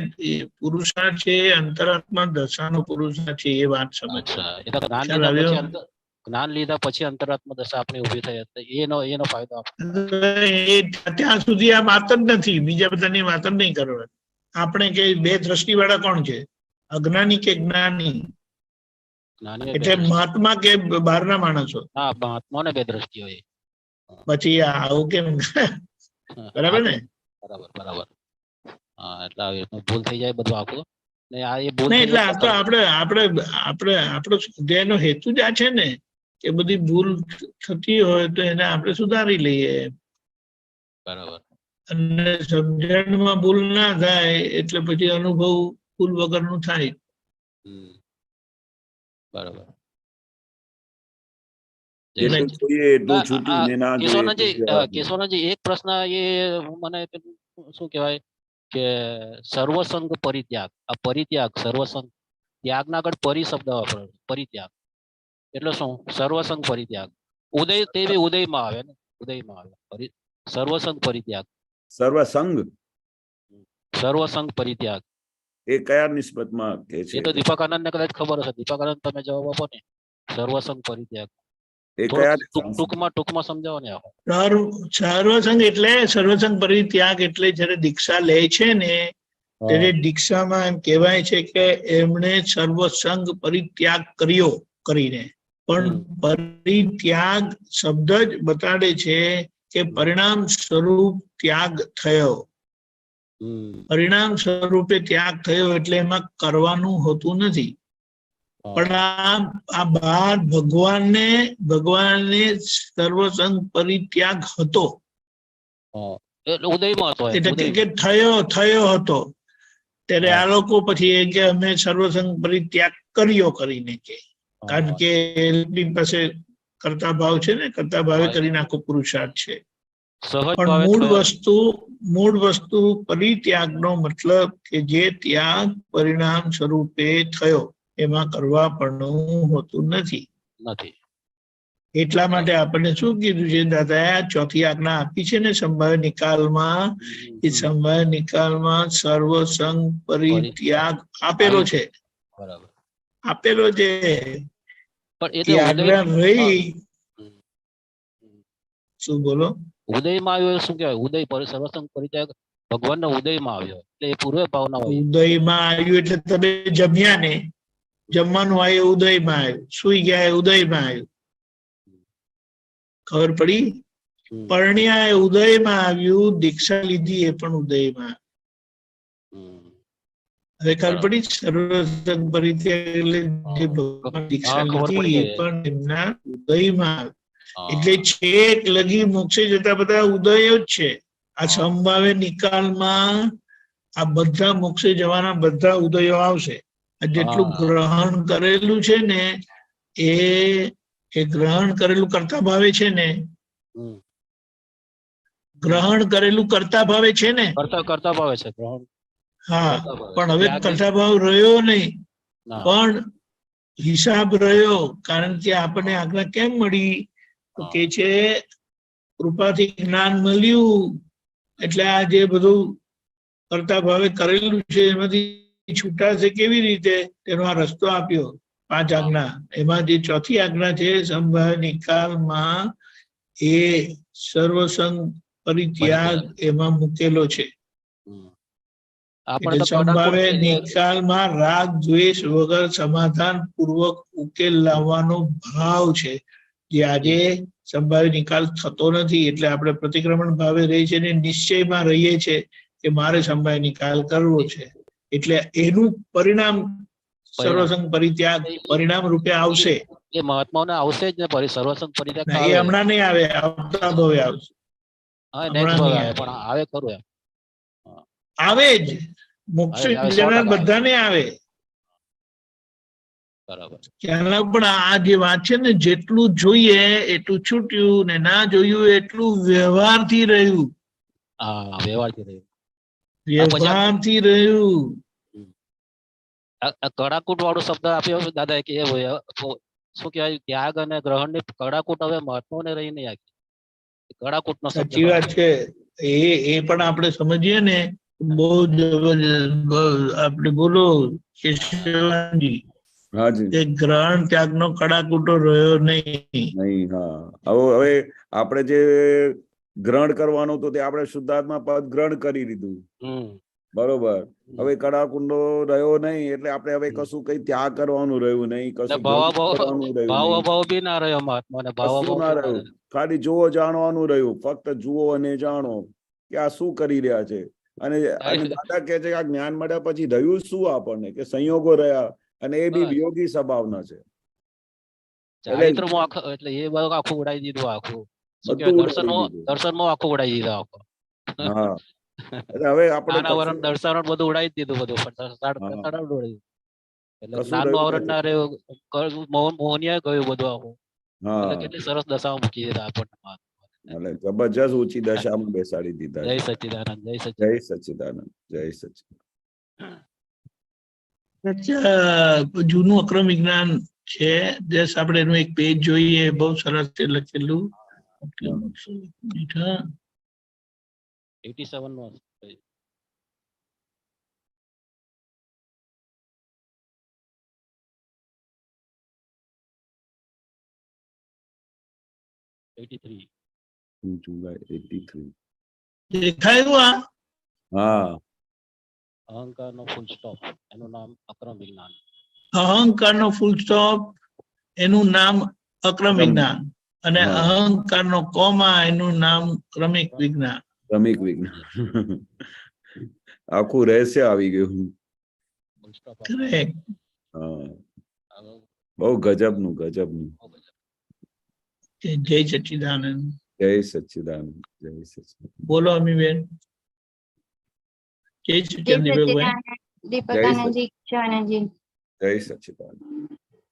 પુરુષાર્થ છે એ અંતરાત્મા દશાનો પુરુષાર્થ છે, એ વાત સમજો. જ્ઞાન લીધા પછી અંતરાત્મા દશા આપણી ઉભી થઈ, એનો ફાયદો ત્યાં સુધી આ વાત જ નથી. બીજા બધાની વાત જ નહીં કરવાની. આપણે કે બે દ્રષ્ટિ વાળા કોણ છે? અજ્ઞાની કે જ્ઞાની? એટલે મહાત્મા કે બહારના માણસો? મહાત્માને બે દ્રષ્ટિ હોય. પછી આવું કેમ? બરાબર ને? બરાબર. એટલે ભૂલ થઈ જાય બધું આખું. એટલે આ તો આપણો સ્વાધ્યાયનો હેતુ જ આ છે ને, કે બધી ભૂલ થતી હોય તો એને આપણે સુધારી લઈએ. બરાબર. અને સમજણમાં ભૂલ ના થાય એટલે પછી અનુભવ ભૂલ વગરનું થાય. બરાબર. કેશવાનંદજી, એક પ્રશ્ન એ મને શું કહેવાય કે સર્વસંગ પરિત્યાગ, આ પરિત્યાગ સર્વસંગ ત્યાગના આગળ પરી શબ્દ વાપરો, પરિત્યાગ એટલે શું? સર્વસંગ પરિત્યાગ. ઉદય તે બી ઉદયમાં આવે ને, ઉદયમાં આવે સર્વસંગ પરિત્યાગ. સર્વસંગ સર્વસંગ પરિત્યાગ એ કયા નિસ્બતમાં કે છે? એ તો દીપકાનંદ ને કદાચ ખબર હશે. દીપકાનંદ તમે જવાબ આપો ને. સર્વસંગ પરિત્યાગ એ કયા ટૂંકમાં સમજાવો ને આપો. સર્વસંગ એટલે સર્વસંગ પરિત્યાગ એટલે જયારે દીક્ષા લે છે ને ત્યારે દીક્ષામાં એમ કહેવાય છે કે એમણે સર્વસંગ પરિત્યાગ કર્યો કરીને, પણ પરિત્યાગ શબ્દ જ બતાડે છે કે પરિણામ સ્વરૂપ ત્યાગ થયો. પરિણામ સ્વરૂપે ત્યાગ થયો એટલે એમાં કરવાનું હોતું નથી. પણ આ બાર ભગવાનને સર્વસંગ પરિત્યાગ હતો ઉદયમાં હતો, એટલે કે થયો હતો. ત્યારે આ લોકો પછી એ કે અમે સર્વસંગ પરિત્યાગ કર્યો કરીને કે, કારણ કે એમની પાસે કરતા ભાવ છે ને, કરતા ભાવે કરીને આખો પુરુષાર્થ છે. પણ મૂળ વસ્તુ પરિત્યાગનો મતલબ કે જે ત્યાગ પરિણામ સ્વરૂપે થયો એમાં કરવા પણ હોતું નથી. એટલા માટે આપણને શું કીધું છે દાદા? ચોથી આજ્ઞા આપી છે ને સંભાવ્ય નિકાલમાં, એ સંભાવ્ય નિકાલમાં સર્વસંગ પરિત્યાગ આપેલો છે, આપેલો છે. આજ્ઞા રહી શું બોલો? ઉદયમાં આવ્યો શું કહેવાય? ઉદય સર્વસંગ પરિત્યાગ ભગવાનના ઉદયમાં આવ્યો એટલે એ પૂર્વ ભાવના. ઉદયમાં આવ્યું એટલે તમે જમ્યા ને, જમવાનું આવ્યું ઉદયમાં આવ્યું, સુઈ ગયા ઉદયમાં આવ્યું, ખબર પડી? પરણ્યા એ ઉદયમાં આવ્યું, દીક્ષા લીધી એ પણ ઉદયમાં. હવે ખબર પડી? સર્વસંગ પરિત્યાગ એટલે જે ભગવાન દીક્ષા લીધી એ પણ એમના ઉદયમાં આવ્યું. એટલે છેક લગી મોક્ષે જતા બધા ઉદયો જ છે. આ સંભાવ્ય નિકાલમાં આ બધા મોક્ષે જવાના બધા ઉદયો આવશે. જેટલું ગ્રહણ કરેલું છે ને એ ગ્રહણ કરેલું કરતા ભાવે છે ને, ગ્રહણ કરેલું કરતા ભાવે છે ને, કરતા ભાવે છે ગ્રહણ. હા, પણ હવે કરતા ભાવ રહ્યો નહીં, પણ હિસાબ રહ્યો. કારણ કે આપણને આજ્ઞા કેમ મળી? તો કે છે કૃપાથી જ્ઞાન મળ્યું એટલે આ જે બધું કરતા ભાવે કરેલું છે એમાંથી છૂટાશે કેવી રીતે, તેનો આ રસ્તો આપ્યો. 5 આજ્ઞા, એમાં જે ચોથી આજ્ઞા છે સંભાવ્ય નિકાલમાં, એ સર્વસંગ પરિત્યાગ એમાં મૂકેલો છે. એટલે સંભાવ્ય નિકાલમાં રાગ દ્વેષ વગર સમાધાન પૂર્વક ઉકેલ લાવવાનો ભાવ છે, જે આજે સંભાવ્ય નિકાલ થતો નથી. એટલે આપણે પ્રતિક્રમણ ભાવે રહી છે ને નિશ્ચયમાં રહીએ છે કે મારે સંભાવ્ય નિકાલ કરવો છે. એટલે એનું પરિણામ સર્વસંગ પરિત્યાગ પરિણામ રૂપે આવશે. એ મહાત્માઓને આવશે જ ને, સર્વસંગ પરિત્યાગ એ હમણાં નહીં આવે, આવતા ભવે આવશે. પણ આવે ખરું એમ? આવે જ, મોક્ષ જનાર બધાને આવે. પણ આ જે વાત છે ને, જેટલું જોઈએ એટલું છૂટ્યું ને ના જોયું એટલું વ્યવહારથી રહ્યું. વ્યવહારથી રહ્યું. કડાકૂટ વાળો શબ્દ આપ્યો દાદા કે શું કહેવાય? ત્યાગ અને ગ્રહણ ની કડાકૂટ હવે મહાત્માઓને રહી નહીં આખી. કડાકૂટ નો શબ્દ. સાચી વાત છે. એ પણ આપણે સમજીએ ને બહુ જબરજસ્ત. આપણે બોલો કેશવજી, ગ્રહણ ત્યાગ નો કડાકૂટો રહ્યો નહીં. હા, હવે આપણે જે ગ્રહણ કરવાનું હતું તે આપણે શુદ્ધાત્મા પદ ગ્રહણ કરી લીધું, બરોબર. હવે કડાકૂટો રહ્યો નહીં એટલે આપણે હવે કશું કઈ ત્યાગ કરવાનું રહ્યું નહીં, કશું ભાવ બી ના રહ્યો મહાત્માને, કશું ના રહ્યું. ખાલી જુઓ જાણવાનું રહ્યું, ફક્ત જુઓ અને જાણો કે આ શું કરી રહ્યા છે. અને દાદા કે છે કે આ જ્ઞાન મળ્યા પછી રહ્યું શું આપણને? કે સંયોગો રહ્યા, અને એ બી વિયોગી સ્વભાવના છે. એટલે એ બધું આખું ઉડાઈ દીધું, આખું દર્શનમાં આખું ઉડાઈ દીધું આખું. હા, હવે આપણે દર્શન બધું ઉડાઈ દીધું, બધું જ્ઞાનનું આવરણ ના રહ્યું, મોહનિયા ગયું બધું આખું. કેટલી સરસ દશામાં મૂકી દીધા આપણને. જબરજસ્ત ઊંચી દશામાં બેસાડી દીધા. જય સચ્ચિદાનંદ, જય સચ્ચિદાનંદ, જય સચ્ચિદાનંદ. જૂનું અક્રમ વિજ્ઞાન છે, જસ આપણે એનું એક પેજ જોઈએ, બહુ સરસ છે લખેલું. 87 નો હશે. જુલાઈ 83. દેખાયું આ? હા, અહંકારનો ફૂલ સ્ટોપ એનું નામ અક્રમ વિજ્ઞાન. અહંકારનો ફૂલ સ્ટોપ એનું નામ અક્રમ વિજ્ઞાન, અને હા. અહંકારનો કોમા એનું નામ ક્રમિક વિજ્ઞાન. ક્રમિક વિજ્ઞાન. આખું રહસ્ય આવી ગયું. Full stop Correct. હા, બહુ ગજબનું. જય સચ્ચિદાનંદ. જય સચ્ચિદાનંદ. જય સચ્ચિદાનંદ. બોલો અમીબેન. જય સચ્ચિદાનંદ ભગવાન. દીપકાનંદજી, શિવાનંદજી. જય સચ્ચિદાનંદ.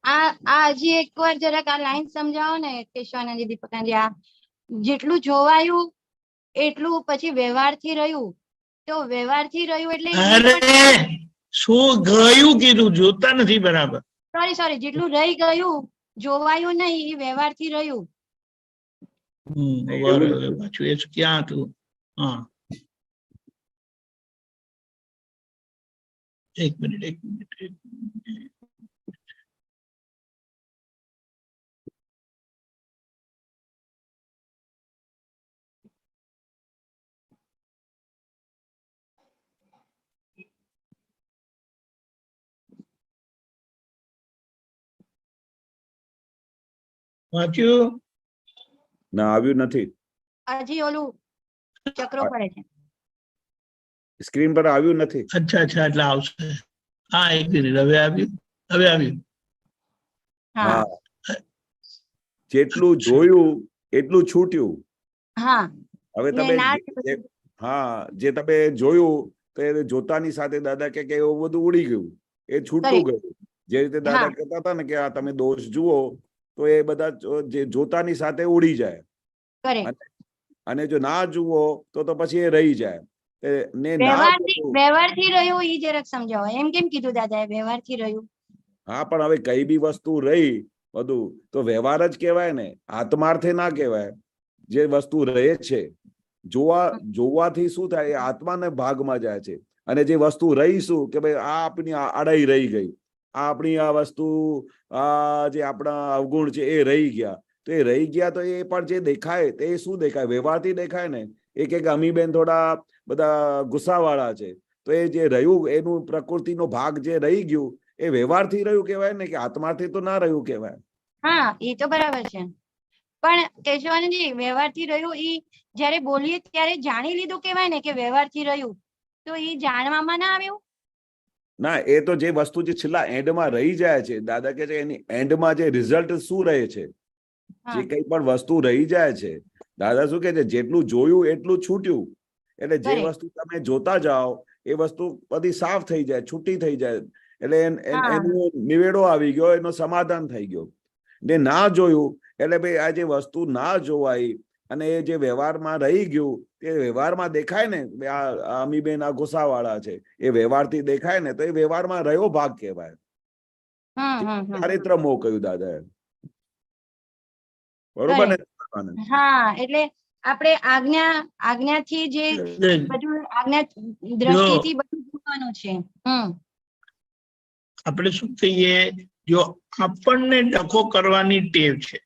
આ હજી એકવાર જરાક આ લાઈન સમજાવો ને કેશવાનંદજી, દીપકાનંદજી. આ જેટલું જોવાયું એટલું પછી વ્યવહારથી રહ્યું, તો વ્યવહારથી રહ્યું એટલે અરે શું ગયું કીધું, જોતા નથી બરાબર. સોરી જેટલું રહી ગયું, જોવાયું નહીં, એ વ્યવહારથી રહ્યું. પાછું એ ક્યાં હતું? હા, એક મિનિટ. વાંચ્યું? ના, આવ્યું નથી. હજી ઓલું ચક્રો પડે છે. સ્ક્રીન પર આવ્યું નથી. અચ્છા, એટલે આવશે. હા, એક મિનિટ. હવે આવ્યું. હા, જેટલું જોયું એટલું છૂટ્યું. હા. હવે તમે જે તમે જોયું તો એ જોતાની સાથે દાદા કે એવું બધું ઉડી ગયું, એ છૂટતું ગયું. જે રીતે દાદા કહેતા હતા ને કે આ તમે દોષ જુઓ તો એ બધા જે જોતાની સાથે ઉડી જાય, અને જો ના જુઓ તો પછી એ રહી જાય. વ્યવહારથી રહ્યું એ જરાક સમજાવો. એમ કેમ કીધું દાદા, વ્યવહારથી રહ્યું? હા, પણ હવે કઈ બી વસ્તુ રહી બધું તો વ્યવહાર જ કહેવાય ને, આત્માર્થે ના કહેવાય. જે વસ્તુ રહે છે જોવાથી શું થાય, એ આત્માને ભાગમાં જાય છે. અને જે વસ્તુ રહીશું કે ભાઈ આ આપણી આડાઈ રહી ગઈ, આ આપણી આ વસ્તુ, આ જે આપણા અવગુણ છે એ રહી ગયા, તો એ રહી ગયા તો એ પણ જે દેખાય તે શું દેખાય? વ્યવહારથી દેખાય ને. એક અમીબેન થોડા બધા ગુસ્સાવાળા છે, તો એ જે રહ્યું એનું પ્રકૃતિનો ભાગ જે રહી ગયું એ વ્યવહારથી રહ્યું કહેવાય ને, કે આત્માથી તો ના રહ્યું કહેવાય. હા, એ તો બરાબર છે. પણ કેશવાનંદજી, વ્યવહારથી રહ્યું એ જયારે બોલીએ ત્યારે જાણી લીધું કહેવાય ને કે વ્યવહારથી રહ્યું, તો એ જાણવામાં ના આવ્યું? ના, એ તો જે વસ્તુ જે છેલ્લા એન્ડમાં રહી જાય છે, દાદા કે છે એની એન્ડમાં જે રિઝલ્ટ શું રહે છે, જે કઈ પણ વસ્તુ રહી જાય છે, દાદા શું કે છે, જેટલું જોયું એટલું છૂટ્યું. એટલે જે વસ્તુ તમે જોતા જાઓ એ વસ્તુ બધી સાફ થઈ જાય, છૂટી થઈ જાય. એટલે એનો નિવેડો આવી ગયો, એનો સમાધાન થઈ ગયો. ને ના જોયું એટલે ભાઈ આ જે વસ્તુ ના જોવાઈ અને એ જે વ્યવહારમાં રહી ગયું, એ વ્યવહારમાં દેખાય ને. આ અમીબેન આ ગુસ્સાવાળા છે, એ વ્યવહારથી દેખાય ને, તો એ વ્યવહારમાં રહ્યો ભાગ કહેવાય. ચારિત્ર મોહ કહ્યું દાદાએ. બરોબર ને? હા, એટલે આપણે આજ્ઞાથી જે બધું આજ્ઞા દ્રષ્ટિથી બધું જોવાનું છે. આપણે શું કહીએ, જો આપણને ડખો કરવાની ટેવ છે,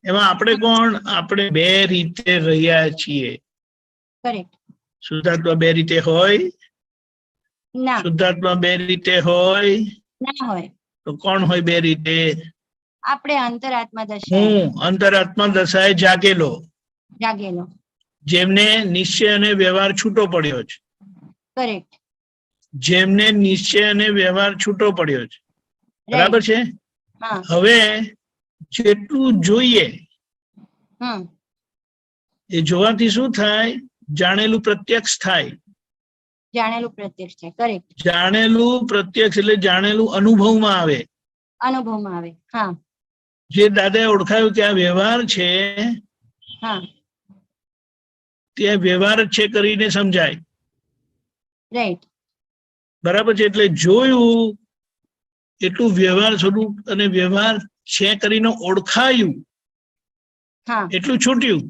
એમાં આપણે કોણ? આપણે બે રીતે રહ્યા છીએ. શુદ્ધાત્મા બે રીતે હોય? શુદ્ધાત્મા બે રીતે હોય ના હોય. તો કોણ હોય બે રીતે? આપણે અંતરાત્મા દશા. હું અંતરાત્મા દશાએ જાગેલો, જેમને નિશ્ચય અને વ્યવહાર છૂટો પડ્યો છે. કરેક્ટ. જેમને નિશ્ચય અને વ્યવહાર છૂટો પડ્યો છે. બરાબર છે? હવે જેટલું જોઈએ એ જોવાથી શું થાય? જાણેલું પ્રત્યક્ષ થાય. જાણેલું પ્રત્યક્ષ છે. કરેક્ટ. જાણેલું પ્રત્યક્ષ એટલે જાણેલું અનુભવમાં આવે. અનુભવમાં આવે. હા. જે દાદાએ ઓળખાયું કે આ વ્યવહાર છે, તે વ્યવહાર છે કરીને સમજાય. રાઈટ. બરાબર છે. એટલે જોયું એટલું વ્યવહાર સ્વરૂપ અને વ્યવહાર છે કરીને ઓળખાયું હા એટલું છૂટ્યું.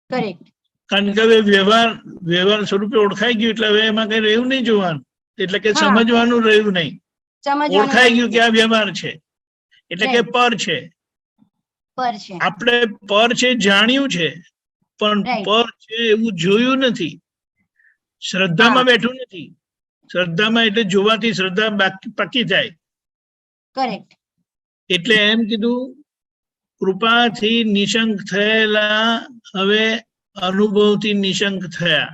કરેક્ટ. કારણ કે હવે વ્યવહાર સ્વરૂપે ઓળખાઈ ગયું એટલે હવે એમાં કઈ રહ્યું નહીં જોવાનું, એટલે કે હા. સમજવાનું રહ્યું નહીં. સમજવાનું ઓળખાઈ ગયું રહ્યું કે આ વ્યવહાર છે એટલે કે Right. પર છે. પર છે. આપણે પર છે જાણ્યું છે પણ Right. પર છે એવું જોયું નથી. શ્રદ્ધામાં બેઠું નથી. શ્રદ્ધામાં એટલે જોવાથી શ્રદ્ધા પાકી થાય. કરેક્ટ. એટલે એમ કીધું કૃપાથી નિશંક થયેલા હવે અનુભવથી નિશંક થયા.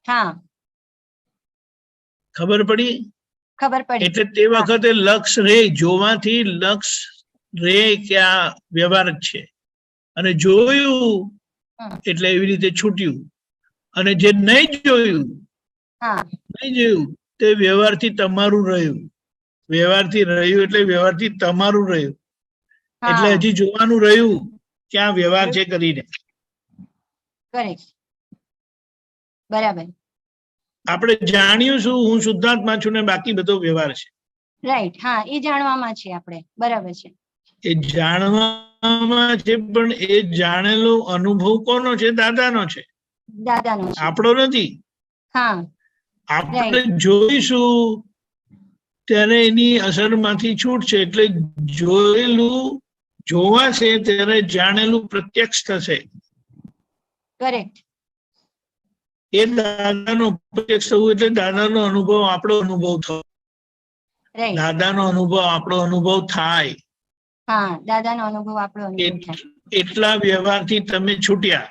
હા ખબર પડી? ખબર પડી. એટલે તે વખતે લક્ષ રે, જોવાથી લક્ષ રે કે આ વ્યવહાર જ છે, અને જોયું હમ. એટલે એવી રીતે છૂટ્યું. અને જે નહીં જોયું હા તે વ્યવહારથી તમારું રહ્યું. વ્યવહારથી રહ્યું એટલે વ્યવહારથી તમારું રહ્યું. એટલે હા હજી જોવાનું રહ્યું ક્યાં વ્યવહાર છે કરીને. કરેક્ટ. બરાબર. આપણે જાણ્યું શું, હું શુદ્ધાત્મા છું ને બાકી બધો વ્યવહાર છે. રાઈટ. હા એ જાણવામાં છે આપણે. બરાબર છે. એ જાણવામાં છે પણ એ જાણેલો અનુભવ કોનો છે? દાદાનો છે, દાદાનો છે. આપણો નથી. હા આપણે જોઈશું ત્યારે એની અસરમાંથી છૂટશે. એટલે જોયેલું જોવાશે ત્યારે જાણેલું પ્રત્યક્ષ થશે. કરેક્ટ. એ દાદાનો પ્રત્યક્ષ થવું એટલે દાદાનો અનુભવ આપણો અનુભવ થયો. રાઈટ. દાદાનો અનુભવ આપણો અનુભવ થાય. હા દાદાનો અનુભવ આપણો અનુભવ થાય. એટલા વ્યવહારથી તમે છૂટ્યા,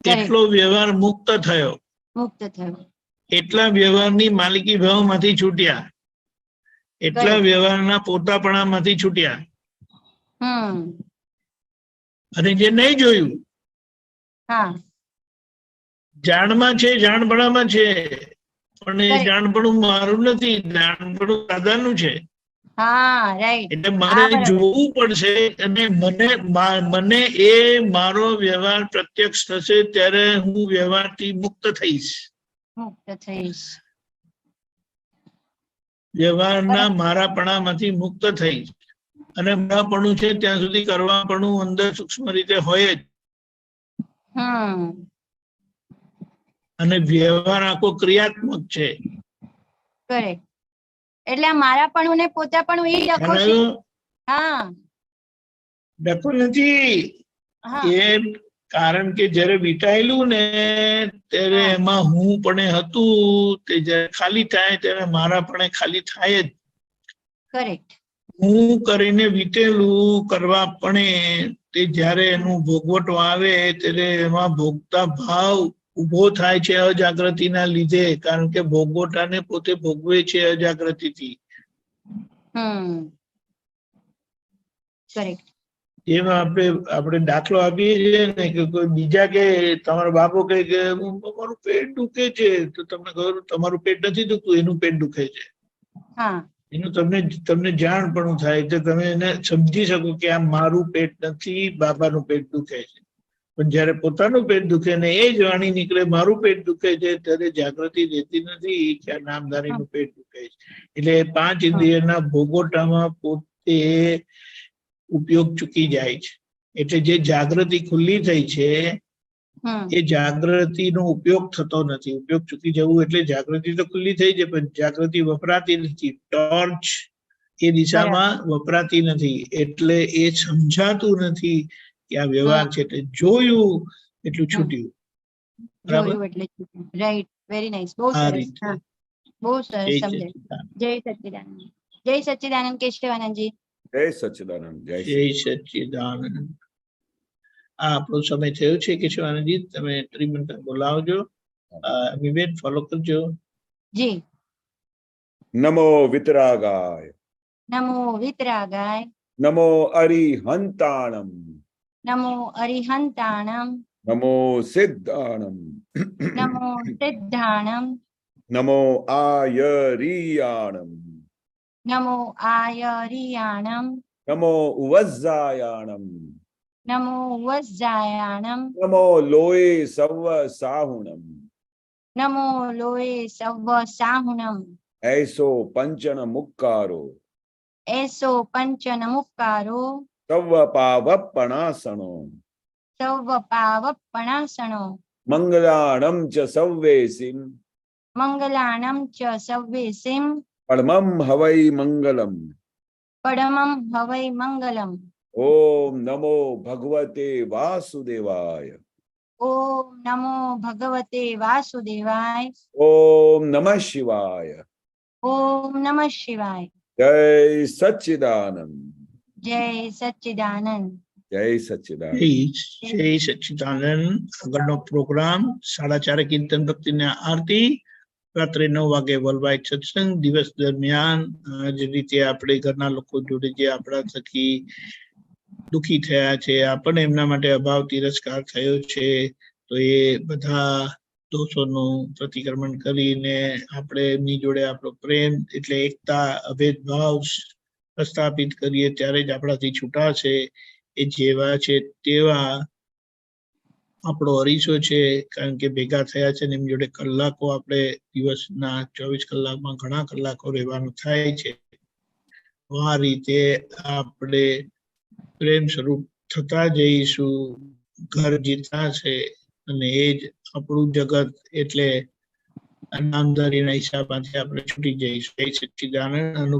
Correct. એટલો વ્યવહાર મુક્ત થયો, મુક્ત થયો. એટલા વ્યવહારની માલિકી ભાવમાંથી છૂટ્યા, એટલા Correct. વ્યવહારના પોતાપણામાંથી છૂટ્યા. હમ અને જે નહીં જોયું, હા જાણમાં છે, જાણપણામાં છે, પણ એ Correct. જાણપણું મારું નથી, જાણપણું દાદાનું છે. હા રાઈટ. એટલે મારે જોવું પડશે અને મને એ મારો વ્યવહાર પ્રત્યક્ષ થશે ત્યારે હું વ્યવહારથી મુક્ત થઈશ. મુક્ત થઈશ. વ્યવહારના મારાપણામાંથી મુક્ત થઈશ. અને મારાપણું છે ત્યાં સુધી કરવાપણું અંદર સૂક્ષ્મ રીતે હોય જ. હમ અને વ્યવહાર આખો ક્રિયાત્મક છે. કરેક્ટ. એટલે આ મારાપણું ને પોતાપણું એ ડખો છે. હા ડખો નથી. હા એ કારણ કે જયારે વીટાયેલું ને ત્યારે હા. એમાં હું પણ હતું, તે જયારે ખાલી થાય ત્યારે મારા પણ ખાલી થાય જ. કરેક્ટ. હું કરીને વીટેલું કરવા પણ તે જયારે એનું ભોગવટો આવે ત્યારે એમાં ભોગતા ભાવ ઉભો થાય છે અજાગૃતિના લીધે. કારણ કે ભોગવટાને પોતે ભોગવે છે અજાગૃતિથી. હમ કરેક્ટ. એમાં આપણે દાખલો આપીએ છીએ ને કે કોઈ બીજા કે તમારો બાપો કહે કે મારું પેટ દુખે છે, તો તમને ખબર તમારું પેટ નથી દુખતું, એનું પેટ દુખે છે. હા એનું તમને જાણ પણ થાય તો તમે એને સમજી શકો કે આ મારું પેટ નથી, બાબાનું પેટ દુખે છે. પણ જયારે પોતાનું પેટ દુખે ને એ જ વાણી નીકળે મારું પેટ દુખે છે, ત્યારે જાગૃતિ રહેતી નથી કે આ નામધારીનું પેટ દુખે છે. એટલે 5 ઇન્દ્રિયના ભોગવટામાં પોતે ઉપયોગ ચૂકી જાય છે. એટલે જે જાગૃતિ ખુલ્લી થઈ છે હમ એ જાગૃતિનો ઉપયોગ થતો નથી. ઉપયોગ ચૂકી જવું એટલે જાગૃતિ તો ખુલ્લી થઈ છે પણ જાગૃતિ વપરાતી નથી. ટોર્ચ એ દિશામાં વપરાતી નથી, એટલે એ સમજાતું નથી કે આ વ્યવહાર છે. એટલે જોયું એટલું છૂટ્યું. બરાબર. જોયું એટલે રાઈટ. Very nice. બહુ આ સરસ. રીતે. હા બહુ સરસ જય સમજાય. સચ્ચિદાનંદ. જય સચ્ચિદાનંદ. જય સચ્ચિદાનંદ કેશવાનંદજી. જય સચ્ચિદાનંદ. જય જય સચ્ચિદાનંદ. આ આપણો સમય થયો છે કેશવાનંદજી, તમે ત્રિમંત્ર બોલાવજો. વિવેક ફોલો કરજો. જી. નમો વિતરાગાય, નમો વિતરાગાય, નમો અરિહંતાણમ, નમો અરિહંતાણમ, નમો સિદ્ધાણમ, નમો સિદ્ધાણમ, નમો આયરિયાણમ, નમો આયરિયાણમ, નમો ઉવઝ્ઝાયાણમ, નમો વજ્જાયાણમ, નમો લોય સવ સાહુણમ, નમો લોએ સવ્વ સાહુનમ ऐसो पंचन मुक्कारो એસો પંચન મુક્કારો तव पावपणासनो સવ્વ પાવપણાસણો मंगलाणं च सव्वेसिं મંગલાણમ ચ સવ્વેસિમ परमं हवै मंगलम। પરમં હવૈ મંગલમ ओम नमो भगवते वासुदेवाय। ઓમ નમો ભગવતે વાસુદેવાય ओम नमः शिवाय। ઓમ નમઃ શિવાય जय सच्चिदानंद। જય સચ્ચિદાનંદ जय सच्चिदानंद। જય સચ્ચિદાનંદ. આગળનો પ્રોગ્રામ 4:30 કીર્તન ભક્તિને આરતી, રાત્રે 9 વાગે વર્લ્ડવાઇડ સત્સંગ. દિવસ દરમિયાન જે રીતે આપણે ઘરના લોકો જોડે જે આપણા થકી દુખી થયા છે, આપણને એમના માટે અભાવ તિરસ્કાર થયો છે, તો એ બધા દોષોનું પ્રતિક્રમણ કરીને આપણે એમની જોડે આપણો પ્રેમ એટલે એકતા અભેદ ભાવ પ્રસ્થાપિત કરીએ ત્યારે જ આપણાથી છૂટાશે. એ જેવા છે તેવા આપણો અરીસો છે, કારણ કે ભેગા થયા છે ને એમ જોડે કલાકો આપણે દિવસના 24 કલાકમાં ઘણા કલાકો રહેવાનું થાય છે. આ રીતે આપણે પ્રેમ સ્વરૂપ થતા જઈશું. ઘર જીતા છે અને એ જ આપણું જગત એટલે નામધારીના હિસાબમાંથી આપણે છૂટી જઈશું. એ સચ્ચિદાનંદ અનુભવ